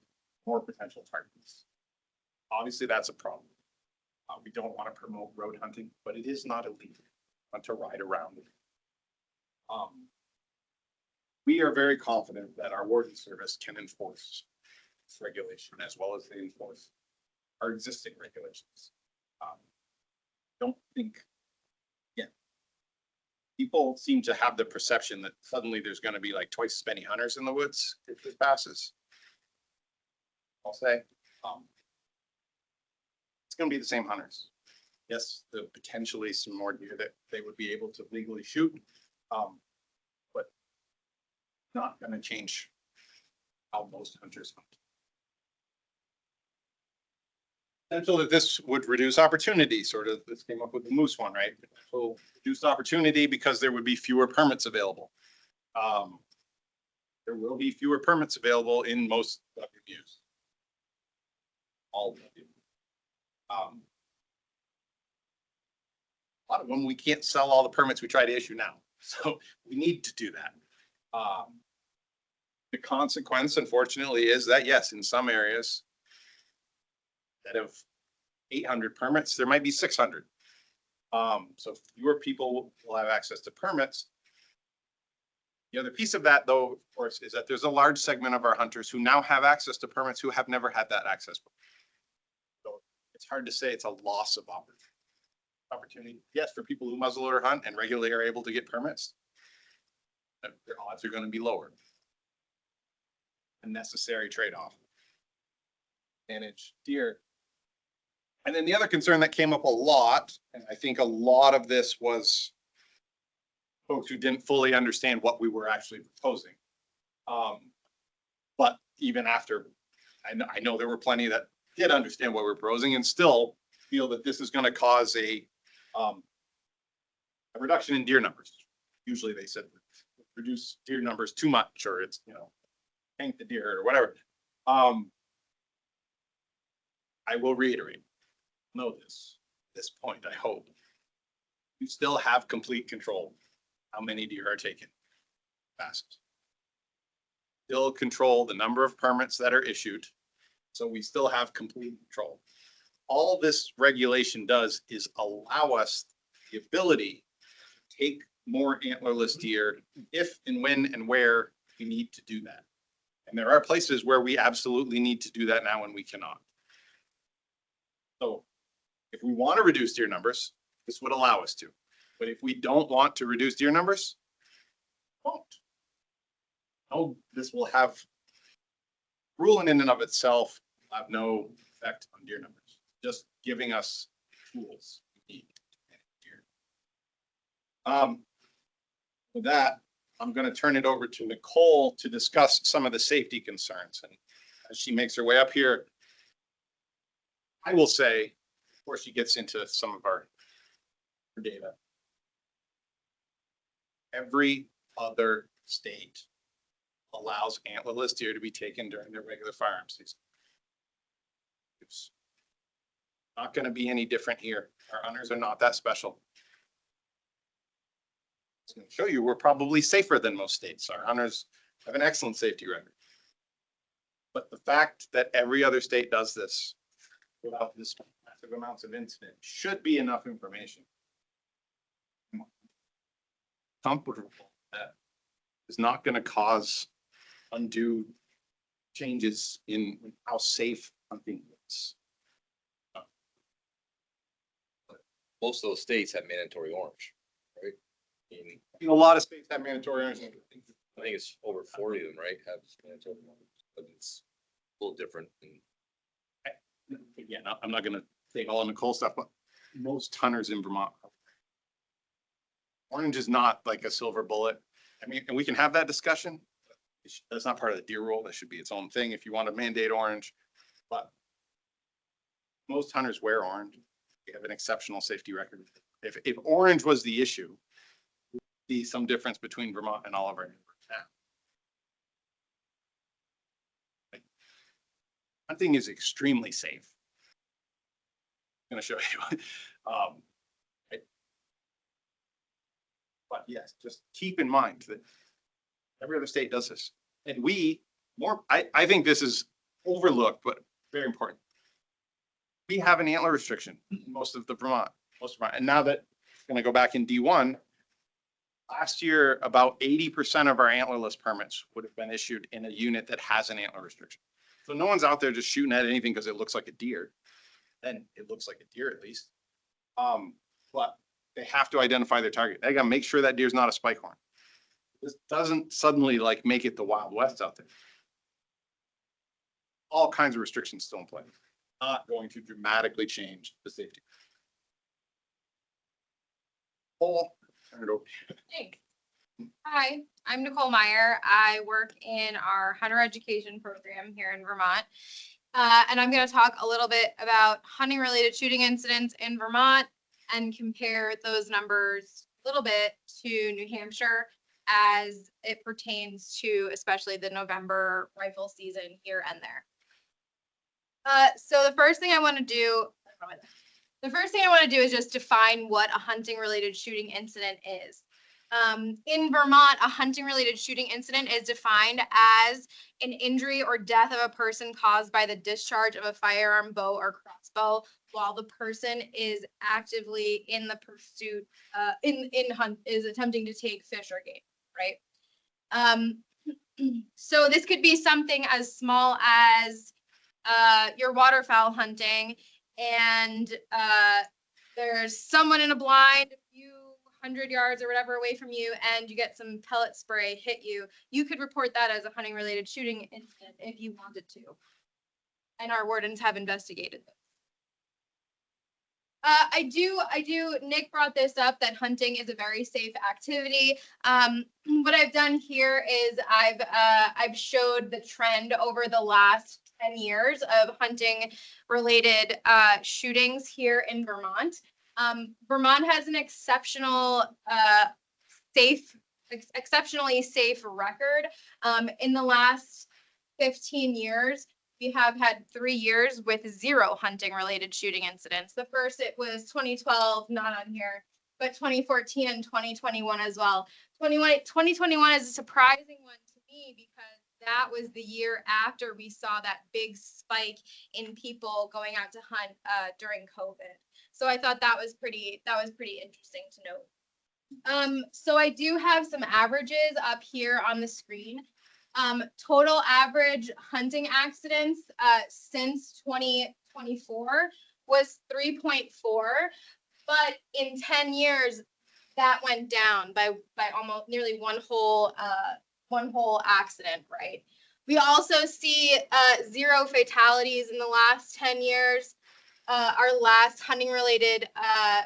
more potential targets. Obviously, that's a problem. We don't want to promote road hunting, but it is not illegal to ride around. We are very confident that our warden service can enforce this regulation as well as they enforce our existing regulations. Don't think, people seem to have the perception that suddenly there's going to be like twice as many hunters in the woods if this passes. I'll say, it's going to be the same hunters. Yes, there potentially some more deer that they would be able to legally shoot. But not gonna change how most hunters hunt. Potential that this would reduce opportunity, sort of, this came up with the moose one, right? So reduced opportunity because there would be fewer permits available. There will be fewer permits available in most WMUs. All of them. A lot of them, we can't sell all the permits we try to issue now, so we need to do that. The consequence, unfortunately, is that yes, in some areas, instead of 800 permits, there might be 600. So fewer people will have access to permits. The other piece of that, though, of course, is that there's a large segment of our hunters who now have access to permits who have never had that access before. So it's hard to say it's a loss of opportunity. Yes, for people who muzzleloader hunt and regularly are able to get permits, their odds are going to be lower. A necessary trade-off. Manage deer. And then the other concern that came up a lot, and I think a lot of this was folks who didn't fully understand what we were actually proposing. But even after, I know there were plenty that did understand what we're proposing and still feel that this is going to cause a reduction in deer numbers. Usually they said reduce deer numbers too much, or it's, tank the deer or whatever. I will reiterate, know this point, I hope. You still have complete control how many deer are taken. Passes. Still control the number of permits that are issued. So we still have complete control. All this regulation does is allow us the ability to take more antlerless deer if and when and where we need to do that. And there are places where we absolutely need to do that now and we cannot. So if we want to reduce deer numbers, this would allow us to. But if we don't want to reduce deer numbers, won't. No, this will have, ruling in and of itself will have no effect on deer numbers. Just giving us tools we need to manage deer. With that, I'm going to turn it over to Nicole to discuss some of the safety concerns. And as she makes her way up here, I will say, before she gets into some of our data, every other state allows antlerless deer to be taken during their regular firearms season. It's not going to be any different here. Our hunters are not that special. It's going to show you we're probably safer than most states. Our hunters have an excellent safety record. But the fact that every other state does this without this massive amounts of incident should be enough information. Comfortable that is not going to cause undue changes in how safe hunting is. Most of those states have mandatory orange, right? A lot of states have mandatory orange. I think it's over 40 of them, right? Have mandatory orange, but it's a little different. Yeah, I'm not going to take all of Nicole stuff, but most hunters in Vermont. Orange is not like a silver bullet. I mean, and we can have that discussion. That's not part of the deer rule. That should be its own thing if you want to mandate orange. But most hunters wear orange. We have an exceptional safety record. If orange was the issue, there'd be some difference between Vermont and all of our neighbors now. Hunting is extremely safe. I'm going to show you. But yes, just keep in mind that every other state does this. And I think this is overlooked, but very important. We have an antler restriction, most of Vermont. And now that it's going to go back in D1, last year, about 80% of our antlerless permits would have been issued in a unit that has an antler restriction. So no one's out there just shooting at anything because it looks like a deer. Then it looks like a deer at least. But they have to identify their target. They got to make sure that deer's not a spike horn. This doesn't suddenly like make it the Wild West out there. All kinds of restrictions still in play. Not going to dramatically change the safety. Paul, turn it over. Thanks. Hi, I'm Nicole Meyer. I work in our hunter education program here in Vermont. And I'm going to talk a little bit about hunting related shooting incidents in Vermont and compare those numbers a little bit to New Hampshire as it pertains to especially the November rifle season here and there. So the first thing I want to do is just define what a hunting related shooting incident is. In Vermont, a hunting related shooting incident is defined as an injury or death of a person caused by the discharge of a firearm, bow, or crossbow while the person is actively in the pursuit, is attempting to take fish or game, right? So this could be something as small as you're waterfowl hunting and there's someone in a blind a few 100 yards or whatever away from you and you get some pellet spray hit you. You could report that as a hunting related shooting incident if you wanted to. And our wardens have investigated this. Nick brought this up, that hunting is a very safe activity. What I've done here is I've showed the trend over the last 10 years of hunting related shootings here in Vermont. Vermont has an exceptionally safe record. In the last 15 years, we have had 3 years with 0 hunting related shooting incidents. The first, it was 2012, not on here, but 2014 and 2021 as well. 2021 is a surprising one to me because that was the year after we saw that big spike in people going out to hunt during COVID. So I thought that was pretty interesting to note. So I do have some averages up here on the screen. Total average hunting accidents since 2024 was 3.4, but in 10 years that went down by almost nearly one whole accident, right? We also see 0 fatalities in the last 10 years. Our last hunting related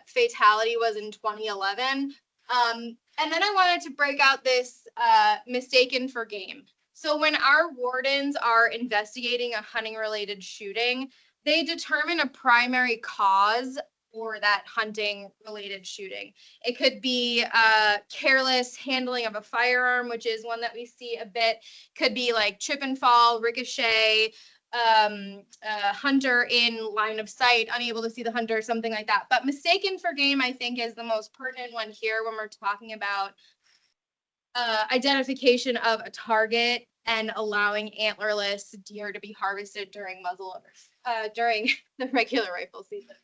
fatality was in 2011. And then I wanted to break out this mistaken for game. So when our wardens are investigating a hunting related shooting, they determine a primary cause for that hunting related shooting. It could be careless handling of a firearm, which is one that we see a bit. Could be like trip and fall, ricochet, hunter in line of sight, unable to see the hunter, something like that. But mistaken for game, I think, is the most pertinent one here when we're talking about identification of a target and allowing antlerless deer to be harvested during during the regular rifle season.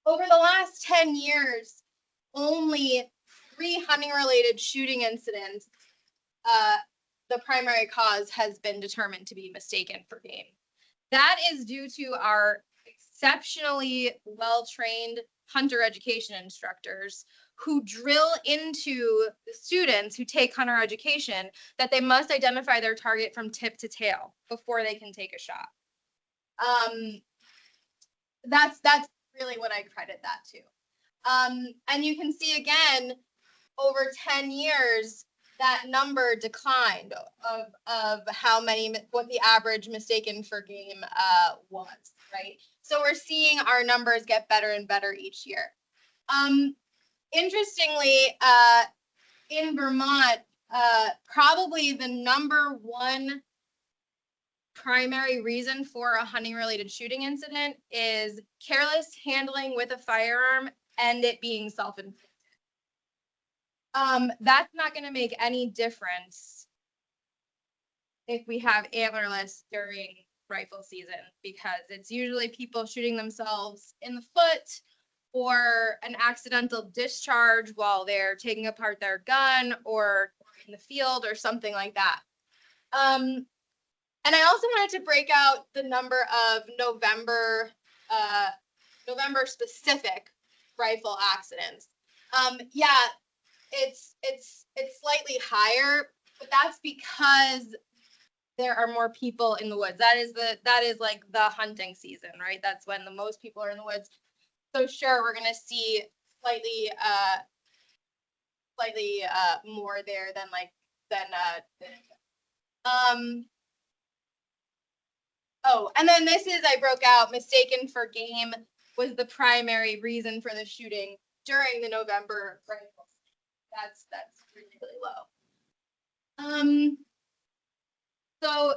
Over the last 10 years, only 3 hunting related shooting incidents, the primary cause has been determined to be mistaken for game. That is due to our exceptionally well-trained hunter education instructors who drill into the students who take hunter education that they must identify their target from tip to tail before they can take a shot. That's really what I credit that to. And you can see again, over 10 years, that number declined of what the average mistaken for game was, right? So we're seeing our numbers get better and better each year. Interestingly, in Vermont, probably the #1 primary reason for a hunting related shooting incident is careless handling with a firearm and it being self-inflicted. That's not going to make any difference if we have antlerless during rifle season, because it's usually people shooting themselves in the foot or an accidental discharge while they're taking apart their gun or in the field or something like that. And I also wanted to break out the number of November specific rifle accidents. Yeah, it's slightly higher, but that's because there are more people in the woods. That is like the hunting season, right? That's when the most people are in the woods. So sure, we're gonna see slightly more there than oh, and then this is, I broke out, mistaken for game was the primary reason for the shooting during the November rifle. That's really, really low.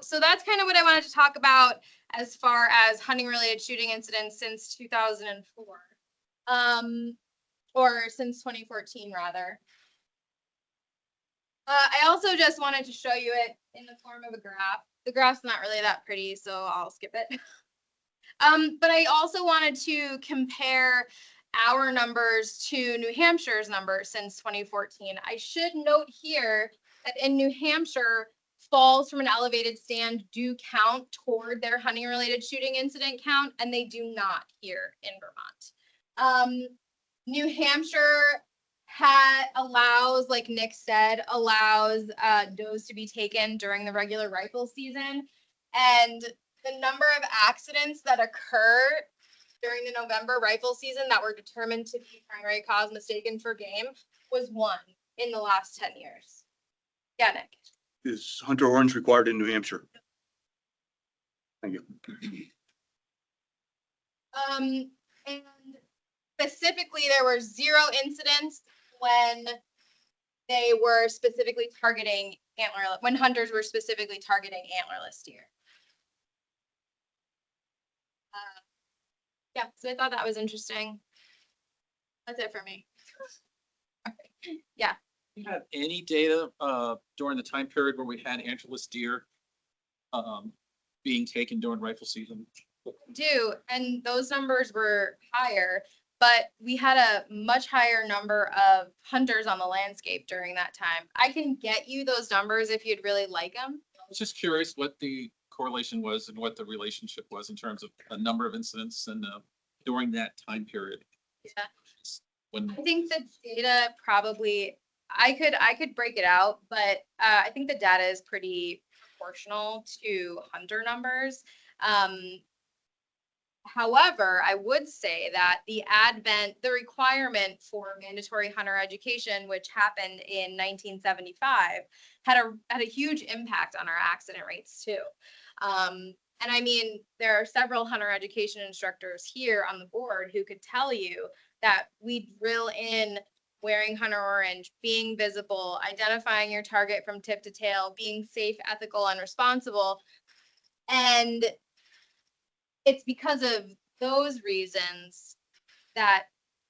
So that's kind of what I wanted to talk about as far as hunting related shooting incidents since 2004. Or since 2014 rather. I also just wanted to show you it in the form of a graph. The graph's not really that pretty, so I'll skip it. But I also wanted to compare our numbers to New Hampshire's numbers since 2014. I should note here that in New Hampshire, falls from an elevated stand do count toward their hunting related shooting incident count, and they do not here in Vermont. New Hampshire allows, like Nick said, allows does to be taken during the regular rifle season. And the number of accidents that occur during the November rifle season that were determined to be primary cause mistaken for game was 1 in the last 10 years. Yeah, Nick. Is hunter orange required in New Hampshire? Thank you. And specifically, there were 0 incidents when they were specifically targeting when hunters were specifically targeting antlerless deer. Yeah, so I thought that was interesting. That's it for me. Yeah. Do you have any data during the time period where we had antlerless deer being taken during rifle season? Do, and those numbers were higher, but we had a much higher number of hunters on the landscape during that time. I can get you those numbers if you'd really like them. I was just curious what the correlation was and what the relationship was in terms of a number of incidents and during that time period. Yeah. When I think the data probably, I could break it out, but I think the data is pretty proportional to hunter numbers. However, I would say that the requirement for mandatory hunter education, which happened in 1975, had a huge impact on our accident rates too. And I mean, there are several hunter education instructors here on the board who could tell you that we drill in wearing hunter orange, being visible, identifying your target from tip to tail, being safe, ethical, and responsible. And it's because of those reasons that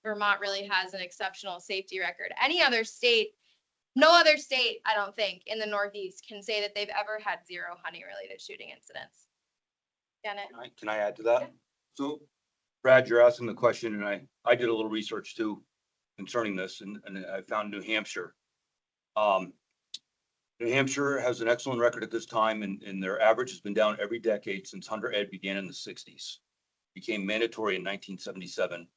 Vermont really has an exceptional safety record. No other state, I don't think, in the Northeast can say that they've ever had 0 hunting related shooting incidents. Janet? Can I add to that? So Brad, you're asking the question, and I did a little research too concerning this, and I found New Hampshire. New Hampshire has an excellent record at this time, and their average has been down every decade since hunter ed began in the 60s. Became mandatory in 1977,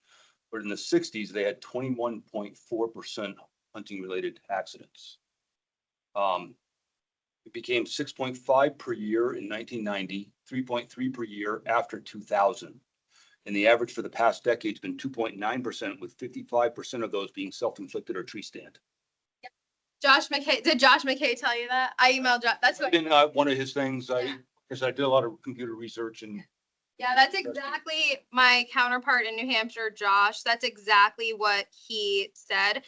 but in the 60s they had 21.4% hunting related accidents. It became 6.5 per year in 1990, 3.3 per year after 2000. And the average for the past decade has been 2.9%, with 55% of those being self-inflicted or tree stand. Josh McKay, did Josh McKay tell you that? I emailed Josh, that's what. In one of his things, I did a lot of computer research, and Yeah, that's exactly my counterpart in New Hampshire, Josh. That's exactly what he said.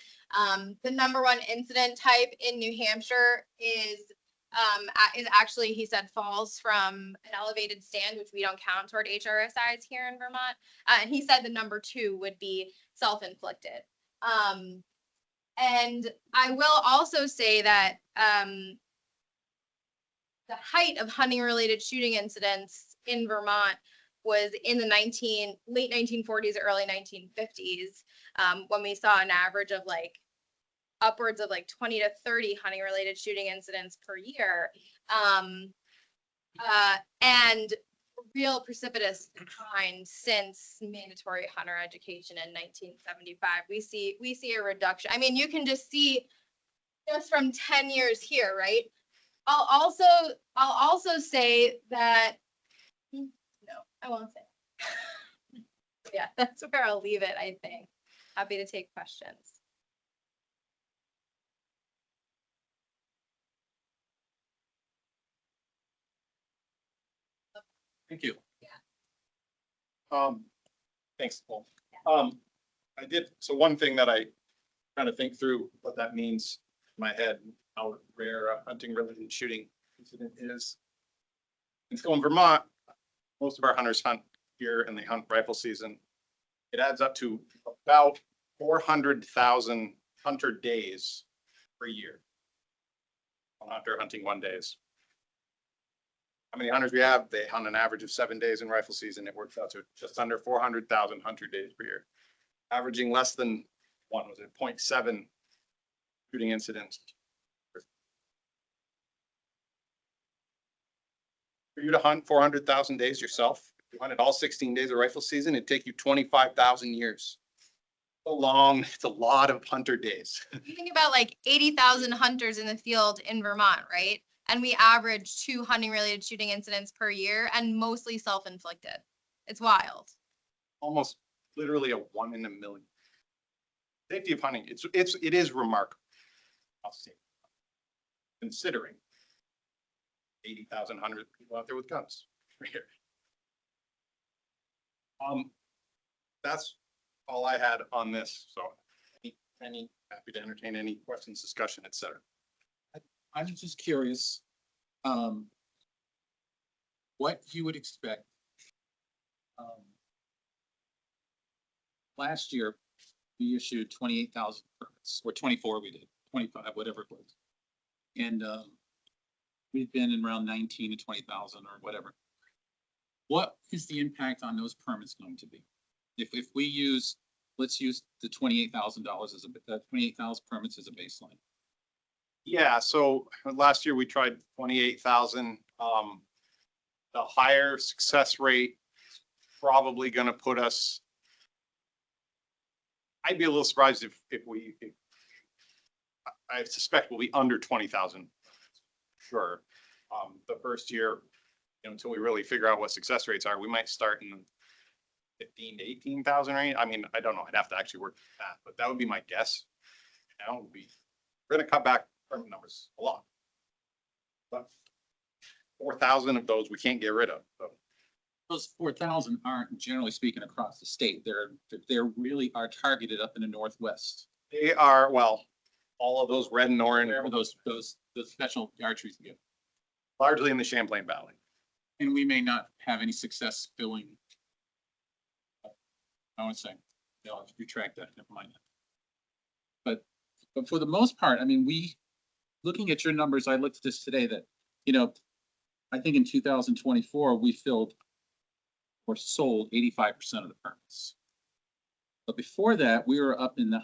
The number 1 incident type in New Hampshire is actually, he said, falls from an elevated stand, which we don't count toward HRSIs here in Vermont. And he said the number 2 would be self-inflicted. And I will also say that the height of hunting related shooting incidents in Vermont was in the late 1940s, early 1950s, when we saw an average of upwards of 20 to 30 hunting related shooting incidents per year. And real precipitous decline since mandatory hunter education in 1975. We see a reduction. I mean, you can just see just from 10 years here, right? I'll also say that, no, I won't say. Yeah, that's where I'll leave it, I think. Happy to take questions. Thank you. Thanks, Paul. I did, so one thing that I kind of think through what that means in my head, how rare a hunting related shooting incident is. And so in Vermont, most of our hunters hunt here and they hunt rifle season. It adds up to about 400,000 hunter days per year. Hunter hunting 1 days. How many hunters we have? They hunt an average of 7 days in rifle season. It works out to just under 400,000 hunter days per year. Averaging less than 0.7 shooting incidents. For you to hunt 400,000 days yourself, if you hunted all 16 days of rifle season, it'd take you 25,000 years. It's a lot of hunter days. You think about like 80,000 hunters in the field in Vermont, right? And we average 2 hunting related shooting incidents per year and mostly self-inflicted. It's wild. Almost literally a 1 in a million. Safety of hunting, it is remarkable. I'll say, considering 80,000 hunters people out there with guns. That's all I had on this. So happy to entertain any questions, discussion, etc. I'm just curious, what you would expect. Last year, we issued 28,000 permits, or 24 we did, 25, whatever it was. And we've been in around 19 to 20,000 or whatever. What is the impact on those permits going to be? If we use, let's use the $28,000 as a, 28,000 permits as a baseline. Yeah, so last year we tried 28,000. The higher success rate probably going to put us. I'd be a little surprised if I suspect we'll be under 20,000. Sure. The first year, until we really figure out what success rates are, we might start in 15 to 18,000 range. I mean, I don't know. I'd have to actually work that, but that would be my guess. Now would be, we're going to cut back permit numbers a lot. But 4,000 of those we can't get rid of. So. Those 4,000 aren't, generally speaking, across the state. They're really are targeted up in the Northwest. They are, well, all of those red and orange. Wherever those special archeries get. Largely in the Champlain Valley. And we may not have any success filling. I want to say, I'll retract that, never mind. But for the most part, I mean, looking at your numbers, I looked at this today that, I think in 2024, we filled or sold 85% of the permits. But before that, we were up in the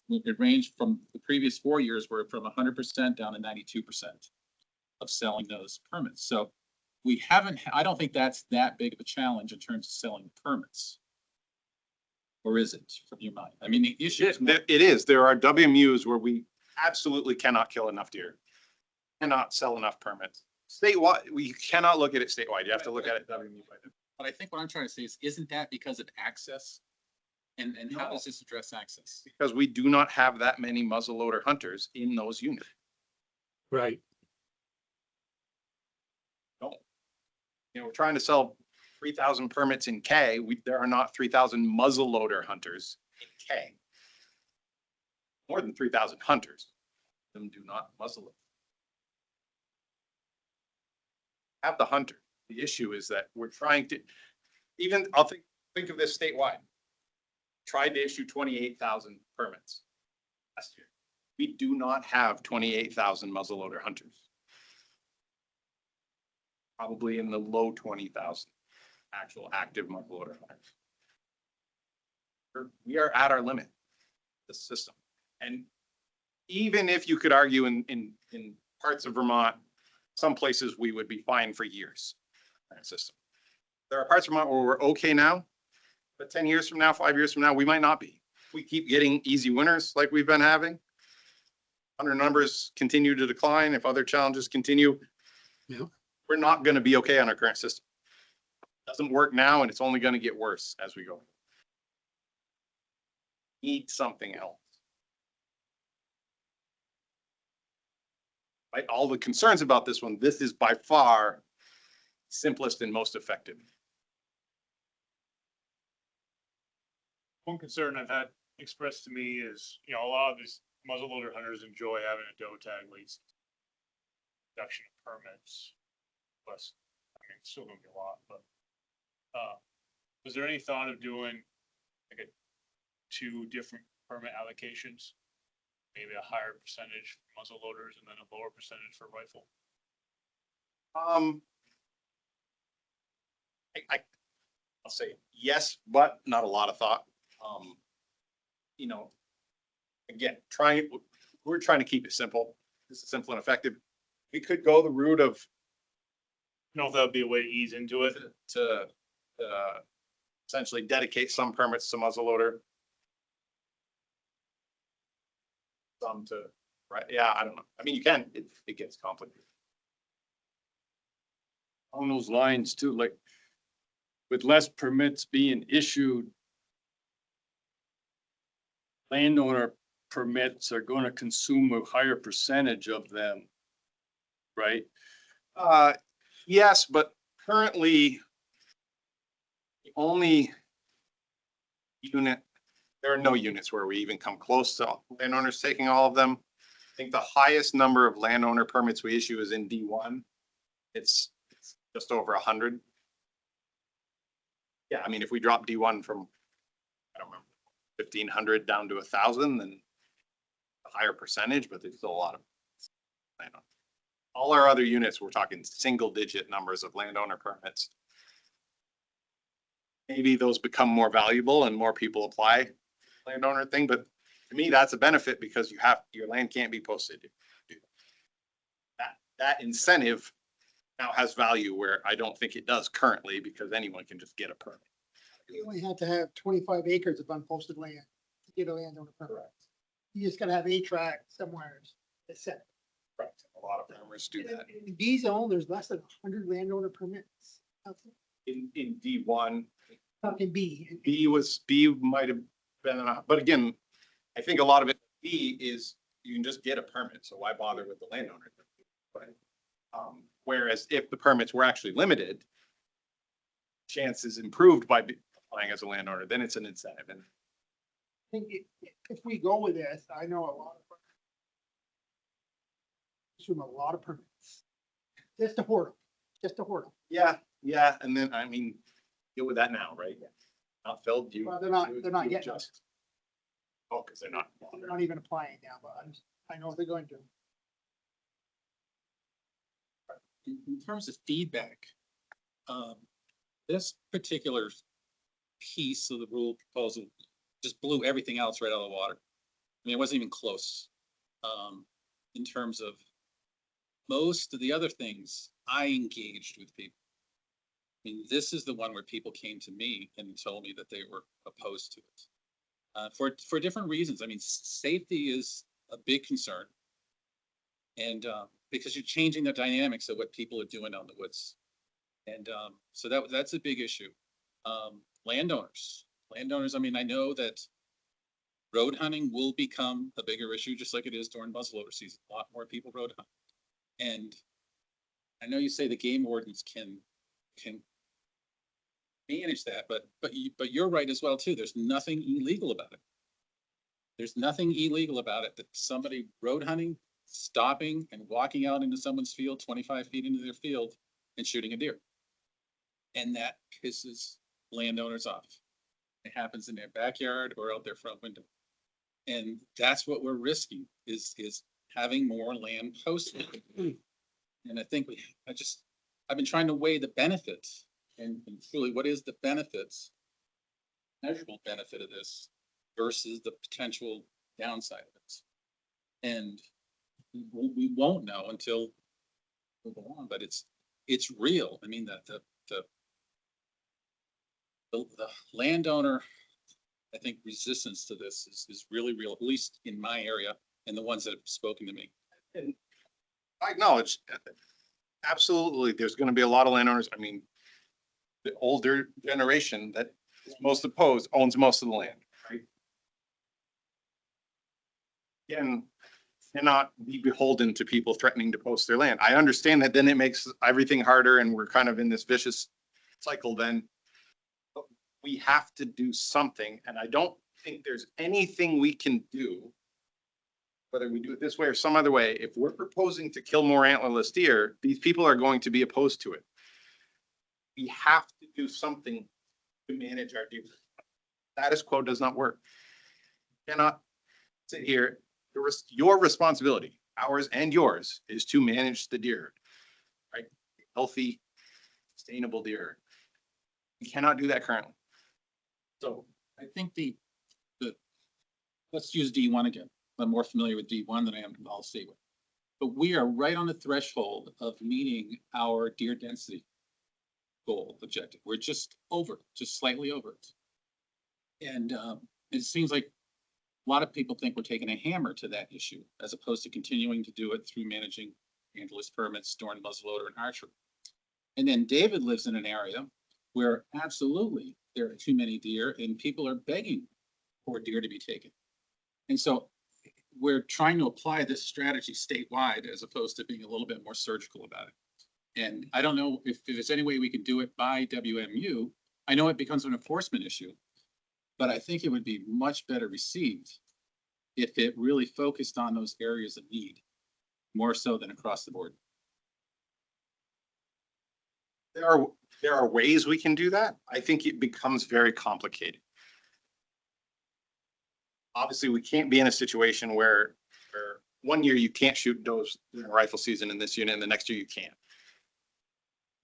it ranged from the previous 4 years were from 100% down to 92% of selling those permits. So we haven't, I don't think that's that big of a challenge in terms of selling permits. Or is it from your mind? I mean, the issue it is. There are WMUs where we absolutely cannot kill enough deer, cannot sell enough permits. Statewide, we cannot look at it statewide. You have to look at it WMU by WMU. But I think what I'm trying to say is, isn't that because of access? And how does this address access? Because we do not have that many muzzleloader hunters in those units. Right. No. We're trying to sell 3,000 permits in K. There are not 3,000 muzzleloader hunters in K. More than 3,000 hunters. Them do not muzzleload. Have the hunter. The issue is that we're trying to, I'll think of this statewide. Tried to issue 28,000 permits last year. We do not have 28,000 muzzleloader hunters. Probably in the low 20,000 actual active muzzleloader hunters. We are at our limit, the system. And even if you could argue in parts of Vermont, some places we would be fine for years. That system. There are parts of Vermont where we're okay now, but 10 years from now, 5 years from now, we might not be. If we keep getting easy winners like we've been having, hunter numbers continue to decline. If other challenges continue, we're not going to be okay on our current system. Doesn't work now and it's only gonna get worse as we go. Need something else. Right, all the concerns about this one, this is by far simplest and most effective. One concern I've had expressed to me is, a lot of these muzzleloader hunters enjoy having a doe tag lease. Production of permits. Plus, it's still gonna be a lot, but, was there any thought of doing like two different permit allocations? Maybe a higher percentage for muzzle loaders and then a lower percentage for rifle? I'll say yes, but not a lot of thought. Again, we're trying to keep it simple. This is simple and effective. We could go the route of Know if that would be a way to ease into it? to essentially dedicate some permits to muzzleloader. Some to, right, yeah, I don't know. I mean, you can, it gets complicated. On those lines too, like with less permits being issued, landowner permits are going to consume a higher percentage of them, right? Yes, but currently the only unit, there are no units where we even come close to landowners taking all of them. I think the highest number of landowner permits we issue is in D1. It's just over 100. Yeah, I mean, if we drop D1 from, I don't remember, 1,500 down to 1,000, then a higher percentage, but there's still a lot of landowners. All our other units, we're talking single digit numbers of landowner permits. Maybe those become more valuable and more people apply landowner thing, but to me, that's a benefit because your land can't be posted. That incentive now has value where I don't think it does currently because anyone can just get a permit. You only have to have 25 acres of unposted land to get a landowner permit. You just gotta have a tract somewhere that's set. Right, a lot of farmers do that. In D zone, there's less than 100 landowner permits. In D1, Talking B. B might have been, but again, I think a lot of it, B is you can just get a permit, so why bother with the landowner? Right? Whereas if the permits were actually limited, chances improved by applying as a landowner, then it's an incentive. And I think if we go with this, I know a lot of. Assume a lot of permits. Just to hoard them. yeah, and then, I mean, deal with that now, right? Not filled, you. Well, they're not you yet. adjust. Oh, because they're not. They're not even applying now, but I know what they're going to. In terms of feedback, this particular piece of the rule proposal just blew everything else right out of the water. I mean, it wasn't even close. In terms of most of the other things, I engaged with people. I mean, this is the one where people came to me and told me that they were opposed to it. For different reasons. I mean, safety is a big concern. And because you're changing the dynamics of what people are doing out in the woods. And so that's a big issue. Landowners, I mean, I know that road hunting will become a bigger issue, just like it is during muzzleloader season. A lot more people road hunt. And I know you say the game wardens can manage that, but you're right as well too. There's nothing illegal about it. There's nothing illegal about it that somebody road hunting, stopping and walking out into someone's field, 25 feet into their field and shooting a deer. And that pisses landowners off. It happens in their backyard or out their front window. And that's what we're risking is having more land posted. And I think I've been trying to weigh the benefits and truly what is the benefits, measurable benefit of this versus the potential downside of it. And we won't know until we go on, but it's real. I mean, the landowner, I think resistance to this is really real, at least in my area and the ones that have spoken to me. And I acknowledge, absolutely, there's going to be a lot of landowners. I mean, the older generation that is most opposed owns most of the land, right? Again, cannot be beholden to people threatening to post their land. I understand that then it makes everything harder and we're kind of in this vicious cycle then. But we have to do something, and I don't think there's anything we can do, whether we do it this way or some other way. If we're proposing to kill more antlerless deer, these people are going to be opposed to it. We have to do something to manage our deer. Status quo does not work. You cannot sit here. Your responsibility, ours and yours, is to manage the deer, right? Healthy, sustainable deer. We cannot do that currently. So I think let's use D1 again. I'm more familiar with D1 than I am with all statewide. But we are right on the threshold of meeting our deer density goal objective. We're just slightly over it. And it seems like a lot of people think we're taking a hammer to that issue as opposed to continuing to do it through managing antlerless permits, storing muzzleloader and archery. And then David lives in an area where absolutely there are too many deer and people are begging for deer to be taken. And so we're trying to apply this strategy statewide as opposed to being a little bit more surgical about it. And I don't know if there's any way we can do it by WMU. I know it becomes an enforcement issue, but I think it would be much better received if it really focused on those areas of need, more so than across the board. There are ways we can do that. I think it becomes very complicated. Obviously, we can't be in a situation where one year you can't shoot does during rifle season in this unit and the next year you can't.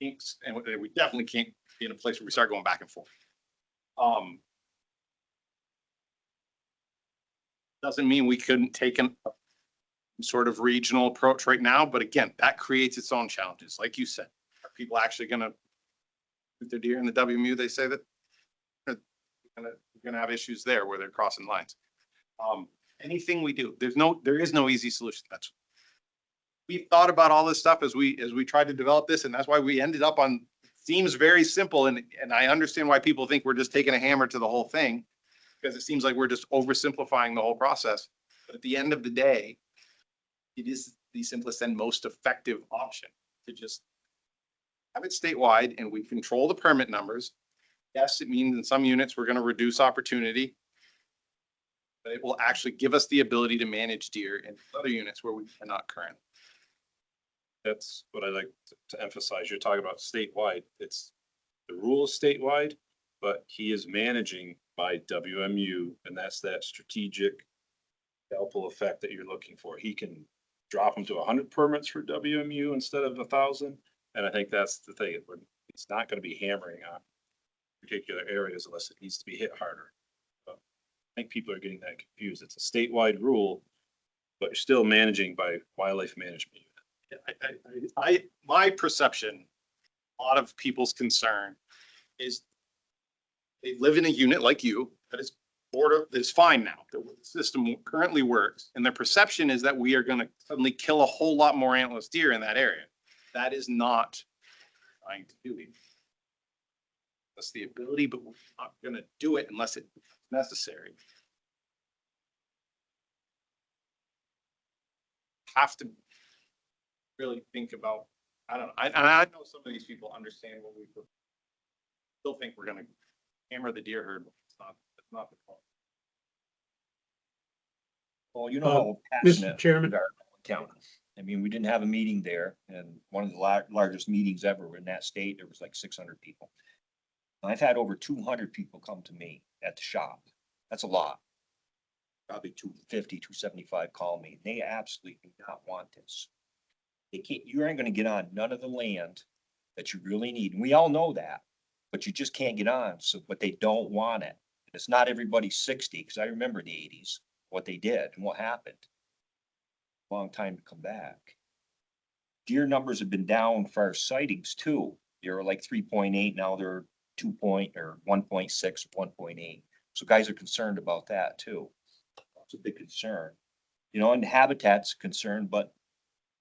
And we definitely can't be in a place where we start going back and forth. Doesn't mean we couldn't take a sort of regional approach right now, but again, that creates its own challenges. Like you said, are people actually gonna shoot their deer in the WMU? They say that we're gonna have issues there where they're crossing lines. Anything we do, there is no easy solution. We've thought about all this stuff as we tried to develop this, and that's why we ended up on, seems very simple, and I understand why people think we're just taking a hammer to the whole thing, because it seems like we're just oversimplifying the whole process. But at the end of the day, it is the simplest and most effective option to just have it statewide, and we control the permit numbers. Yes, it means in some units we're going to reduce opportunity, but it will actually give us the ability to manage deer in other units where we cannot currently. That's what I like to emphasize. You're talking about statewide. The rule is statewide, but he is managing by WMU, and that's that strategic scalpel effect that you're looking for. He can drop them to 100 permits for WMU instead of 1,000. And I think that's the thing. It's not going to be hammering on particular areas unless it needs to be hit harder. But I think people are getting that confused. It's a statewide rule, but you're still managing by wildlife management. My perception, a lot of people's concern is they live in a unit like you that is fine now. The system currently works, and their perception is that we are going to suddenly kill a whole lot more antlerless deer in that area. That is not trying to do it. That's the ability, but we're not going to do it unless it's necessary. Have to really think about, I don't know. I know some of these people understand what we still think we're going to hammer the deer herd. It's not the point. Well, you know how passionate we are about county. I mean, we didn't have a meeting there, and one of the largest meetings ever in that state, there was like 600 people. I've had over 200 people come to me at the shop. That's a lot. Probably 250, 275 call me. They absolutely do not want this. They can't, you aren't going to get on none of the land that you really need. And we all know that, but you just can't get on. So, but they don't want it. And it's not everybody 60, because I remember the 80s, what they did and what happened. Long time to come back. Deer numbers have been down for our sightings too. They were like 3.8, now they're 2 or 1.6, 1.8. So guys are concerned about that too. It's a big concern. You know, and habitat's a concern, but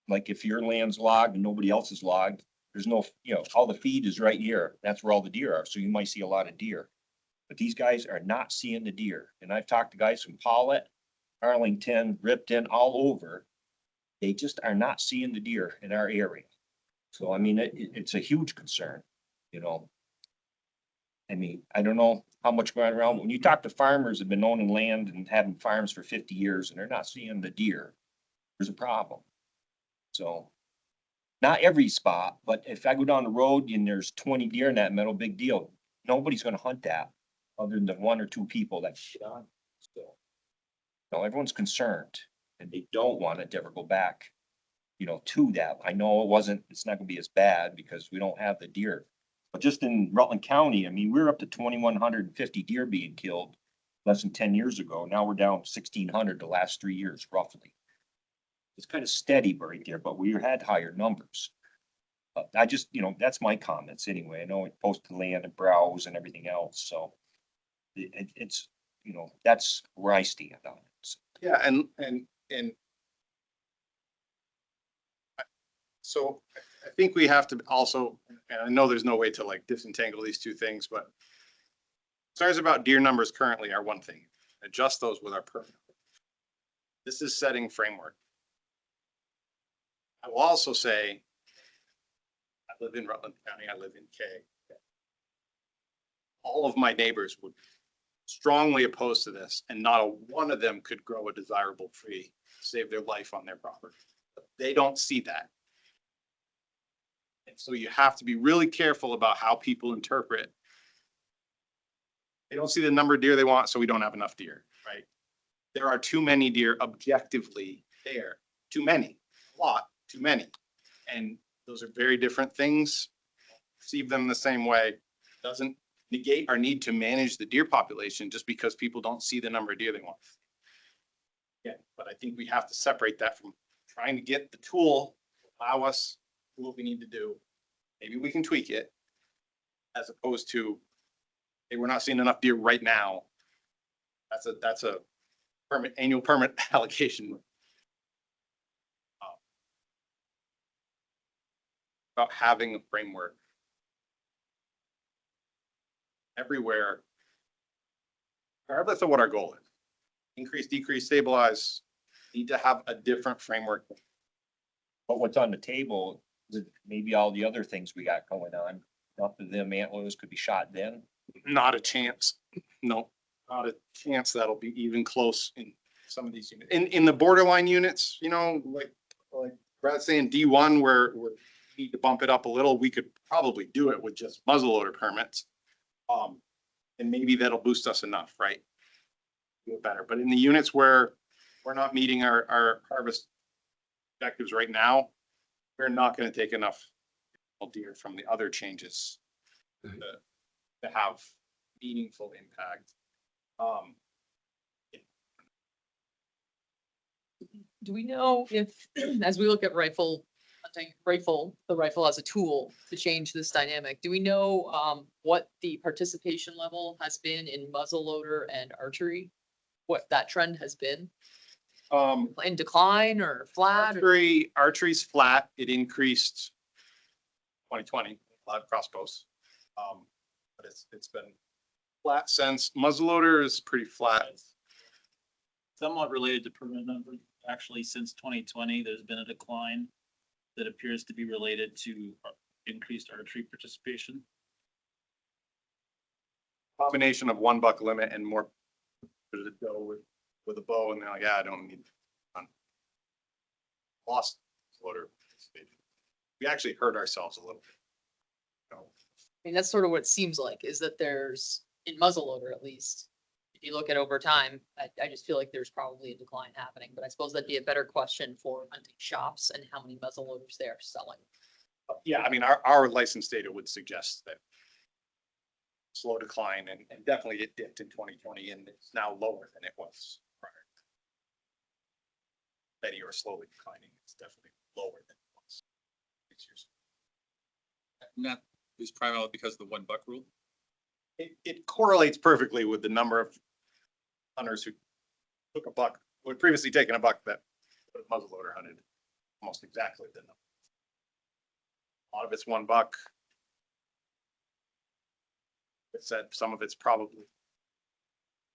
like if your land's logged and nobody else is logged, There's no, you know, all the feed is right here. That's where all the deer are. So you might see a lot of deer. But these guys are not seeing the deer. And I've talked to guys from Pollitt, Arlington, Ripton, all over. They just are not seeing the deer in our area. So I mean, it's a huge concern, you know. I mean, I don't know how much going around. When you talk to farmers that have been owning land and having farms for 50 years and they're not seeing the deer, there's a problem. So not every spot, but if I go down the road and there's 20 deer in that meadow, big deal. Nobody's gonna hunt that other than the 1 or 2 people that shit on. So, no, everyone's concerned and they don't want it to ever go back, you know, to that. I know it's not gonna be as bad because we don't have the deer. But just in Rutland County, I mean, we're up to 2,150 deer being killed less than 10 years ago. Now we're down 1,600 the last 3 years roughly. It's kind of steady right there, but we had higher numbers. But I just, you know, that's my comments anyway. I know it posts to land and browse and everything else, so it's, you know, that's where I stand on it. So, Yeah, and so I think we have to also, and I know there's no way to like disentangle these two things, but concerns about deer numbers currently are one thing. Adjust those with our permit. This is setting framework. I will also say, I live in Rutland County, I live in K. All of my neighbors would strongly oppose to this, and not a one of them could grow a desirable tree, save their life on their property. But they don't see that. And so you have to be really careful about how people interpret. They don't see the number of deer they want, so we don't have enough deer, right? There are too many deer objectively there. Too many, a lot, too many. And those are very different things. Perceive them the same way. Doesn't negate our need to manage the deer population just because people don't see the number of deer they want. Yeah, but I think we have to separate that from trying to get the tool, allow us do what we need to do. Maybe we can tweak it as opposed to, hey, we're not seeing enough deer right now. That's a annual permit allocation. About having a framework everywhere, regardless of what our goal is. Increase, decrease, stabilize, need to have a different framework. but what's on the table, is maybe all the other things we got going on, not that them antlers could be shot then. Not a chance. No, not a chance that'll be even close in some of these units. In the borderline units, you know, like Brad's saying D1 where we need to bump it up a little, we could probably do it with just muzzleloader permits. And maybe that'll boost us enough, right? Do it better. But in the units where we're not meeting our harvest objectives right now, we're not going to take enough deer from the other changes to have meaningful impact. Do we know if, as we look at the rifle as a tool to change this dynamic, do we know what the participation level has been in muzzleloader and archery? What that trend has been? In decline or flat? Archery's flat. It increased 2020, a lot of crossbows. But it's been flat since. Muzzleloader is pretty flat. Somewhat related to permit numbers, actually, since 2020, there's been a decline that appears to be related to increased archery participation. Combination of $1 limit and more to go with a bow, and they're like, yeah, I don't need lost loader participation. We actually hurt ourselves a little bit. I mean, that's sort of what it seems like, is that there's, in muzzleloader at least, if you look at over time, I just feel like there's probably a decline happening, but I suppose that'd be a better question for hunting shops and how many muzzleloaders they are selling. Yeah, I mean, our license data would suggest that slow decline, and definitely it dipped in 2020, and it's now lower than it was prior. Steady or slowly declining, it's definitely lower than it was 6 years ago. Not is primarily because of the $1 rule. It correlates perfectly with the number of hunters who took a buck, who had previously taken a buck that muzzleloader hunted, almost exactly the number. A lot of it's $1. It said some of it's probably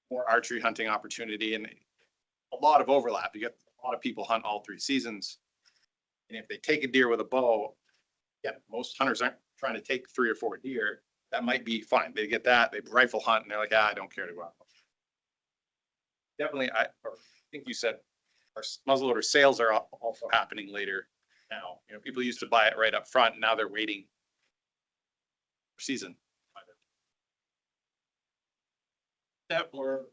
more archery hunting opportunity and a lot of overlap. You get a lot of people hunt all 3 seasons. And if they take a deer with a bow, yeah, most hunters aren't trying to take 3 or 4 deer. That might be fine. They get that, they rifle hunt and they're like, I don't care to go out. Definitely, I think you said our muzzleloader sales are also happening later now. You know, people used to buy it right up front, and now they're waiting for season. That were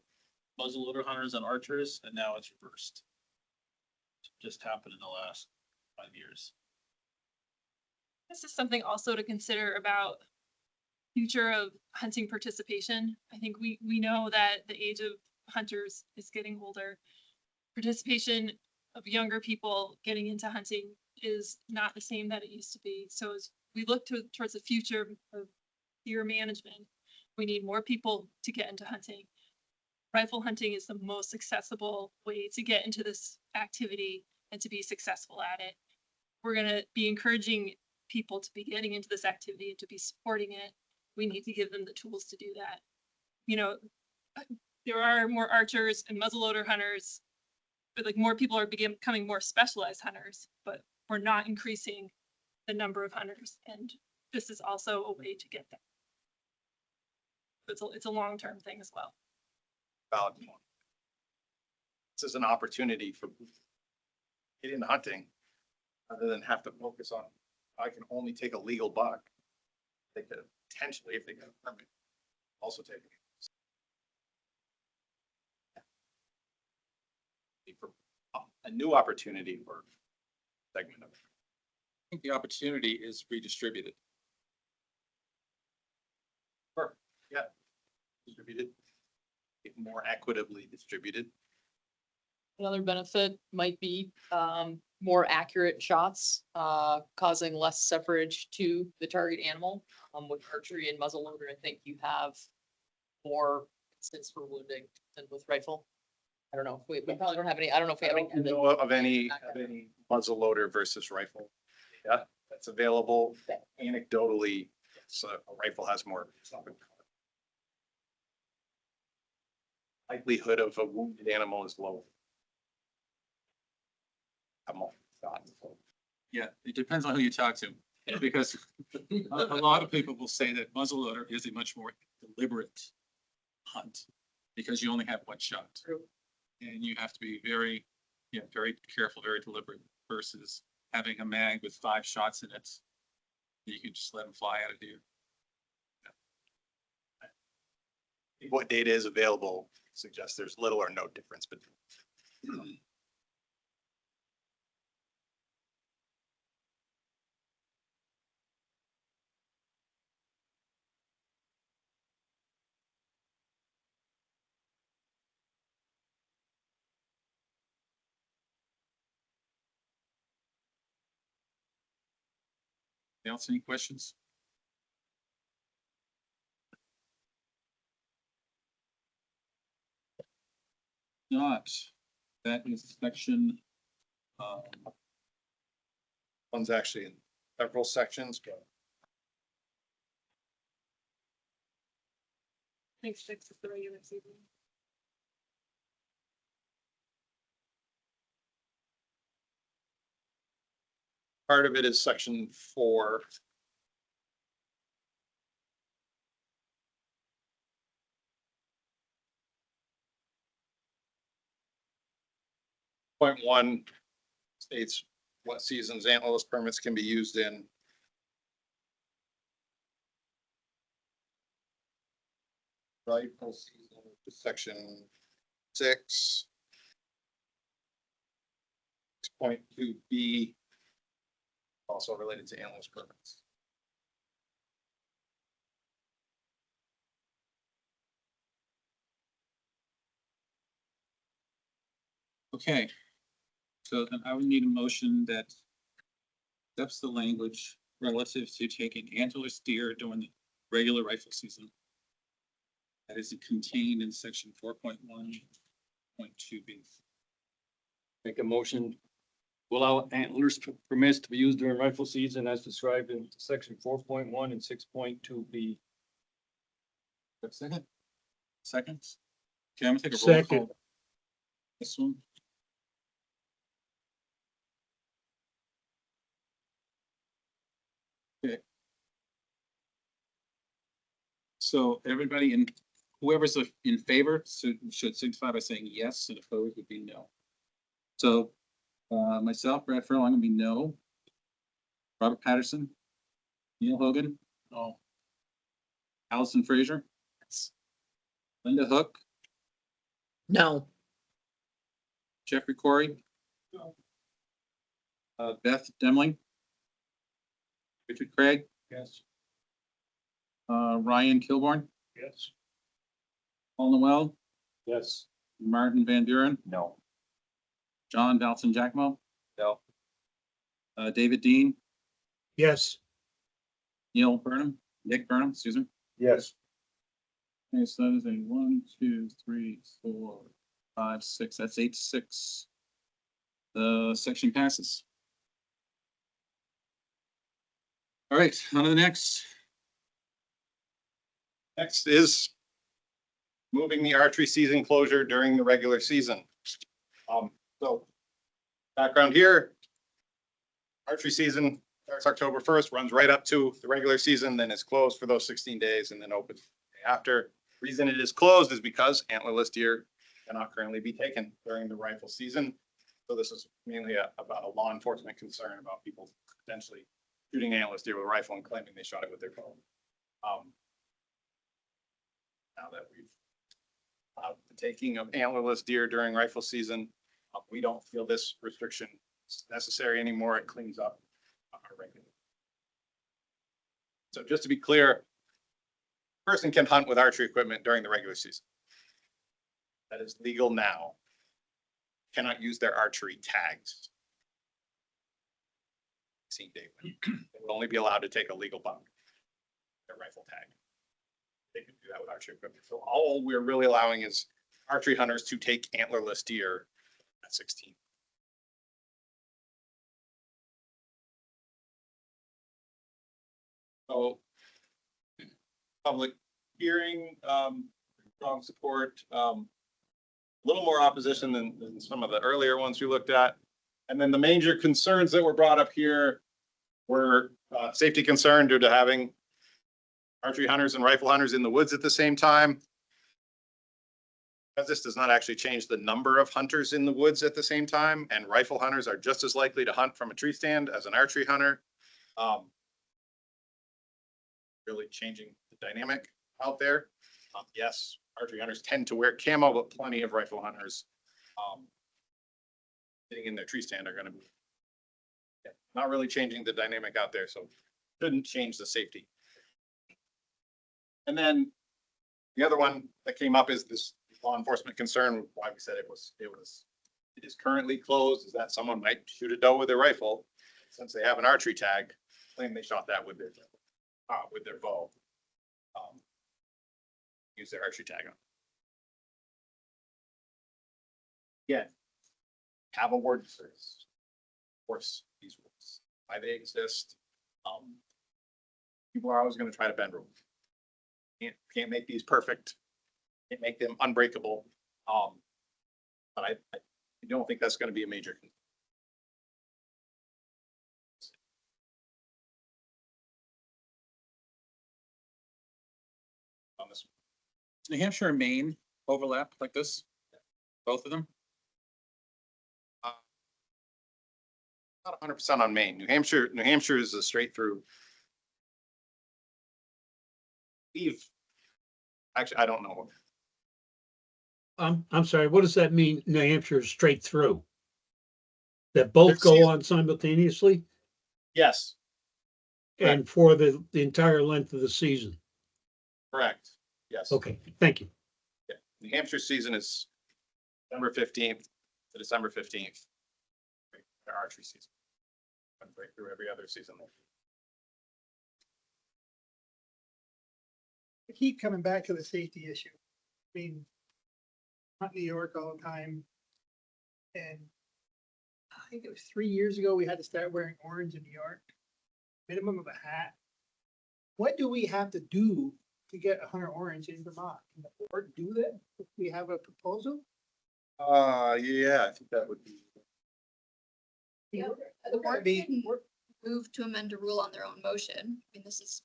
muzzleloader hunters and archers, and now it's reversed. Just happened in the last 5 years. This is something also to consider about future of hunting participation. I think we know that the age of hunters is getting older. Participation of younger people getting into hunting is not the same that it used to be. So as we look towards the future of deer management, we need more people to get into hunting. Rifle hunting is the most accessible way to get into this activity and to be successful at it. We're going to be encouraging people to be getting into this activity and to be supporting it. We need to give them the tools to do that. You know, there are more archers and muzzleloader hunters, but like more people are becoming more specialized hunters, but we're not increasing the number of hunters. And this is also a way to get that. It's a long-term thing as well. Valid point. This is an opportunity for get into hunting rather than have to focus on, I can only take a legal buck. They could potentially, if they get a permit, also take it. For a new opportunity for segment of it. I think the opportunity is redistributed. Sure. Yeah. Distributed. More equitably distributed. Another benefit might be more accurate shots, causing less suffrage to the target animal. With archery and muzzleloader, I think you have more instance for wounding than with rifle. I don't know. We probably don't have any. I don't know if we I have any. don't know of any muzzleloader versus rifle. Yeah, that's available. Anecdotally, so a rifle has more. Likelihood of a wounded animal is low. Yeah, it depends on who you talk to, because a lot of people will say that muzzleloader is a much more deliberate hunt because you only have one shot. True. And you have to be very careful, very deliberate versus having a mag with 5 shots in it. You can just let them fly at a deer. What data is available suggests there's little or no difference between. Anyone else, any questions? Not, that is section, One's actually in several sections, but I think 6 is the regular season. part of it is section 4. Point 1 states what seasons antlerless permits can be used in. Rifle season, section 6. 6.2B, also related to antlerless permits. okay. So then I would need a motion that accepts the language relative to taking antlerless deer during the regular rifle season. That is contained in section 4.1.2B. Make a motion will allow antlers permits to be used during rifle season as described in section 4.1 and 6.2B. Second? Seconds? Okay, I'm gonna take a roll Second. call. This one. Okay. So everybody in, whoever's in favor should signify by saying yes, and opposed would be no. So, myself, Brad Farrell, I'm gonna be no. Robert Patterson. Neil Hogan. No. Allison Frazier. Linda Hook. No. Jeffrey Corey. Beth Demling. Richard Craig. Yes. Ryan Kilborn. Yes. Paul Noel. Yes. Martin Van Buren. No. John Dalton Jackmo. No. David Dean. Yes. Neil Burnham. Nick Burnham, excuse me. Yes. Okay, so that is a 1, 2, 3, 4, 5, 6. That's 8-6. The section passes. All right, on to the next. Next is moving the archery season closure during the regular season. So background here, archery season starts October 1st, runs right up to the regular season, then is closed for those 16 days and then opens after. Reason it is closed is because antlerless deer cannot currently be taken during the rifle season. So this is mainly about a law enforcement concern about people potentially shooting antlerless deer with a rifle and claiming they shot it with their phone. Now that we've the taking of antlerless deer during rifle season, we don't feel this restriction is necessary anymore. It cleans up our regular. So just to be clear, person can hunt with archery equipment during the regular season. That is legal now. Cannot use their archery tags. Seen David. They will only be allowed to take a legal buck. Their rifle tag. They can do that with archery equipment. So all we're really allowing is archery hunters to take antlerless deer at 16. So public hearing, strong support, a little more opposition than some of the earlier ones we looked at. And then the major concerns that were brought up here were safety concern due to having archery hunters and rifle hunters in the woods at the same time. Because this does not actually change the number of hunters in the woods at the same time, and rifle hunters are just as likely to hunt from a tree stand as an archery hunter. Really changing the dynamic out there. Yes, archery hunters tend to wear camo, but plenty of rifle hunters sitting in their tree stand are going to be not really changing the dynamic out there, so shouldn't change the safety. And then the other one that came up is this law enforcement concern. Why we said it is currently closed is that someone might shoot a doe with their rifle since they have an archery tag, claim they shot that with their bow. Use their archery tag on. Yeah. Have a word for this. Of course, these rules, why they exist. People are always going to try to bend rules. Can't make these perfect. Can't make them unbreakable. But I don't think that's going to be a major concern. On this one. New Hampshire and Maine overlap like this? Both of them? Not 100% on Maine. New Hampshire is a straight through. Actually, I don't know. I'm sorry, what does that mean, New Hampshire is straight through? That both go on simultaneously Yes, and for the entire length of the season? correct. Yes. Okay, thank you. Yeah. New Hampshire season is December 15th to December 15th. Their archery season. Right through every other season. I keep coming back to the safety issue. I mean, I'm in New York all the time. And I think it was 3 years ago, we had to start wearing orange in New York. Minimum of a hat. What do we have to do to get 100 orange in Vermont? Can the board do that? If we have a proposal? Yeah, I think that would be. Yeah, the We're gonna board be, can we're, move to amend a rule on their own motion. I mean, this is,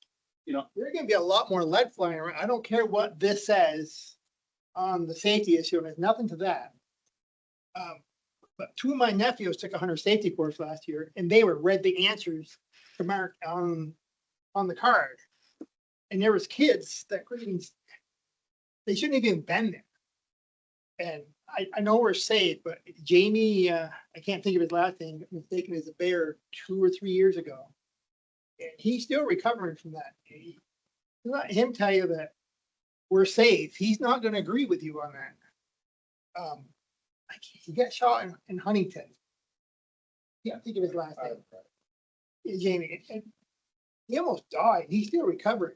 there's gonna be a lot more lead flying around. I don't care what this says on the safety issue, and there's nothing to that. But two of my nephews took a hunter safety course last year, and they were read the answers to mark on the card. And there was kids that couldn't even, they shouldn't have even been there. And I know we're safe, but Jamie, I can't think of his last name, got mistaken as a bear 2 or 3 years ago. And he's still recovering from that. Let him tell you that we're safe. He's not gonna agree with you on that. He got shot in Huntington. Yeah, think of his last name. Yeah, Jamie, and he almost died. He's still recovering.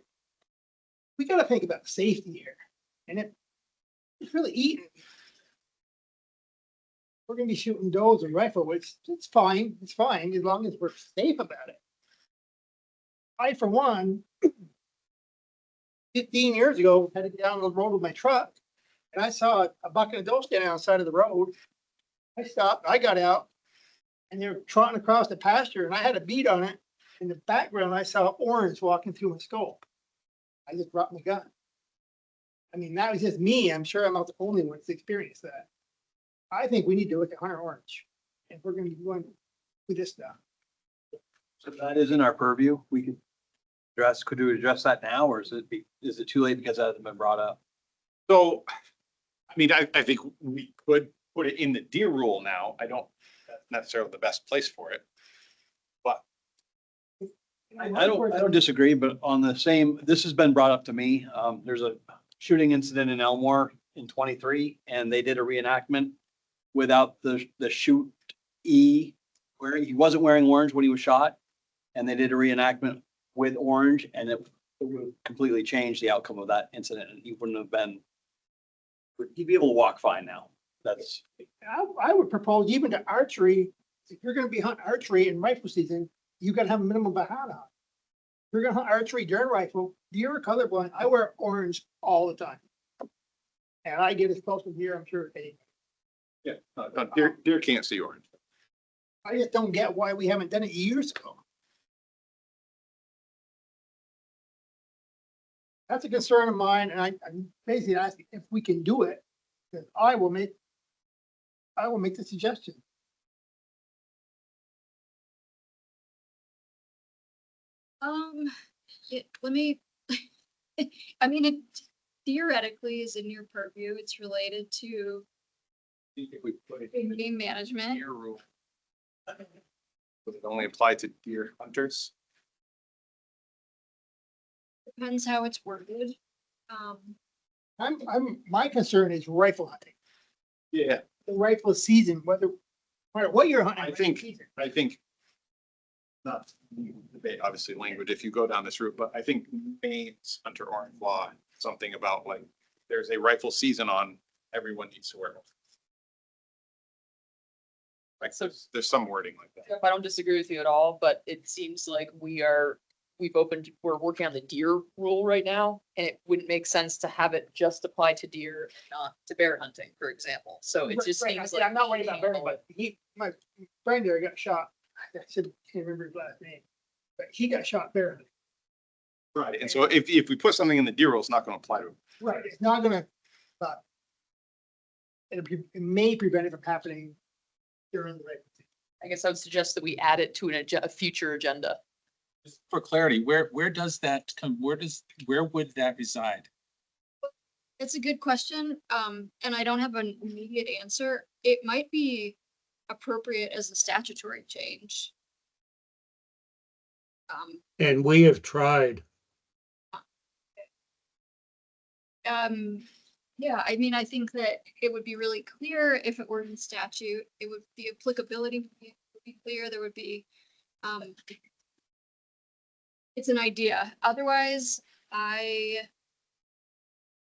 We gotta think about safety here. And it's really eating. We're gonna be shooting does and rifle, which it's fine, as long as we're safe about it. I, for one, 15 years ago, had to get down the road with my truck, and I saw a bucket of doe standing on the side of the road. I stopped, I got out, and they were trotting across the pasture, and I had a bead on it. In the background, I saw orange walking through my scope. I just brought my gun. I mean, that was just me. I'm sure I'm not the only one that's experienced that. I think we need to look at hunter orange, if we're gonna be going with this stuff. So that isn't our purview. We could could we address that now, or is it too late because that hasn't been brought up? So, I mean, I think we could put it in the deer rule now. I don't, that's necessarily the best place for it. But I don't disagree, but on the same, this has been brought up to me. There's a shooting incident in Elmore in 23, and they did a reenactment without the shoot E, where he wasn't wearing orange when he was shot. And they did a reenactment with orange, and it would completely change the outcome of that incident, and he wouldn't have been, he'd be able to walk fine now. That's. I would propose even to archery, if you're gonna be hunting archery in rifle season, you gotta have a minimum of a hat on. If you're gonna hunt archery during rifle, deer are colorblind. I wear orange all the time. And I get as close to deer, I'm sure. yeah, deer can't see orange. I just don't get why we haven't done it years ago. That's a concern of mine, and I'm basically asking if we can do it, then I will make the suggestion. let me, I mean, it theoretically is in your purview. It's related to game management. Deer rule. Would it only apply to deer hunters? Depends how it's worded. My concern is rifle hunting, Yeah, the rifle season, no matter what you're hunting. I think. Not debate, obviously, language, if you go down this route, but I think Maine's hunter orange law, something about like, there's a rifle season on, everyone needs to wear one. Like, So- there's some wording like that. Jeff, I don't disagree with you at all, but it seems like we're working on the deer rule right now, and it wouldn't make sense to have it just apply to deer, not to bear hunting, for example. So it just Right, seems I like. I'm not worried about Barry, but my friend there got shot. I can't remember his last name, but he got shot bear hunting. Right, and so if we put something in the deer rule, it's not gonna apply to. Right, it's not gonna, but it may prevent it from happening during the rifle season. I guess I would suggest that we add it to a future agenda. Just for clarity, where does that come, where would that reside? It's a good question, and I don't have an immediate answer. It might be appropriate as a statutory change. And we have tried. Yeah, I mean, I think that it would be really clear if it were in statute. It would, the applicability would be clear. There would be, it's an idea. Otherwise, I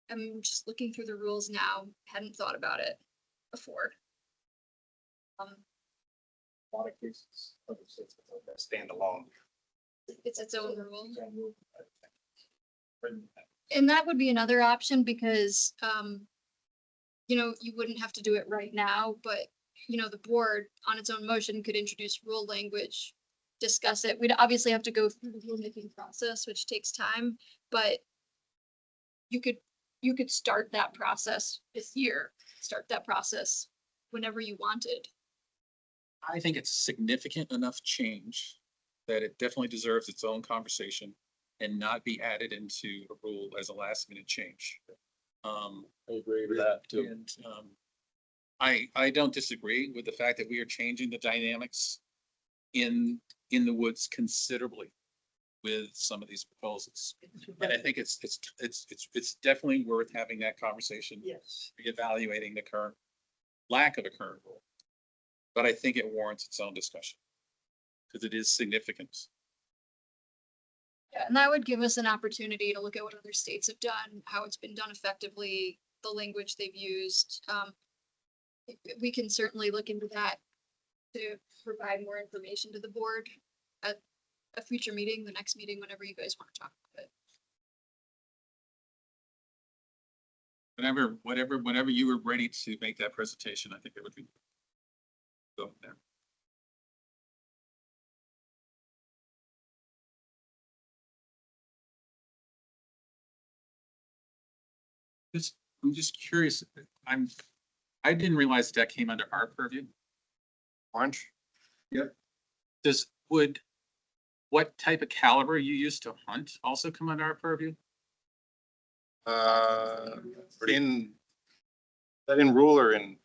am just looking through the rules now. Hadn't thought about it before. a lot of cases, other states, it's like a standalone. It's its own rule. And that would be another option because, you know, you wouldn't have to do it right now, but, you know, the board on its own motion could introduce rule language, discuss it. We'd obviously have to go through the rulemaking process, which takes time, but you could start that process this year, start that process whenever you wanted. I think it's significant enough change that it definitely deserves its own conversation and not be added into a rule as a last minute change. I agree with that too. And I don't disagree with the fact that we are changing the dynamics in the woods considerably with some of these proposals. And I think it's definitely worth having that conversation. Yes. Reevaluating the current lack of a current rule. But I think it warrants its own discussion because it is significant. Yeah, and that would give us an opportunity to look at what other states have done, how it's been done effectively, the language they've used. We can certainly look into that to provide more information to the board at a future meeting, the next meeting, whenever you guys want to talk about it. Whenever you were ready to make that presentation, I think it would be. Go there. I'm just curious. I didn't realize that came under our purview. Orange? Yep. What type of caliber you use to hunt also come under our purview? In, that in rule or in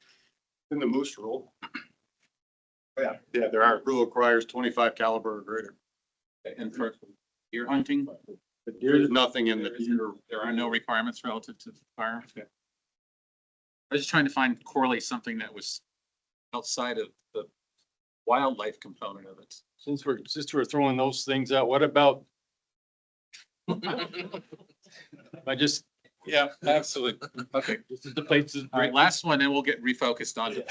the moose rule? Yeah, there are. Rule requires 25 caliber or greater. And for deer hunting, There's nothing in the. there are no requirements relative to fire. Okay. I was just trying to correlate something that was outside of the wildlife component of it. Since we're throwing those things out, what about? Yeah, absolutely. Okay. This is the place to. All right, last one, and we'll get refocused on it.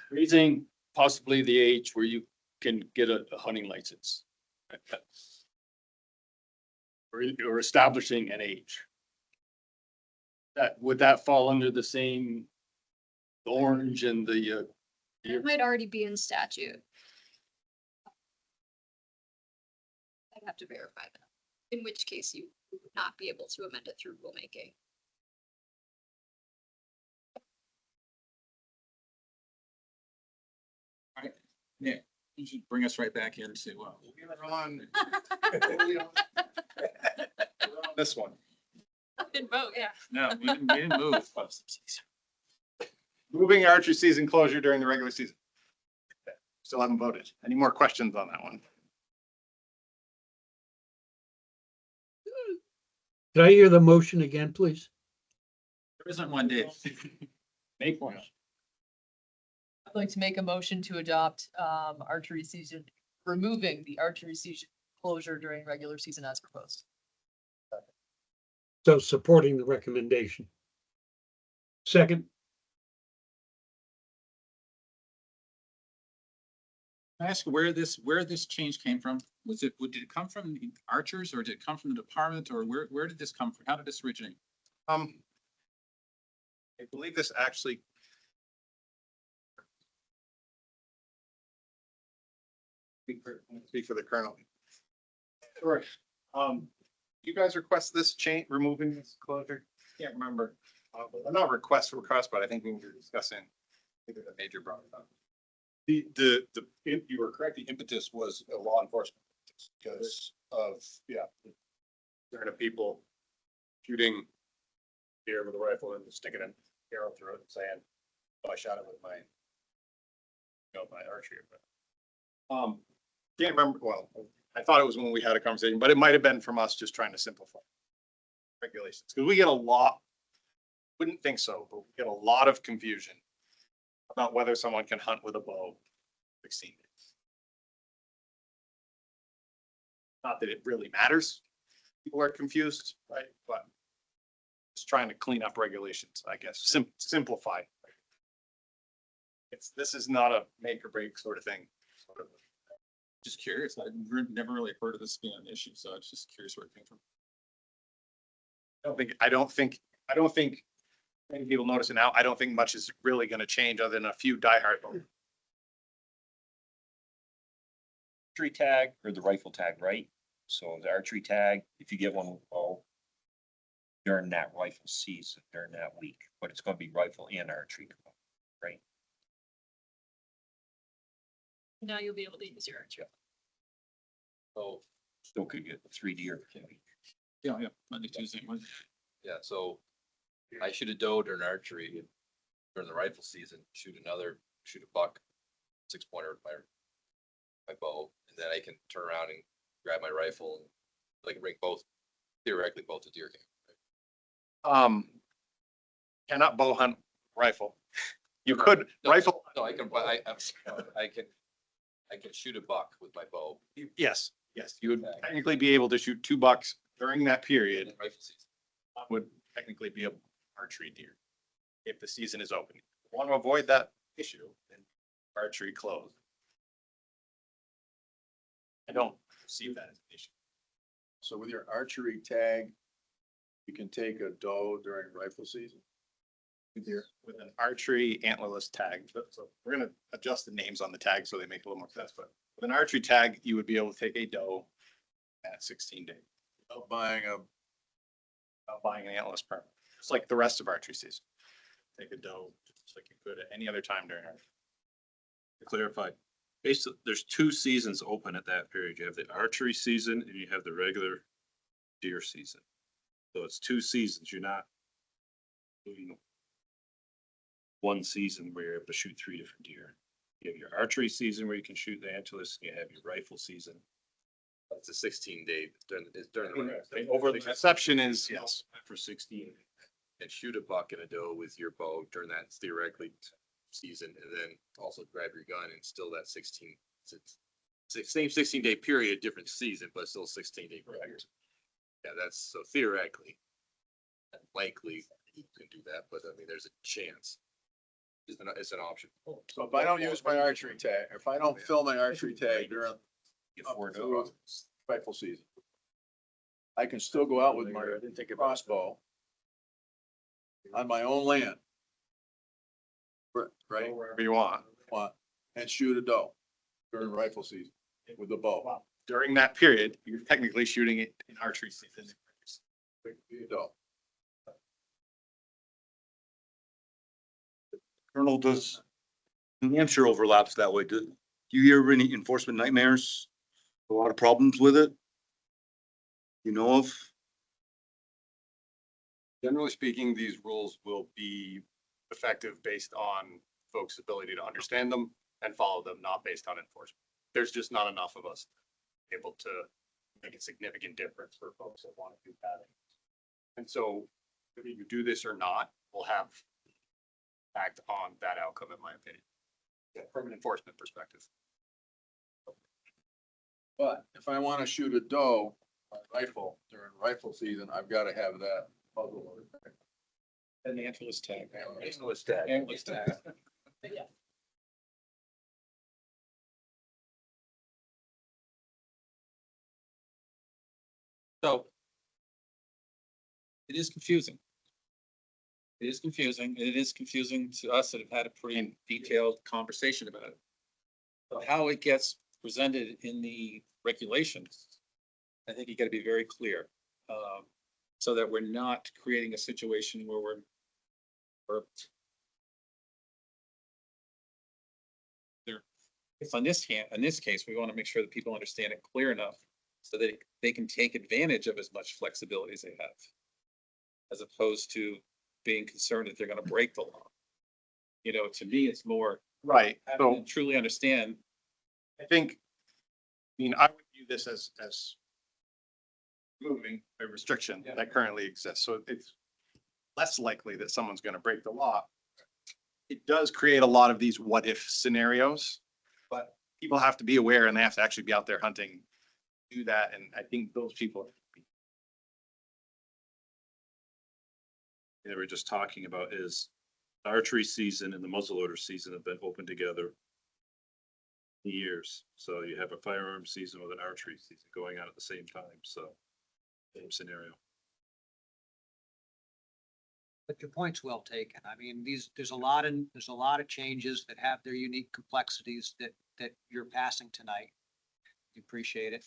Raising possibly the age where you can get a hunting license. Or establishing an age. Would that fall under the same orange and the, It might already be in statute. I'd have to verify that, in which case you would not be able to amend it through rulemaking. All right, Nick, you should bring us right back into, This one. Didn't vote, yeah. no, we didn't move. Moving archery season closure during the regular season. Still haven't voted. Any more questions on that one? Could I hear the motion again, please? There isn't one, Dave. make one? I'd like to make a motion to adopt archery season, removing the archery season closure during regular season as proposed. So supporting the recommendation. Second, Can I ask where this change came from? Did it come from the archers or did it come from the department or where did this come from? How did this originate? I believe this actually. Speak for the colonel. Sure. You guys request this change, removing this closure? Can't remember. Not request, but I think we were discussing. I think the major brought it up. You were correct. The impetus was a law enforcement because of, there are people shooting deer with a rifle and sticking an arrow through it and saying, oh, I shot it with my, my archery equipment. Can't remember. Well, I thought it was when we had a conversation, but it might have been from us just trying to simplify regulations because we get a lot. Wouldn't think so, but we get a lot of confusion about whether someone can hunt with a bow 16 days. Not that it really matters. People are confused, right? But just trying to clean up regulations, I guess, simplify. this is not a make or break sort of thing. Just curious. I've never really heard of this being an issue, so I was just curious where it came from. I don't think many people notice it now. I don't think much is really gonna change other than a few diehard folks. Archery tag or the rifle tag, right? So the archery tag, if you get one with bow during that rifle season, during that week, but it's gonna be rifle and archery, right? Now you'll be able to use your archery. So, Still could get 3 deer. Yeah, Monday, Tuesday, Wednesday. yeah, so I shoot a doe during archery during the rifle season, shoot a buck, 6-pointer with my bow, and then I can turn around and grab my rifle and I can bring theoretically both to deer camp. Cannot bow hunt rifle. You could No, rifle, No, I can, I can shoot a buck with my bow. yes, you would technically be able to shoot 2 bucks during that in period. Rifle season. Would technically be a archery deer if the season is open. Want to avoid that issue, then archery closed. I don't see that as an issue. So with your archery tag, you can take a doe during rifle season? With an archery antlerless tag. So we're gonna adjust the names on the tag so they make a little more sense, but with an archery tag, you would be able to take a doe at 16 days. Without buying a, Without buying an antlerless permit, just like the rest of archery season. Take a doe, just like you could at any other time during archery. To clarify, basically, there's 2 seasons open at that period. You have the archery season and you have the regular deer season. So it's 2 seasons. You're not doing one season where you're able to shoot 3 different deer. You have your archery season where you can shoot the antlerless, and you have your rifle season. It's a 16-day during the Over the exception is, yes, For 16. and shoot a buck and a doe with your bow during that theoretically season, and then also grab your gun and still that 16, same 16-day period, different season, but still 16-day period. Yeah, that's so theoretically, likely you can do that, but I mean, there's a chance. It's an option. so if I don't use my archery tag, if I don't fill my archery tag during up through rifle season, I can still go out with my crossbow on my own land. Right? wherever you want. And shoot a doe during rifle season with a bow. During that period, you're technically shooting it in archery season. Be a doe. Colonel, does New Hampshire overlaps that way? Do you hear of any enforcement nightmares? A lot of problems with it? You know of? Generally speaking, these rules will be effective based on folks' ability to understand them and follow them, not based on enforcement. There's just not enough of us able to make a significant difference for folks that want to do that. And so whether you do this or not will have impact on that outcome, in my opinion. Yeah, from an enforcement perspective. But if I want to shoot a doe by rifle during rifle season, I've got to have that muzzle. And the antlerless tag. Antlerless tag. Antlerless tag. So it is confusing. It is confusing, and it is confusing to us that have had a pretty detailed conversation about it. But how it gets presented in the regulations, I think you gotta be very clear. So that we're not creating a situation where we're if on this case, we want to make sure that people understand it clear enough so that they can take advantage of as much flexibility as they have. As opposed to being concerned that they're gonna break the law. You know, to me, it's more Right. having So to truly understand. I think, I would view this as removing a restriction that currently exists. So it's less likely that someone's going to break the law. It does create a lot of these what if scenarios, but people have to be aware and they have to actually be out there hunting, do that. And I think those people. That we're just talking about is archery season and the muzzleloader season have been open together years. So you have a firearm season with an archery season going on at the same time, so same scenario. But your point's well taken. I mean, there's a lot of changes that have their unique complexities that you're passing tonight. We appreciate it.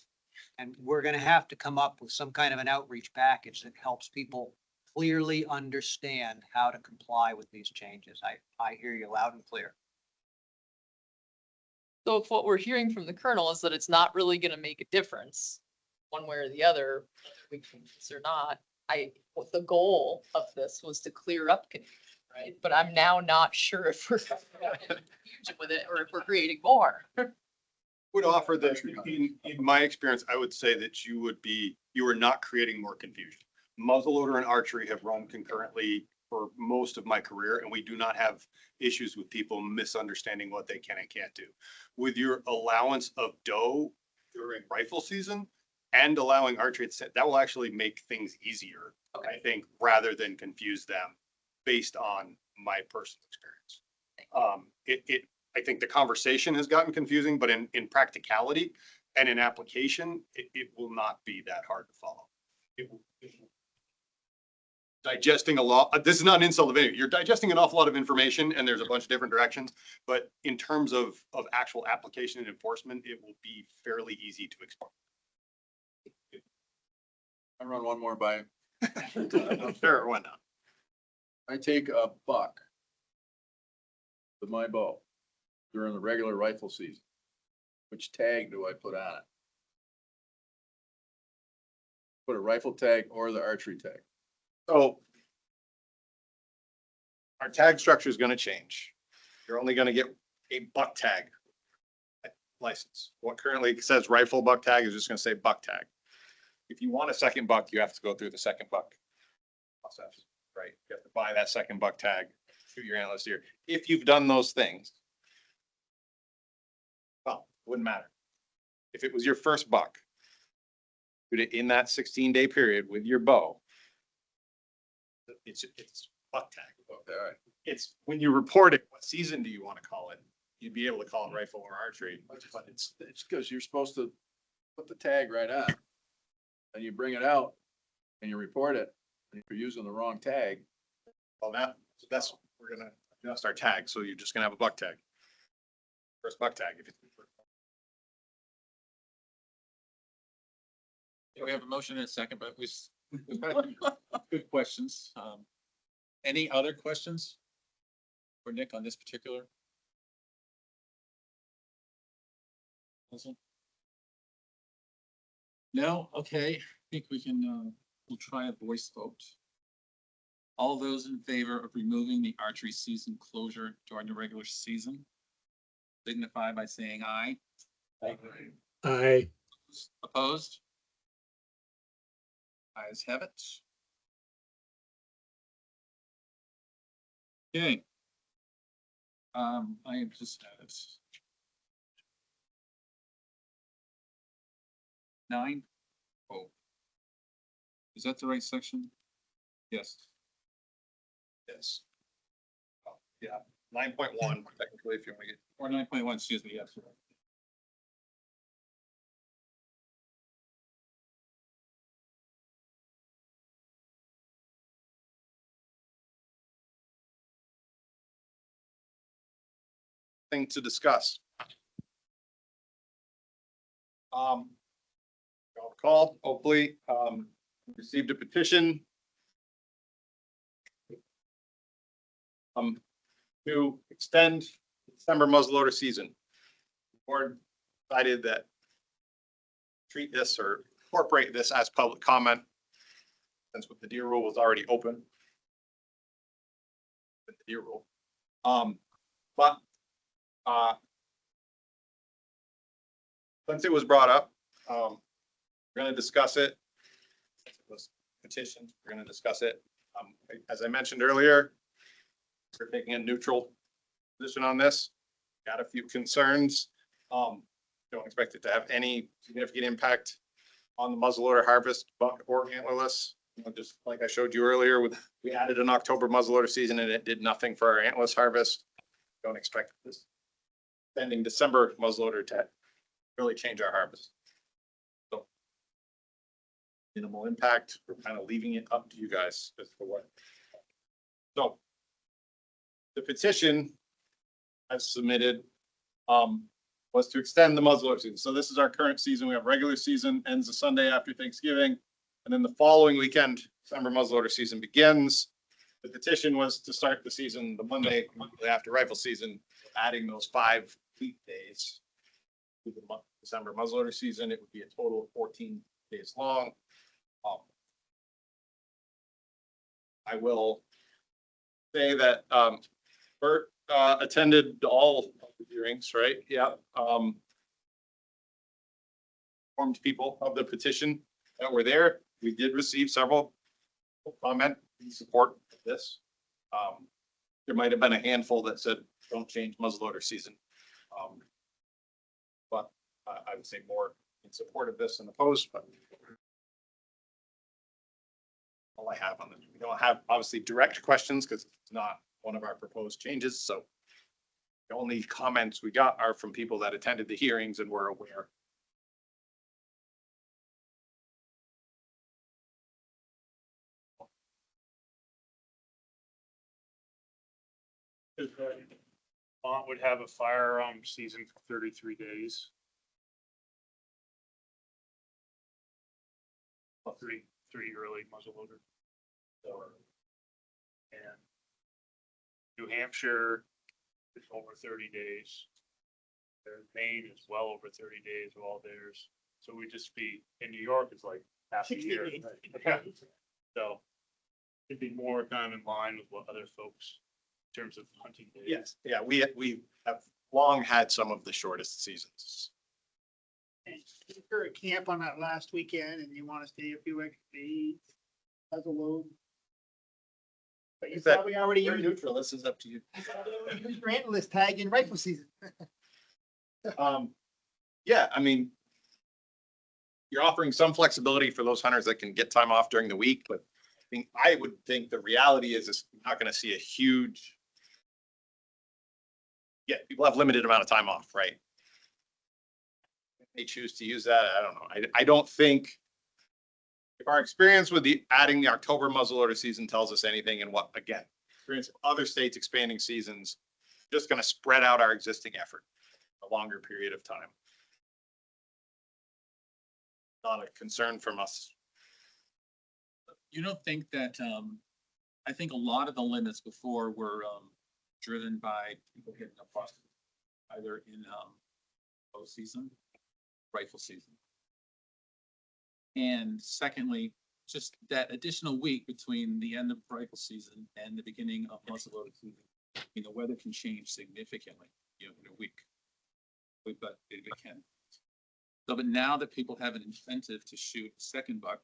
And we're gonna have to come up with some kind of an outreach package that helps people clearly understand how to comply with these changes. I hear you loud and clear. So if what we're hearing from the colonel is that it's not really gonna make a difference, one way or the other, we can this or not, what the goal of this was to clear up confusion, right? But I'm now not sure if we're confusion with it or if we're creating more. Would offer that in my experience, I would say that you are not creating more confusion. Muzzleloader and archery have run concurrently for most of my career, and we do not have issues with people misunderstanding what they can and can't do. With your allowance of doe during rifle season and allowing archery, that will actually make things easier, I think, rather than confuse them based on my personal experience. I think the conversation has gotten confusing, but in practicality and in application, it will not be that hard to follow. Digesting a lot, this is not an insult of any, you're digesting an awful lot of information and there's a bunch of different directions, but in terms of actual application and enforcement, it will be fairly easy to explain. I run one more by. Sure, why not? I take a buck with my bow during the regular rifle season. Which tag do I put on it? Put a rifle tag or the archery tag? So our tag structure is going to change. You're only going to get a buck tag license. What currently says rifle buck tag is just going to say buck tag. If you want a second buck, you have to go through the second buck process, right? You have to buy that second buck tag, shoot your antlerless deer. If you've done those things, well, it wouldn't matter. If it was your first buck, shoot it in that 16-day period with your bow, it's buck tag. Okay, all right. It's when you report it, what season do you want to call it? You'd be able to call it rifle or archery. But it's because you're supposed to put the tag right on. And you bring it out and you report it. And if you're using the wrong tag. Well, that's, we're gonna adjust our tag. So you're just gonna have a buck tag. First buck tag. If it's We have a motion and a second, but we've got good questions. Any other questions for Nick on this particular? No? Okay, I think we can, we'll try a voice vote. All those in favor of removing the archery season closure during the regular season signify by saying aye. I, Opposed? Ayes have it. Okay. I have just had it. 9. Oh. Is that the right section? Yes. Yes. Yeah, 9.1 technically, if you want to get. Or 9.1, excuse me, yes. Thing to discuss. Y'all recall, hopefully, received a petition to extend December muzzleloader season. The board decided that treat this or incorporate this as public comment since the deer rule was already open. With the deer rule. But since it was brought up, we're going to discuss it. Since it was petitioned, we're going to discuss it. As I mentioned earlier, we're taking a neutral position on this. Got a few concerns. Don't expect it to have any significant impact on the muzzleloader harvest, buck or antlerless. Just like I showed you earlier, we added an October muzzleloader season and it did nothing for our antlerless harvest. Don't expect this ending December muzzleloader to really change our harvest. So minimal impact, we're kind of leaving it up to you guys as for what. So the petition as submitted was to extend the muzzleloader season. So this is our current season. We have regular season, ends the Sunday after Thanksgiving. And then the following weekend, December muzzleloader season begins. The petition was to start the season the Monday after rifle season, adding those 5 weekdays to the December muzzleloader season. It would be a total of 14 days long. I will say that Bert attended all of the hearings, right? Yeah. Informed people of the petition that were there. We did receive several comment in support of this. There might have been a handful that said, don't change muzzleloader season. But I would say more in support of this than opposed, but all I have on this. We don't have obviously direct questions because it's not one of our proposed changes. So the only comments we got are from people that attended the hearings and were aware. Vermont would have a firearm season for 33 days. Three early muzzleloader. And New Hampshire is over 30 days. Maine is well over 30 days of all theirs. So we just be, in New York, it's like half a year. So it'd be more kind of in line with what other folks in terms of hunting days. Yes, yeah, we have long had some of the shortest seasons. If you're at camp on that last weekend and you want to stay a few extra days as a load. But you probably already You're used neutral, this is up to you. your antlerless tag in rifle season. Yeah, I mean, you're offering some flexibility for those hunters that can get time off during the week, but I would think the reality is it's not going to see a huge. Yeah, people have limited amount of time off, right? They choose to use that. I don't know. I don't think if our experience with adding the October muzzleloader season tells us anything, and what, again, experience of other states expanding seasons, just going to spread out our existing effort a longer period of time. Not a concern from us. You don't think that, I think a lot of the limits before were driven by people getting a bust either in bow season, rifle season. And secondly, just that additional week between the end of rifle season and the beginning of muzzleloader season. The weather can change significantly, in a week. But it can. So, but now that people have an incentive to shoot second buck,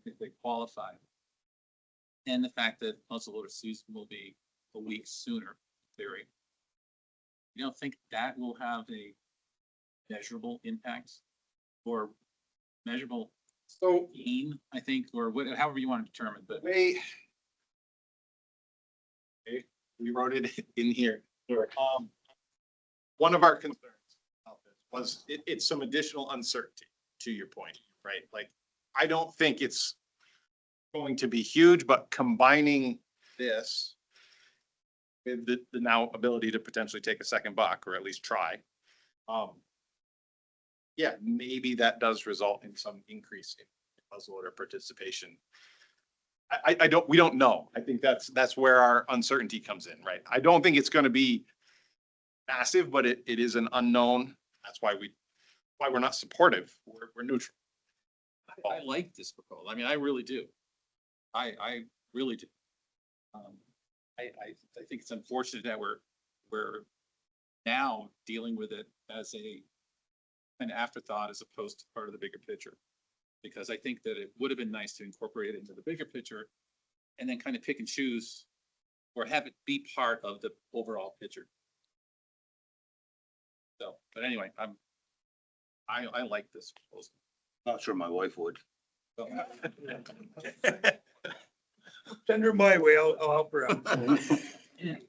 if they qualify, and the fact that muzzleloader season will be a week sooner, in theory, you don't think that will have a measurable impact or measurable gain, I think, or however you want to determine, but. We wrote it in here. One of our concerns was it's some additional uncertainty, to your point, right? Like, I don't think it's going to be huge, but combining this with the now ability to potentially take a second buck or at least try. Yeah, maybe that does result in some increase in muzzleloader participation. We don't know. I think that's where our uncertainty comes in, right? I don't think it's going to be massive, but it is an unknown. That's why we're not supportive. We're neutral. I like this proposal. I mean, I really do. I really do. I think it's unfortunate that we're now dealing with it as an afterthought as opposed to part of the bigger picture. Because I think that it would have been nice to incorporate it into the bigger picture and then kind of pick and choose or have it be part of the overall picture. So, but anyway, I like this proposal. Not sure my wife would. Send her my way, I'll help her out.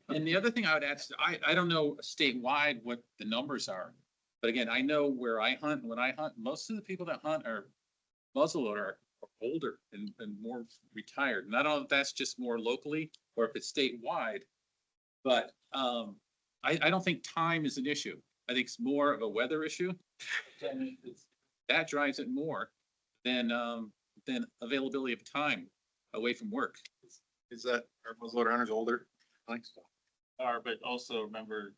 And the other thing I would add, I don't know statewide what the numbers are. But again, I know where I hunt, when I hunt, most of the people that hunt are muzzleloader are older and more retired. And I don't know if that's just more locally or if it's statewide. But I don't think time is an issue. I think it's more of a weather issue. That drives it more than availability of time away from work. Is that our muzzleloader hunters older? Thanks. Are, but also remember,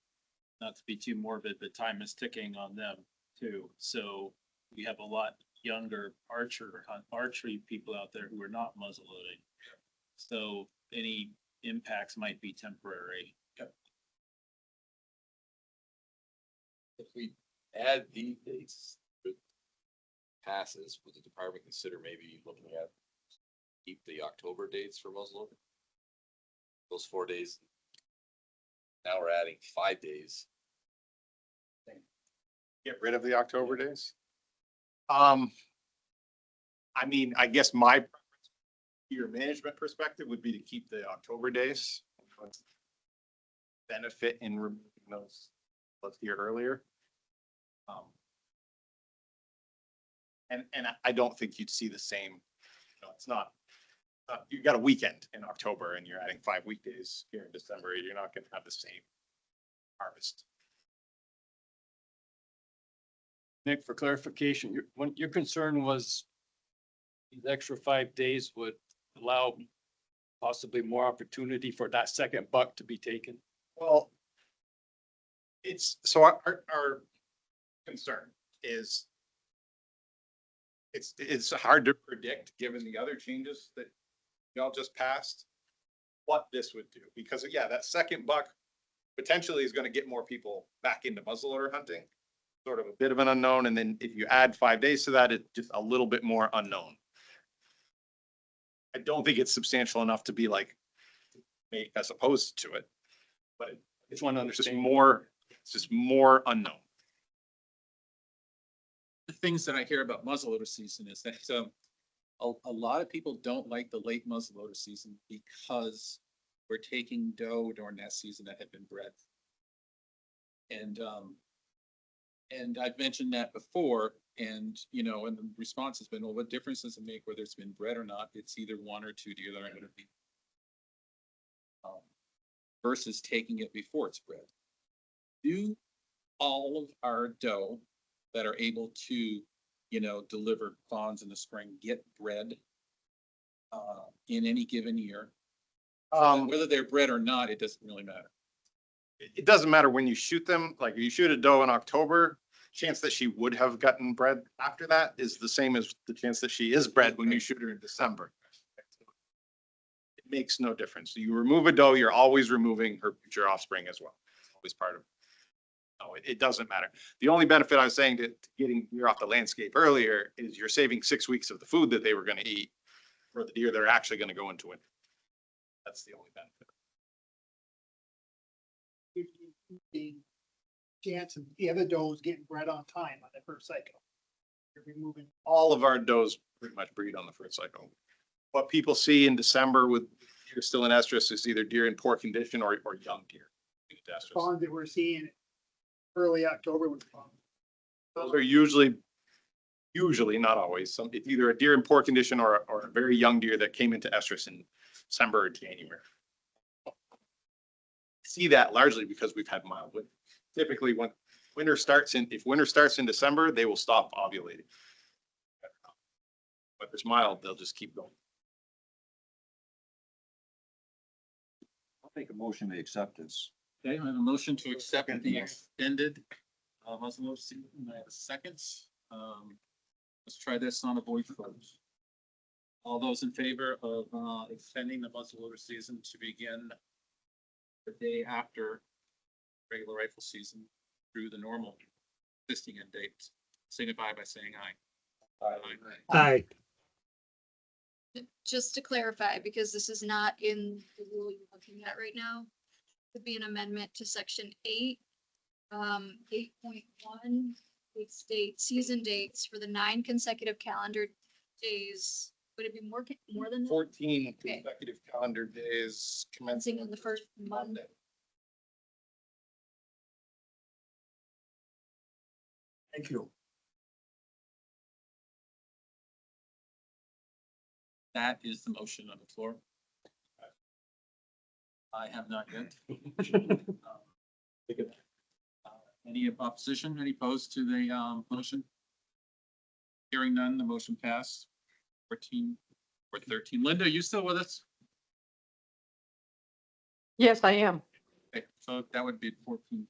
not to be too morbid, but time is ticking on them too. So we have a lot younger archery people out there who are not muzzleloading. So any impacts might be temporary. If we add these dates with passes, would the department consider maybe looking at keep the October dates for muzzleloader? Those 4 days. Now we're adding 5 days. Get rid of the October days? I mean, I guess my preference, your management perspective would be to keep the October days. Benefit in removing those, let's hear earlier. And I don't think you'd see the same, you know, it's not, you got a weekend in October and you're adding 5 weekdays here in December, you're not gonna have the same harvest. Nick, for clarification, your concern was these extra 5 days would allow possibly more opportunity for that second buck to be taken. Well, it's, so our concern is it's hard to predict, given the other changes that y'all just passed, what this would do, because yeah, that second buck potentially is gonna get more people back into muzzleloader hunting. Sort of a bit of an unknown, and then if you add 5 days to that, it's just a little bit more unknown. I don't think it's substantial enough to be like, as opposed to it, but Just want to it's just understand. it's just more unknown. The things that I hear about muzzleloader season is that a lot of people don't like the late muzzleloader season because we're taking doe during that season that had been bred. And I've mentioned that before, and you know, and the response has been, well, what difference does it make whether it's been bred or not? It's either 1 or 2 deer that are going to be versus taking it before it's bred. Do all of our doe that are able to, you know, deliver fawns in the spring get bred in any given year? Whether they're bred or not, it doesn't really matter. It doesn't matter when you shoot them, like if you shoot a doe in October, chance that she would have gotten bred after that is the same as the chance that she is bred when you shoot her in December. It makes no difference. You remove a doe, you're always removing her future offspring as well. It's always part of it. No, it doesn't matter. The only benefit I was saying to getting deer off the landscape earlier is you're saving 6 weeks of the food that they were gonna eat for the deer that are actually gonna go into winter. That's the only benefit. The chance of the other does getting bred on time on the first cycle. You're removing. All of our does pretty much breed on the first cycle. What people see in December with deer still in estrus is either deer in poor condition or young deer. into estrus. Fawns that we're seeing early October with fawns. Those are usually, not always, it's either a deer in poor condition or a very young deer that came into estrus in December or January. See that largely because we've had mild winter. Typically when winter starts if winter starts in December, they will stop ovulating. But if it's mild, they'll just keep going. I'll make a motion to accept this. Okay, I have a motion to accept the extended muzzleloader season. I have a second. Let's try this on a voice vote. All those in favor of extending the muzzleloader season to begin the day after regular rifle season through the normal listing end date, signify by saying aye. Aye. Just to clarify, because this is not in the rule you're looking at right now, could be an amendment to section 8, 8.1, which states season dates for the 9 consecutive calendar days, would it be more than that? 14 Okay. consecutive calendar days commencing. Commencing on the first Monday? Thank you. That is the motion on the floor. I have not yet. Any opposition, any opposed to the motion? Hearing none, the motion passed. 14 or 13. Linda, are you still with us? Yes, I am. Okay, so that would be 14.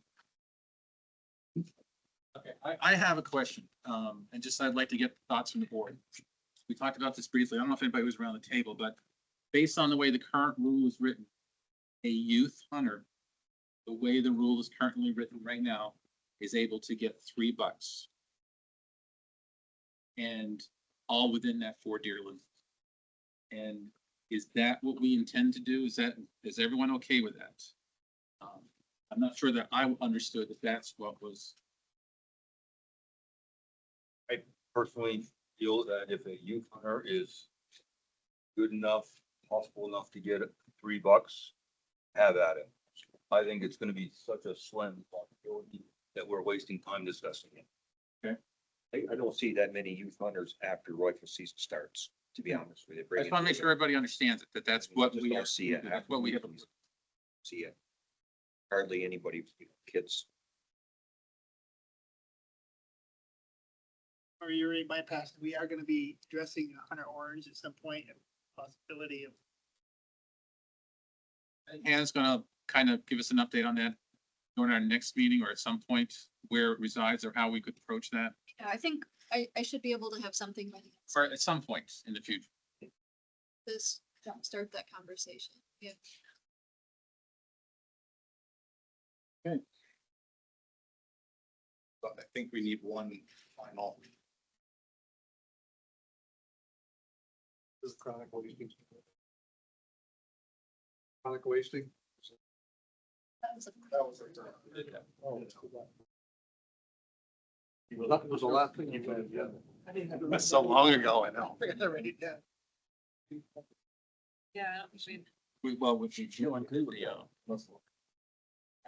Okay, I have a question, and just I'd like to get thoughts from the board. We talked about this briefly. I don't know if anybody was around the table, but based on the way the current rule is written, a youth hunter, the way the rule is currently written right now, is able to get $3. And all within that 4 deer limit. And is that what we intend to do? Is everyone okay with that? I'm not sure that I understood that that's what was. I personally feel that if a youth hunter is good enough, possible enough to get $3, have at it. I think it's gonna be such a slim possibility that we're wasting time discussing it. I don't see that many youth hunters after rifle season starts, to be honest with you. I just want to make sure everybody understands it, that that's what we don't have. see it. That's what we have. See it. Hardly anybody, kids. Or you already bypassed, we are gonna be addressing Hunter Orange at some point, a possibility of. Hannah's gonna kind of give us an update on that during our next meeting or at some point where it resides or how we could approach that, Yeah, I think I should be able to have something by the end or at some point in the future. of this, start that conversation. Yeah. But I think we need one final. This is chronic wasting. Chronic wasting. That was a- That was the last thing you said, yeah. That's so long ago, I know. I gotta write it down. Yeah, I don't think Well, would you include the muzzle?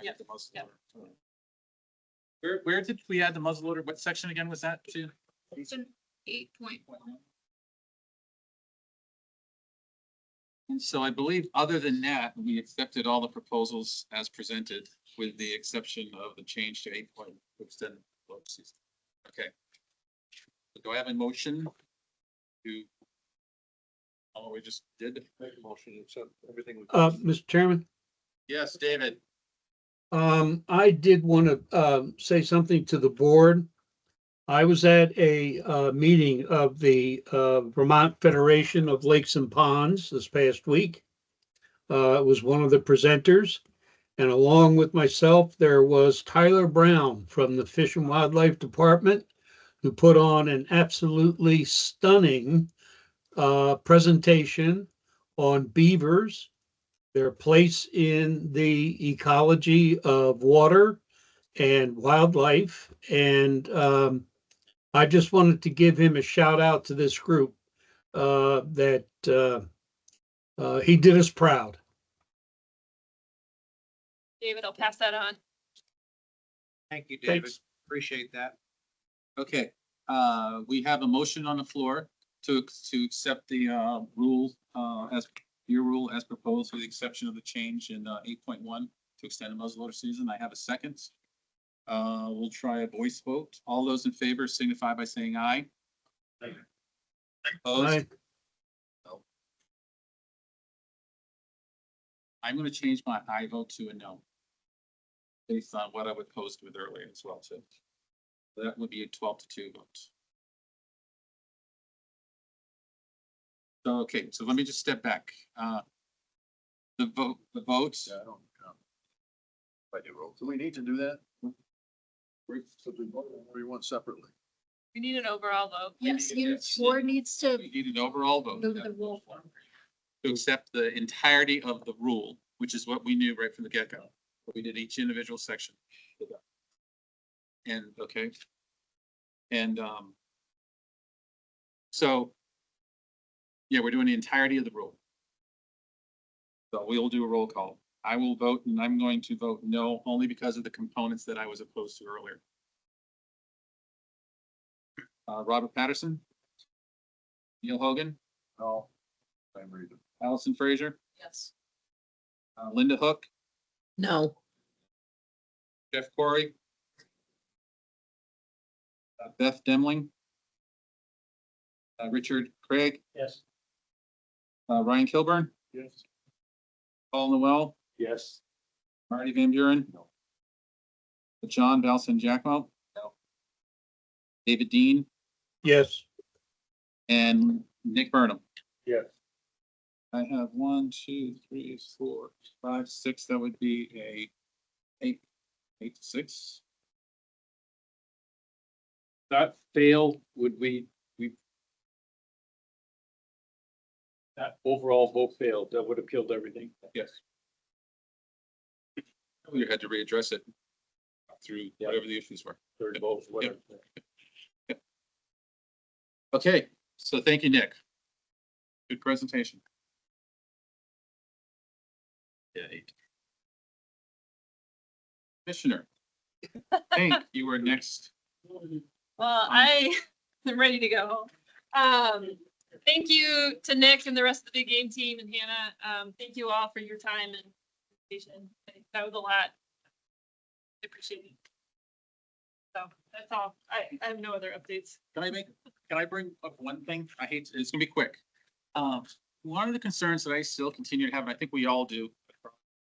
Yep, The muzzle yep. loader. Where did we add the muzzle loader? What section again was that to? Section 8.1. And so I believe, other than that, we accepted all the proposals as presented, with the exception of the change to 8 point to extend the season. Okay. So do I have a motion to? Oh, we just did. Make a motion, accept everything. Mr. Chairman, Yes, David. I did want to, say something to the board. I was at a, meeting of the, Vermont Federation of Lakes and Ponds this past week. It was one of the presenters, and along with myself, there was Tyler Brown from the Fish and Wildlife Department, who put on an absolutely stunning, presentation on beavers, their place in the ecology of water and wildlife. And I just wanted to give him a shout out to this group, that he did us proud. David, I'll pass that on. Thank you, David. Thanks. Appreciate that. Okay, we have a motion on the floor to accept the rule as your rule as proposed, with the exception of the change in 8.1 to extend the muzzleloader season. I have a second. We'll try a voice vote. All those in favor signify by saying aye. Opposed? Aye. No. I'm going to change my aye vote to a no, based on what I would post with earlier as well too. So that would be a 12-2 vote. So, okay, so let me just step back. The votes. Yeah, I don't. Do we need to do that? We want separately. We need an overall vote. Yes, your board needs to We need an overall vote move the rule forward. to accept the entirety of the rule, which is what we knew right from the get-go. We did each individual section. And, okay. And, so Yeah, we're doing the entirety of the rule. So we'll do a roll call. I will vote, and I'm going to vote no, only because of the components that I was opposed to earlier. Robert Patterson? Neil Hogan? No. Same reason. Allison Frazier? Yes. Linda Hook? No. Jeff Corey? Beth Demling? Richard Craig? Yes. Ryan Kilburn? Yes. Paul Noel? Yes. Marty Van Buren? No. John Balson Jacmo? No. David Dean? Yes. And Nick Burnham? Yes. I have 1, 2, 3, 4, 5, 6. That would be a 8 to 6. That failed, would we that overall vote failed, that would have killed everything. Yes. We had to readdress it through whatever the issues were. Third vote, whatever. Okay, so thank you, Nick. Good presentation. Yeah, 8. Commissioner, Hank, you are next. Well, I am ready to go. Thank you to Nick and the rest of the big game team and Hannah. Thank you all for your time and patience. That was a lot. I appreciate it. So that's all. I have no other updates. Can I bring up one thing? It's gonna be quick. One of the concerns that I still continue to have, and I think we all do,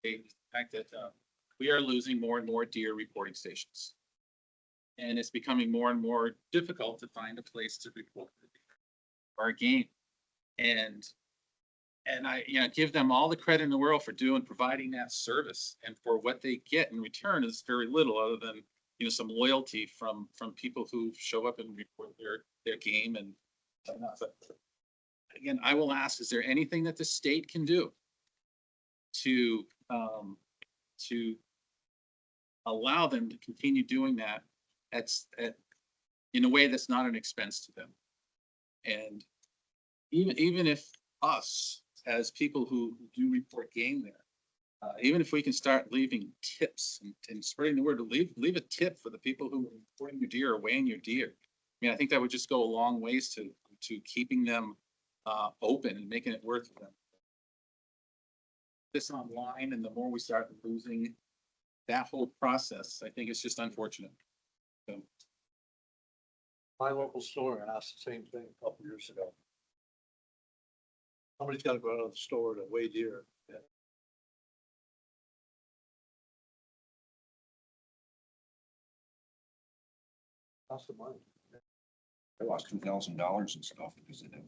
is the fact that we are losing more and more deer reporting stations. And it's becoming more and more difficult to find a place to report our game. And I, give them all the credit in the world for providing that service, and for what they get in return is very little, other than, some loyalty from people who show up and report their game and whatnot. But again, I will ask, is there anything that the state can do to allow them to continue doing that in a way that's not an expense to them? And even if us, as people who do report game there, even if we can start leaving tips and spreading the word to leave a tip for the people who are reporting your deer or weighing your deer. I think that would just go a long ways to keeping them open and making it worth them. This online, and the more we start losing that whole process, I think it's just unfortunate. So. My local store asked the same thing a couple years ago. Somebody's got to go out of the store to weigh deer. Cost of money. I lost $2,000 and stuff because of that.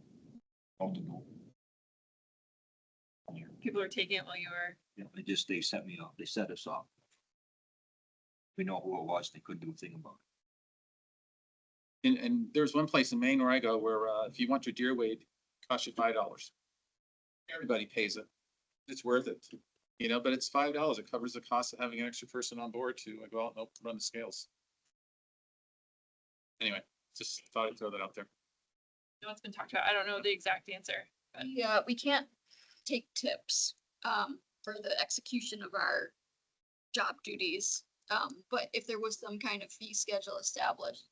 People are taking it while you were. Yeah, they set me up. They set us up. We know who it was. They couldn't do a thing about it. And there's one place in Maine where I go where if you want your deer weighed, it costs you $5. Everybody pays it. It's worth it, but it's $5. It covers the cost of having an extra person on board to go out and run the scales. Anyway, just thought I'd throw that out there. No, it's been talked about. I don't know the exact answer. But. Yeah, we can't take tips for the execution of our job duties. But if there was some kind of fee schedule established,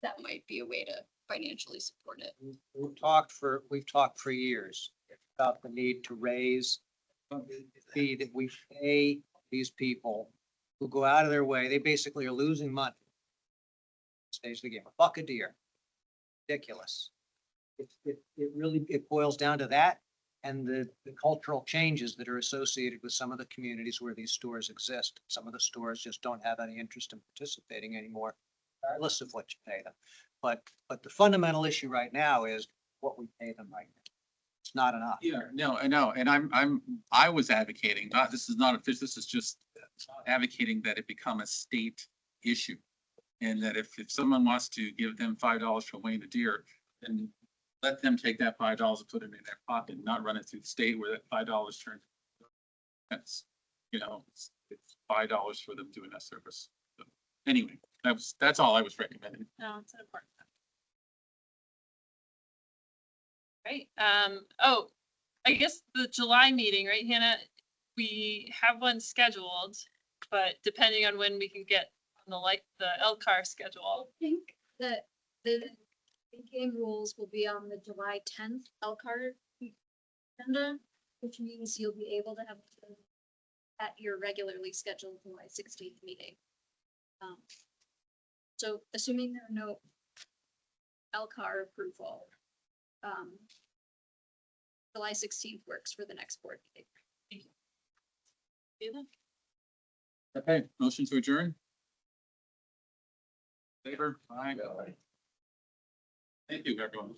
that might be a way to financially support it. We've talked for years about the need to raise the fee that we pay these people who go out of their way. They basically are losing money. Stage of the game, a buck a deer. Ridiculous. It really boils down to that, and the cultural changes that are associated with some of the communities where these stores exist. Some of the stores just don't have any interest in participating anymore, regardless of what you pay them. But the fundamental issue right now is what we pay them right now. It's not enough. Yeah, no, I know. And I was advocating, this is just advocating that it become a state issue. And that if someone wants to give them $5 for weighing a deer, then let them take that $5 and put it in their pocket, not run it through the state where that $5 turns. It's $5 for them doing that service. So anyway, that's all I was recommending. No, it's an important. Right, oh, I guess the July meeting, right, Hannah? We have one scheduled, but depending on when we can get on the LCAR schedule. I think that the game rules will be on the July 10th LCAR agenda, which means you'll be able to have it at your regularly scheduled July 16th meeting. So assuming there are no LCAR approval, July 16th works for the next board meeting. Okay, motion to adjourn? Favor? Aye. Thank you, everyone.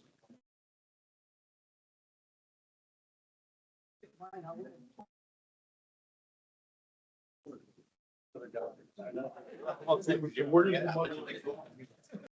Where did the money-